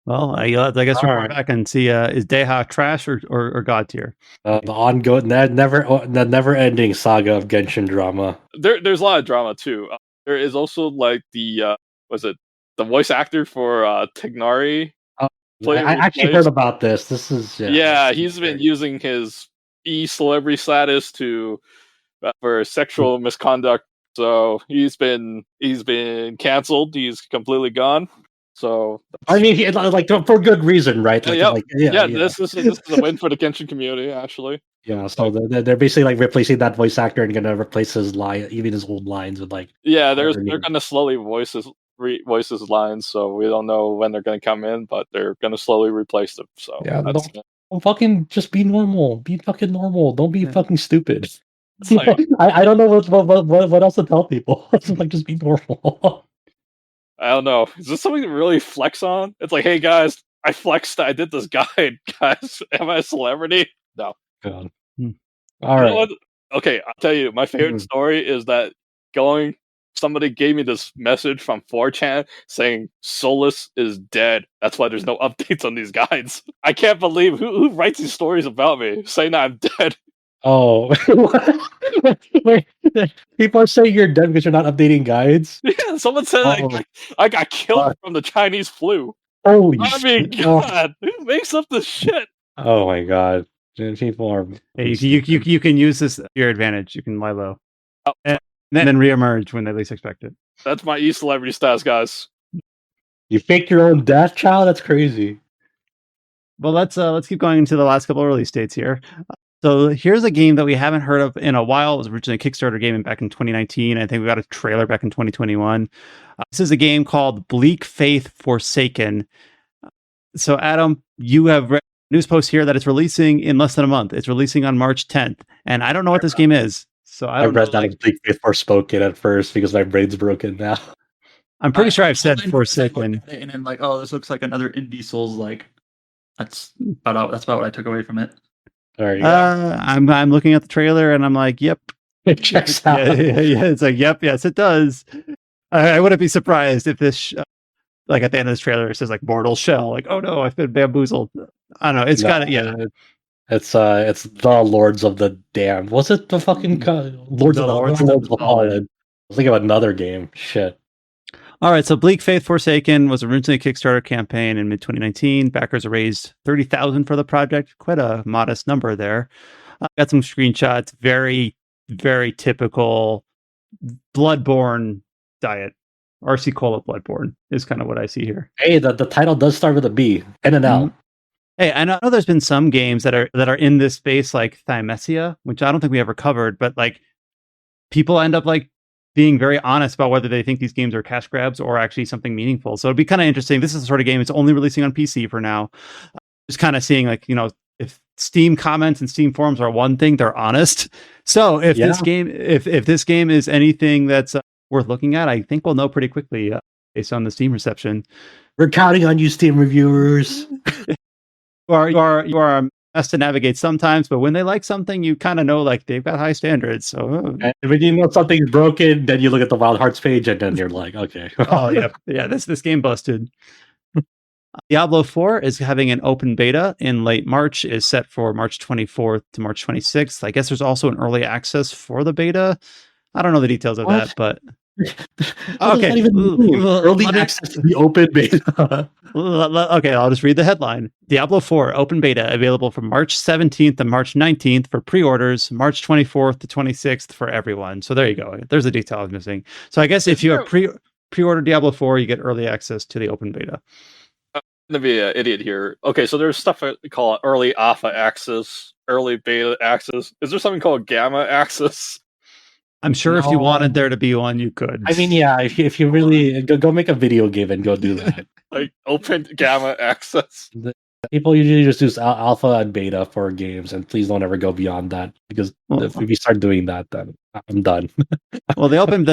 Well, I guess we'll go back and see is Deha trash or god tier? The ongoing, never ending saga of Genshin drama. There's a lot of drama too. There is also like the the voice actor for Tignari. I actually heard about this. This is he's been using his celebrity status for sexual misconduct. So he's been canceled. He's completely gone. So I mean, like for good reason, right? This is a win for the Genshin community, actually. Yeah, so they're basically like replacing that voice actor and gonna replace his line, even his old lines with like. Yeah, they're gonna slowly voice his lines, so we don't know when they're gonna come in, but they're gonna slowly replace them. So yeah, don't fucking just be normal. Be fucking normal. Don't be fucking stupid. Like, I don't know what else to tell people. Like, just be normal. I don't know. Is this something to really flex on? It's like, hey guys, I flexed. I did this guide, guys. Am I a celebrity? No. God. All right. Okay, I'll tell you. My favorite story is that somebody gave me this message from 4chan saying Solus is dead. That's why there's no updates on these guides. I can't believe who writes these stories about me saying that I'm dead. Oh, wait! People are saying you're dead because you're not updating guides. Yeah, someone said I got killed from the Chinese flu. Holy! I mean, God, who makes up this shit? Oh my God! People are. Hey, you can use this to your advantage. You can lie low, and then reemerge when they least expect it. That's my celebrity status, guys. You faked your own death, child. That's crazy. Well, let's keep going into the last couple of release dates here. So here's a game that we haven't heard of in a while. It was originally a Kickstarter game back in 2019. I think we got a trailer back in 2021. This is a game called Bleak Faith Forsaken. So Adam, you have read news post here that it's releasing in less than a month. It's releasing on March 10th. And I don't know what this game is. So I don't read know, that as Bleak Faith Forspoken at first because my brain's broken now. I'm pretty sure I've said Forsaken. And then like, oh, this looks like another indie Souls like. That's about what I took away from it. There you go. I'm looking at the trailer and I'm like, yep. It checks out. Yeah. It's like, yep, yes, it does. I wouldn't be surprised if this, like at the end of this trailer, it says like Mortal Shell. Like, oh no, I've been bamboozled. I don't know. It's got it. Yeah. It's the Lords of the Damned. Was it the fucking Lords of the Fallen? I was thinking of another game. Shit. All right, so Bleak Faith Forsaken was originally a Kickstarter campaign in mid-2019. Backers raised $30,000 for the project. Quite a modest number there. Got some screenshots. Very, very typical Bloodborne diet. RC Cola Bloodborne is kind of what I see here. Hey, the title does start with a B. N and L. Hey, I know there's been some games that are in this space, like Thymesia, which I don't think we ever covered, but like people end up like being very honest about whether they think these games are cash grabs or actually something meaningful. So it'd be kind of interesting. This is the sort of game it's only releasing on PC for now. Just kind of seeing like, if Steam comments and Steam forums are one thing, they're honest. So if this game, if this game is anything that's worth looking at, I think we'll know pretty quickly based on the Steam reception. We're counting on you, Steam reviewers. You are a mess to navigate sometimes, but when they like something, you kind of know like they've got high standards. So and when you know something's broken, then you look at the Wild Hearts page and then you're like, okay. Oh yeah. This game busted. Diablo IV is having an open beta in late March. Is set for March 24th to March 26th. I guess there's also an early access for the beta. I don't know the details of that, but okay. Early access to the open beta. Okay, I'll just read the headline. Diablo IV open beta available from March 17th to March 19th for pre-orders, March 24th to 26th for everyone. So there you go. There's a detail I was missing. So I guess if you have pre-order Diablo IV, you get early access to the open beta. I'm going to be an idiot here. Okay, so there's stuff we call early alpha access, early beta access. Is there something called gamma access? I'm sure if you wanted there to be one, you could. I mean, yeah, if you really go make a video game and go do that. Like open gamma access. People usually just use alpha and beta for games, and please don't ever go beyond that because if we start doing that, then I'm done. Well, the open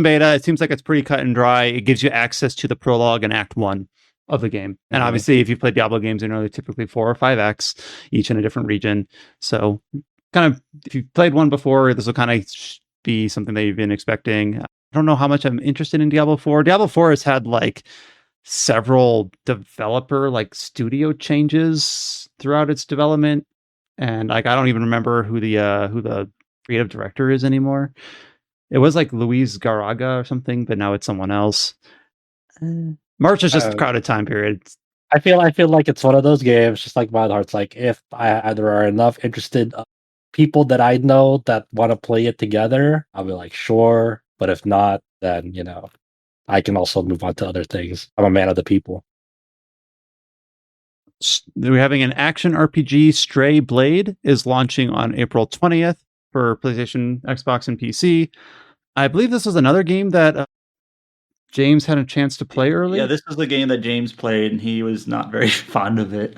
beta, it seems like it's pretty cut and dry. It gives you access to the prologue and Act 1 of the game, and obviously, if you play Diablo games, you know they're typically 4 or 5 acts, each in a different region. So, kind of, if you've played one before, this will kind of be something that you've been expecting. I don't know how much I'm interested in Diablo 4. Diablo 4 has had like several developer like studio changes throughout its development, and like I don't even remember who the creative director is anymore. It was like Luis Garraga or something, but now it's someone else. March is just a crowded time period. I feel like it's one of those games, just like Wild Hearts. Like if there are enough interested people that I know that want to play it together, I'll be like, sure. But if not, then I can also move on to other things. I'm a man of the people. We're having an action RPG. Stray Blade is launching on April 20th for PlayStation, Xbox, and PC. I believe this was another game that James had a chance to play early. Yeah, this was the game that James played, and he was not very fond of it.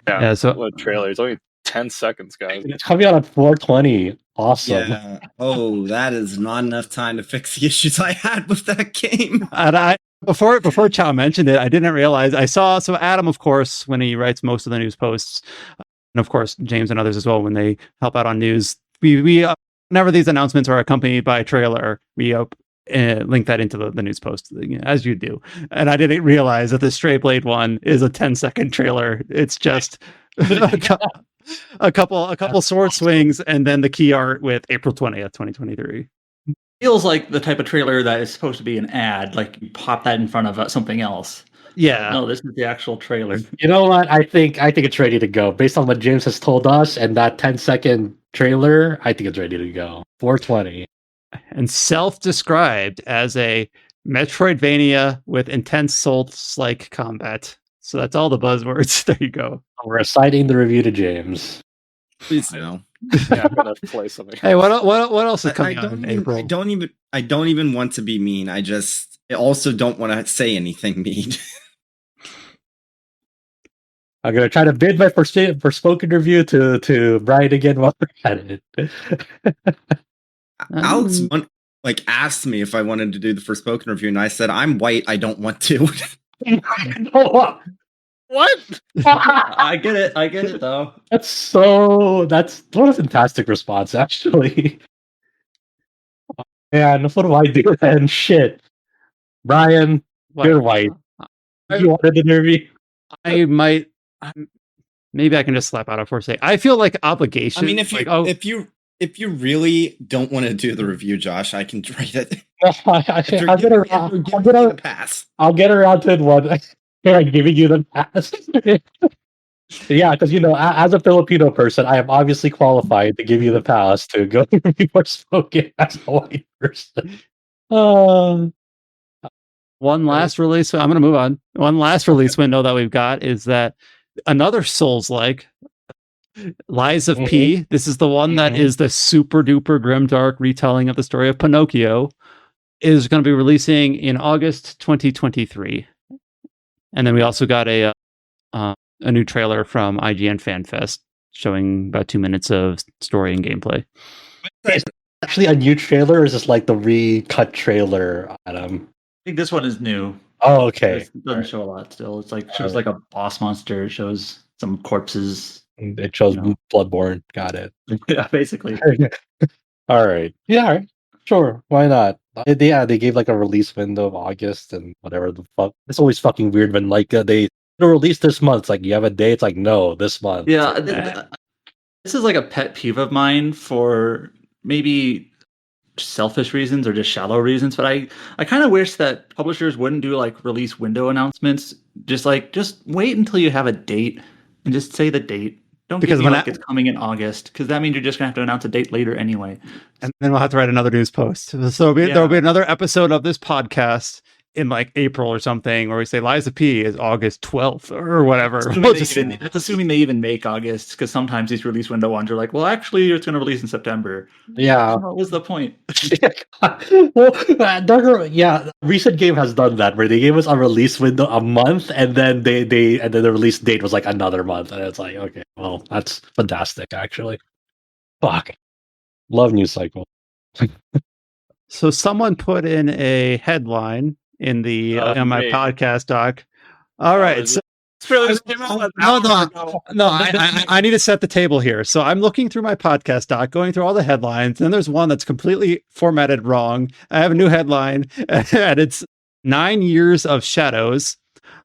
Yeah, so what trailer? It's only 10 seconds, guys. It's coming out at 420. Awesome. Yeah. Oh, that is not enough time to fix the issues I had with that game. And before Chow mentioned it, I didn't realize so Adam, of course, when he writes most of the news posts, and of course James and others as well when they help out on news, we whenever these announcements are accompanied by a trailer, we link that into the news post, as you do. And I didn't realize that the Stray Blade one is a 10-second trailer. It's just a couple sword swings and then the key art with April 20th, 2023. Feels like the type of trailer that is supposed to be an ad, like you pop that in front of something else. Yeah. No, this is the actual trailer. You know what? I think it's ready to go. Based on what James has told us and that 10-second trailer, I think it's ready to go. 420. And self-described as a Metroidvania with intense Souls-like combat. So that's all the buzzwords. There you go. We're assigning the review to James. Please no. Yeah, I'm gonna play something. Hey, what else is I coming out don't in even, April? I don't even want to be mean. I also don't want to say anything mean. I'm gonna try to bid my spoken review to Brian again while we're at it. Alex asked me if I wanted to do the Forspoken review, and I said I'm white. I don't want to. What? I get it though. That's what a fantastic response, actually. Man, what do I do then? Shit. Brian, you're white. You wanted an interview? I might. Maybe I can just slap out a for say. I feel like obligation. I mean, if you really don't want to do the review, Josh, I can write it. I'll pass. I'll get around to it one. I'm giving you the pass. Yeah, because as a Filipino person, I am obviously qualified to give you the pass to go review Forspoken as a white person. One last release. I'm going to move on. One last release window that we've got is that another Souls-like, Lies of P. This is the one that is the super duper grimdark retelling of the story of Pinocchio. Is going to be releasing in August 2023, and then we also got a new trailer from IGN FanFest showing about 2 minutes of story and gameplay. Is it actually a new trailer, or is this like the recut trailer, Adam? I think this one is new. Oh, okay. It doesn't show a lot still. It's like shows like a boss monster. It shows some corpses. It shows Bloodborne. Got it. Yeah, basically. All right. Yeah, all right. Sure. Why not? They gave like a release window of August and whatever the fuck. It's always fucking weird when they release this month. It's like you have a day. It's like no, this month. Yeah, this is like a pet peeve of mine for maybe selfish reasons or just shallow reasons, but I kind of wish that publishers wouldn't do like release window announcements. Just wait until you have a date and just say the date. Don't because when it's coming in August, because that means you're just gonna have to announce a date later anyway. And then we'll have to write another news post. So there'll be another episode of this podcast in like April or something, where we say Lies of P is August 12th or whatever. That's assuming they even make August, because sometimes these release window ones are like, well, actually, it's going to release in September. Yeah. What was the point? Recent game has done that where they gave us a release window a month, and then the release date was like another month, and it's like, okay, well, that's fantastic, actually. Fuck, love news cycle. So someone put in a headline in the on my podcast doc. All right, so I need to set the table here. So I'm looking through my podcast doc, going through all the headlines, and there's one that's completely formatted wrong. I have a new headline, and it's 9 Years of Shadows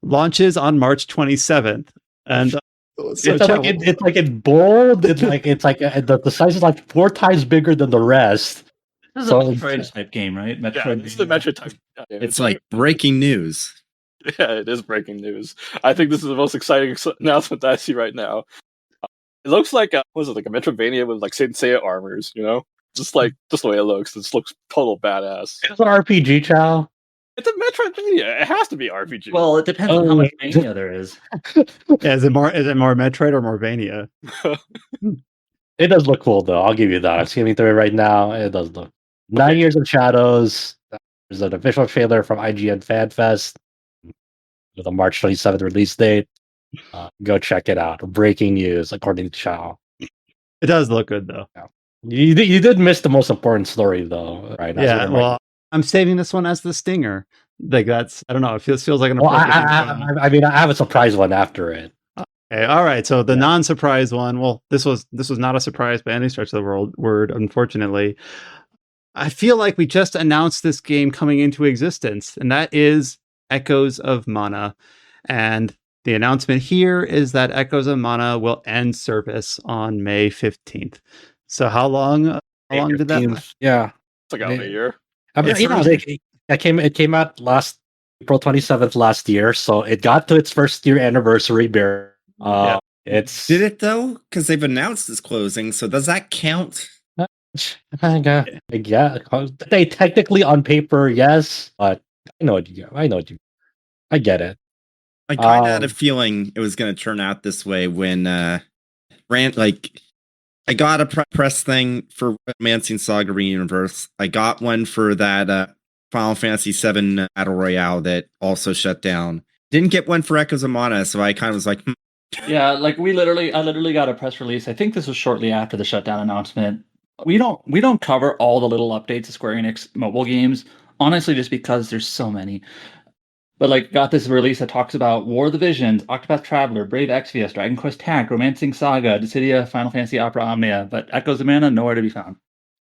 launches on March 27th, and so it's like in bold. It's like the size is like 4 times bigger than the rest. This is a Metroid type game, right? Yeah, this is a Metroid type game. It's like breaking news. Yeah, it is breaking news. I think this is the most exciting announcement that I see right now. It looks like like a Metroidvania with like Saint Seiya armors, just the way it looks. This looks total badass. It's an RPG, Chow. It's a Metroidvania. It has to be RPG. Well, it depends on how much mania there is. Is it more Metroid or more Vania? It does look cool though. I'll give you that. I'm skimming through it right now. It does look. 9 Years of Shadows. There's an official trailer from IGN FanFest with a March 27th release date. Go check it out. Breaking news, according to Chow. It does look good though. Yeah. You did miss the most important story though, right? Yeah. Well, I'm saving this one as the stinger. Like that's I don't know. It feels like an. I mean, I have a surprise one after it. Okay, all right. So the non-surprise one. Well, this was not a surprise by any stretch of the word. Unfortunately, I feel like we just announced this game coming into existence, and that is Echoes of Mana. And the announcement here is that Echoes of Mana will end service on May 15th. So how long did that? Yeah, it's like a year. I mean, it came out last April 27th last year, so it got to its first year anniversary. Did it though? Because they've announced it's closing. So does that count? Yeah, they technically on paper, yes, but I know what you. I get it. I kind of had a feeling it was going to turn out this way when I got a press thing for Romancing Saga Reuniverse. I got one for that Final Fantasy VII Battle Royale that also shut down. Didn't get one for Echoes of Mana, so I kind of was like, Yeah, like I literally got a press release. I think this was shortly after the shutdown announcement. We don't cover all the little updates of Square Enix mobile games, honestly, just because there's so many. But like, got this release that talks about War of the Visions, Octopath Traveler, Brave Exvius, Dragon Quest Tac, Romancing Saga, Dissidia, Final Fantasy Opera Omnia, but Echoes of Mana nowhere to be found.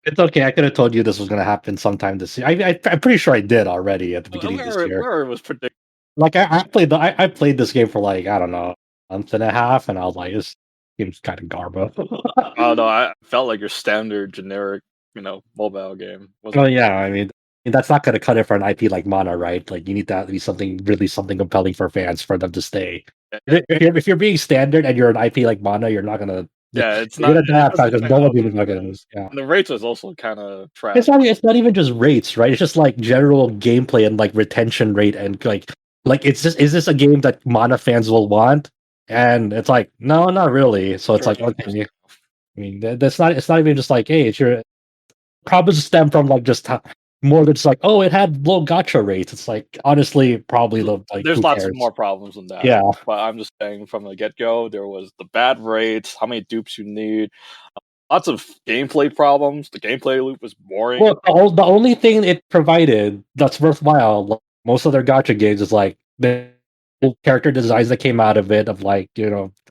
It's okay. I could have told you this was going to happen sometime this year. I'm pretty sure I did already at the beginning of this year. Where it was predicted. Like I played this game for like, I don't know, a month and a half, and I was like, this game's kind of garbo. Oh no, I felt like your standard generic, mobile game. Oh yeah, I mean that's not going to cut it for an IP like Mana, right? Like you need that to be something compelling for fans for them to stay. If you're being standard and you're an IP like Mana, you're not gonna. Yeah, it's you're not. gonna have because nobody's not gonna. Yeah. And the rates was also kind of trash. It's not even just rates, right? It's just like general gameplay and like retention rate and like is this a game that Mana fans will want? And it's like no, not really. So it's like okay. I mean, that's not. It's not even just like hey, it's your problems stem from like just more than just like oh, it had low gacha rates. It's like honestly, probably the like. There's lots of more problems than that. Yeah, but I'm just saying from the get go, there was the bad rates, how many dupes you need. Lots of gameplay problems. The gameplay loop was boring. Well, the only thing it provided that's worthwhile, most of their gacha games is like the character designs that came out of it, of like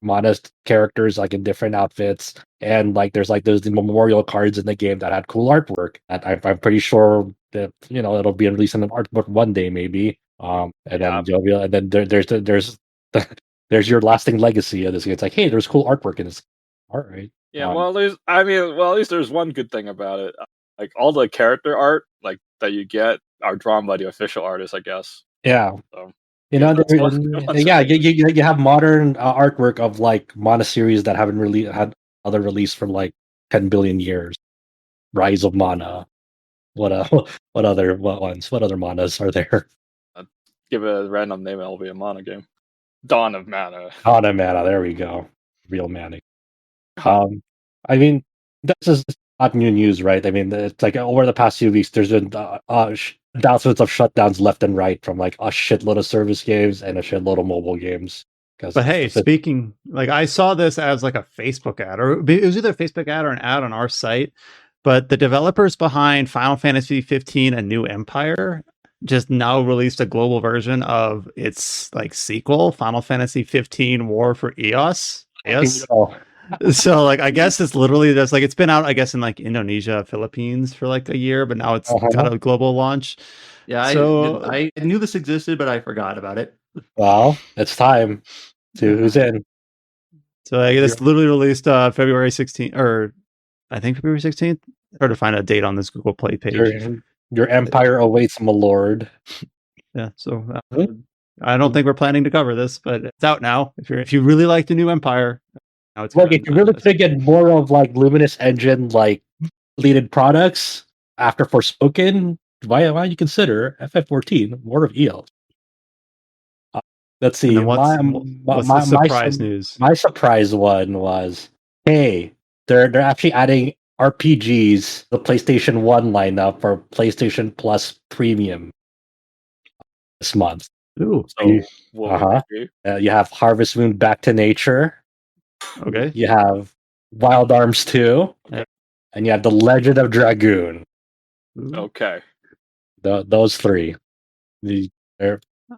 modest characters like in different outfits, and like there's the memorial cards in the game that had cool artwork. That I'm pretty sure that it'll be released in an art book one day maybe. And then there's your lasting legacy of this game. It's like hey, there's cool artwork in this. All right. Yeah, at least there's one good thing about it. Like all the character art, like that you get, are drawn by the official artist, I guess. Yeah. So, you have modern artwork of like Mana series that haven't really had other release for like 10 billion years. Rise of Mana. What other Manas are there? Give it a random name, it'll be a Mana game. Dawn of Mana. Dawn of Mana. There we go. Real Mana. I mean, this is not new news, right? I mean, it's like over the past few weeks, there's been announcements of shutdowns left and right from like a shitload of service games and a shitload of mobile games. But hey, speaking, like I saw this as like a Facebook ad, or it was either a Facebook ad or an ad on our site. But the developers behind Final Fantasy 15: A New Empire just now released a global version of its like sequel, Final Fantasy 15: War for Eos. Yes. So like I guess it's literally just like it's been out I guess in like Indonesia, Philippines for like a year, but now it's got a global launch. Yeah, so I knew this existed, but I forgot about it. Well, it's time to who's in. So I guess it's literally released February 16th, or I think February 16th. Hard to find a date on this Google Play page. Your empire awaits, my lord. Yeah, so I don't think we're planning to cover this, but it's out now. If you really like the new Empire. Now it's like if you really could get more of like Luminous Engine like deleted products after Forspoken, why don't you consider FF14 War of Eos? Let's see. What's the surprise news? My surprise one was, hey, they're actually adding RPGs, the PlayStation 1 lineup for PlayStation Plus Premium this month. Ooh. So, you have Harvest Moon Back to Nature. Okay. You have Wild Arms 2, and you have The Legend of Dragoon. Okay. Those three. The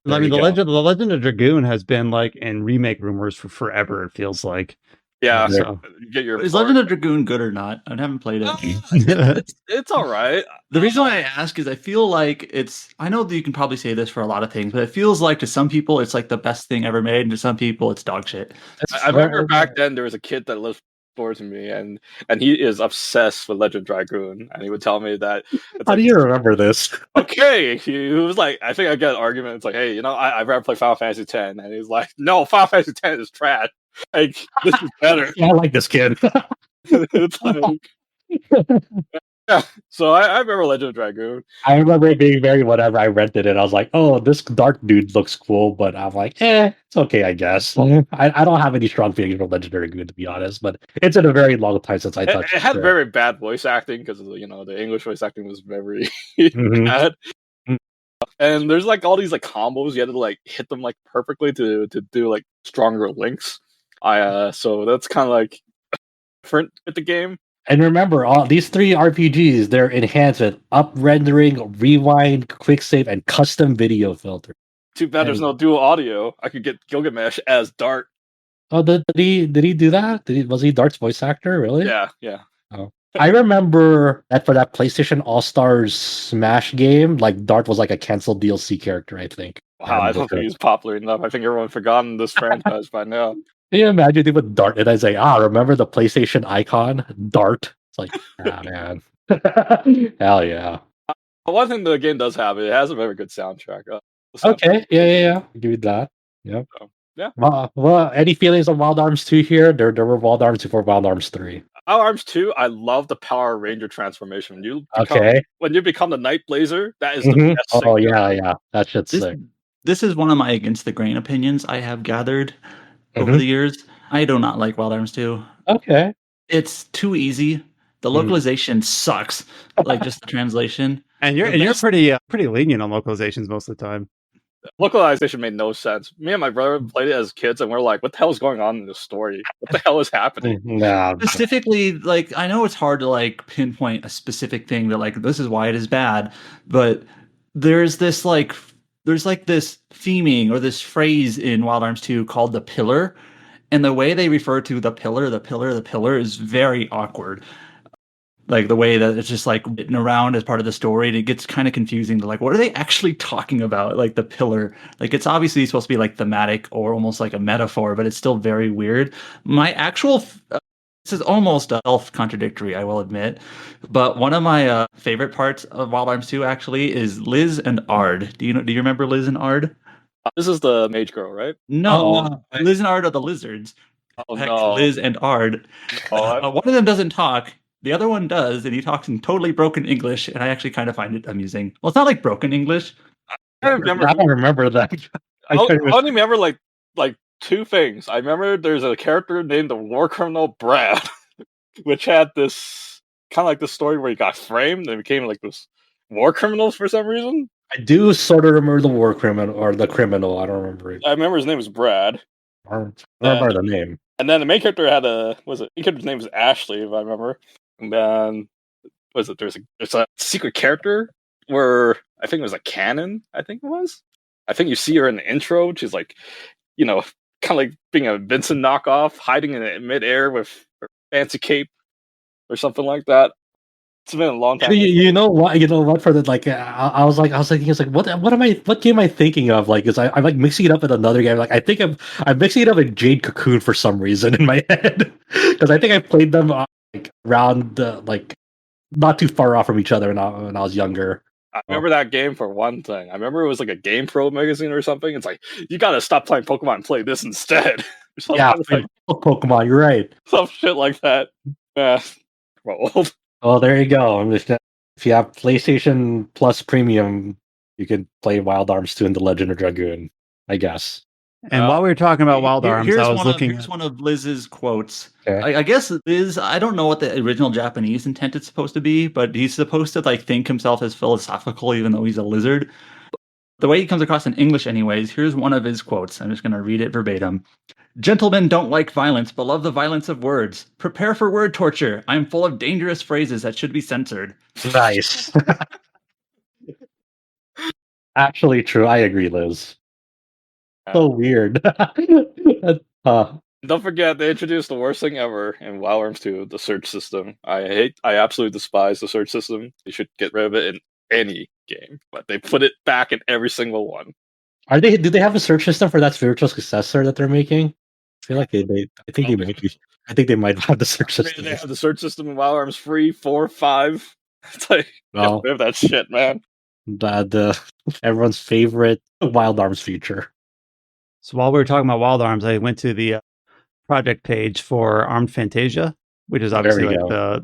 Legend of Dragoon has been like in remake rumors for forever, it feels like. Yeah. So. Is Legend of Dragoon good or not? I haven't played it. It's all right. The reason why I ask is I feel like I know that you can probably say this for a lot of things, but it feels like to some people it's like the best thing ever made, and to some people it's dog shit. I remember back then there was a kid that lived towards me, and he is obsessed with Legend of Dragoon, and he would tell me that. How do you remember this? Okay, he was like, I think I get an argument. It's like, hey, I'd rather play Final Fantasy X, and he's like, no, Final Fantasy X is trash. Like this is better. Yeah, I like this kid. It's like, So I remember Legend of Dragoon. I remember it being very whatever. I rented it. I was like, oh, this dark dude looks cool, but I'm like, it's okay, I guess. I don't have any strong feelings for Legendary Good, to be honest, but it's been a very long time since I It touched had it. very bad voice acting because the English voice acting was very Mhm. bad. Mm. And there's like all these like combos you had to like hit them like perfectly to do like stronger links. So that's kind of like different with the game. And remember, all these three RPGs, they're enhanced with up rendering, rewind, quick save, and custom video filter. Too bad there's no dual audio. I could get Gilgamesh as Dart. Oh, did he do that? Was he Dart's voice actor? Really? Yeah. Oh. I remember that for that PlayStation All Stars Smash game, like Dart was like a canceled DLC character, I think. Wow, I don't think he's popular enough. I think everyone's forgotten this franchise by now. Can you imagine they put Dart and I say, remember the PlayStation icon? Dart. It's like, man. Hell yeah. One thing the game does have, it has a very good soundtrack. Okay, yeah. Give you that. Yep. So, yeah. Well, any feelings on Wild Arms 2 here? There were Wild Arms before Wild Arms 3. Wild Arms 2, I love the Power Ranger transformation. When you become the Night Blazer, that is the best thing. Yeah. That shit's sick. This is one of my against the grain opinions I have gathered over the years. I do not like Wild Arms 2. Okay. It's too easy. The localization sucks. Like just the translation. And you're pretty lenient on localizations most of the time. Localization made no sense. Me and my brother played it as kids, and we're like, "What the hell is going on in this story? What the hell is happening?" Nah. Specifically, like I know it's hard to like pinpoint a specific thing that like this is why it is bad, but there's this this theming or this phrase in Wild Arms 2 called the pillar, and the way they refer to the pillar is very awkward. Like the way that it's just like written around as part of the story, and it gets kind of confusing to like, what are they actually talking about? Like the pillar, like it's obviously supposed to be like thematic or almost like a metaphor, but it's still very weird. My actual, this is almost self-contradictory, I will admit, but one of my favorite parts of Wild Arms 2 actually is Liz and Ard. Do you remember Liz and Ard? This is the mage girl, right? No, Liz and Ard are the lizards. Oh Heck, no, Liz and Ard. One of them doesn't talk. The other one does, and he talks in totally broken English, and I actually kind of find it amusing. Well, it's not like broken English. I remember. I don't remember that. I only remember like two things. I remember there's a character named the War Criminal Brad, which had this kind of like the story where he got framed and became like this war criminal for some reason. I do sort of remember the war criminal or the criminal. I don't remember it. I remember his name was Brad. I don't remember the name. And then the main character had main character's name was Ashley, if I remember. And then there's a secret character where I think it was a canon, I think it was. I think you see her in the intro, she's like, kind of like being a Vincent knockoff, hiding in midair with her fancy cape or something like that. It's been a long time. You know what? For the like, I was thinking, it's like, what game am I thinking of? Like, I'm like mixing it up with another game. Like, I think I'm mixing it up with Jade Cocoon for some reason in my head because I think I played them like around like not too far off from each other when I was younger. I remember that game for one thing. I remember it was like a Game Pro magazine or something. It's like, you gotta stop playing Pokemon and play this instead. Yeah, like, Pokemon, you're right. Some shit like that. Yeah, we're old. Oh, there you go. If you have PlayStation Plus Premium, you can play Wild Arms 2 and The Legend of Dragoon, I guess. And while we were talking about Wild Arms, I was looking. Here's one of Liz's quotes. Okay. I guess Liz, I don't know what the original Japanese intent is supposed to be, but he's supposed to like think himself as philosophical, even though he's a lizard. The way he comes across in English, anyways, here's one of his quotes. I'm just going to read it verbatim. Gentlemen don't like violence, but love the violence of words. Prepare for word torture. I'm full of dangerous phrases that should be censored. Nice. Actually true. I agree, Liz. So weird. Don't forget, they introduced the worst thing ever in Wild Arms 2, the search system. I absolutely despise the search system. They should get rid of it in any game, but they put it back in every single one. Do they have a search system for that spiritual successor that they're making? I feel like I think they might have the search system. They have the search system in Wild Arms 3, 4, 5. It's like, get rid of that shit, man. The everyone's favorite Wild Arms feature. So while we were talking about Wild Arms, I went to the project page for Armed Fantasia. which is There obviously we like go.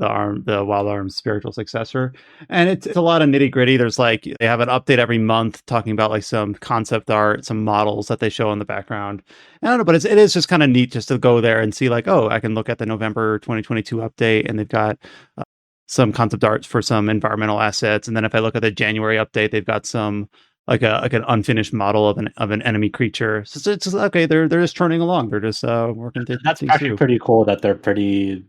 the Wild Arms spiritual successor. And it's a lot of nitty gritty. There's like they have an update every month talking about like some concept art, some models that they show in the background. I don't know, but it is just kind of neat just to go there and see like, oh, I can look at the November 2022 update, and they've got some concept art for some environmental assets. And then if I look at the January update, they've got some like an unfinished model of an enemy creature. So it's just, okay. They're just turning along. They're just working That's things actually through. pretty cool that they're pretty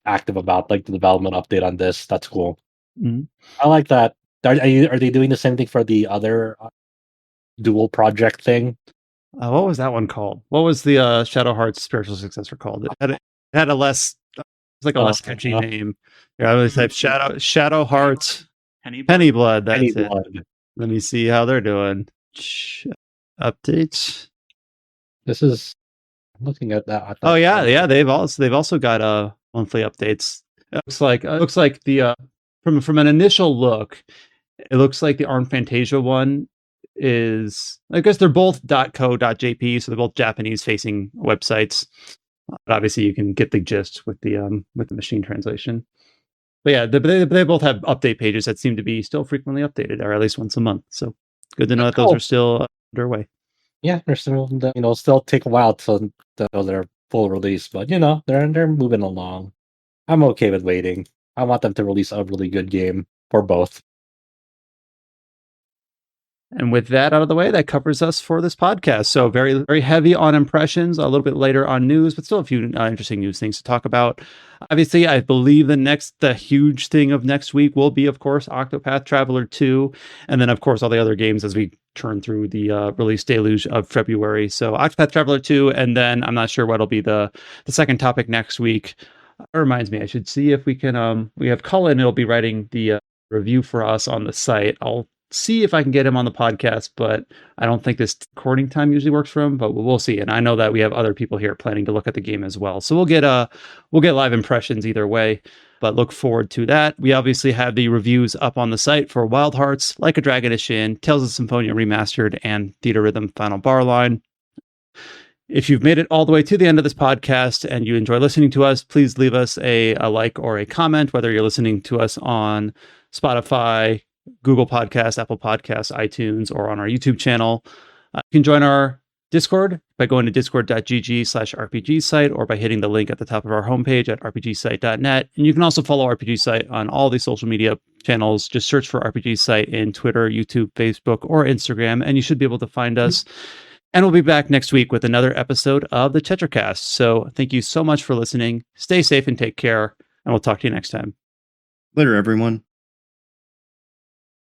active about like the development update on this. That's cool. Mhm. I like that. Are they doing the same thing for the other dual project thing? What was that one called? What was the Shadow Hearts spiritual successor called? It had a less, it's like a less catchy name. Yeah, I would type Shadow Hearts Penny Blood. Penny That's it. Blood. Let me see how they're doing. Updates. This is looking at that. Oh yeah. They've also got monthly updates. It looks like the from an initial look, it looks like the Arm Fantasia one is, I guess they're both .co.jp, so they're both Japanese facing websites. But obviously, you can get the gist with the machine translation. But yeah, they both have update pages that seem to be still frequently updated, or at least once a month. So good to know that those Cool. are still underway. Yeah, they're still still take a while to know their full release, but they're moving along. I'm okay with waiting. I want them to release a really good game for both. And with that out of the way, that covers us for this podcast. So very, very heavy on impressions, a little bit later on news, but still a few interesting news things to talk about. Obviously, I believe the huge thing of next week will be, of course, Octopath Traveler 2. And then, of course, all the other games as we turn through the release deluge of February. So Octopath Traveler 2, and then I'm not sure what'll be the second topic next week. It reminds me, I should see if we can, we have Cullen, he'll be writing the review for us on the site. I'll see if I can get him on the podcast, but I don't think this recording time usually works for him, but we'll see. And I know that we have other people here planning to look at the game as well. So we'll get live impressions either way, but look forward to that. We obviously have the reviews up on the site for Wild Hearts, Like a Dragon Ishin, Tales of Symphonia Remastered, and Theatrhythm Final Bar Line. If you've made it all the way to the end of this podcast and you enjoy listening to us, please leave us a like or a comment, whether you're listening to us on Spotify, Google Podcasts, Apple Podcasts, iTunes, or on our YouTube channel. You can join our Discord by going to discord.gg/RPG site or by hitting the link at the top of our homepage at rpgsite.net. And you can also follow RPG Site on all the social media channels. Just search for RPG Site in Twitter, YouTube, Facebook, or Instagram, and you should be able to find us. And we'll be back next week with another episode of the Tetracast. So thank you so much for listening. Stay safe and take care, and we'll talk to you next time. Later, everyone.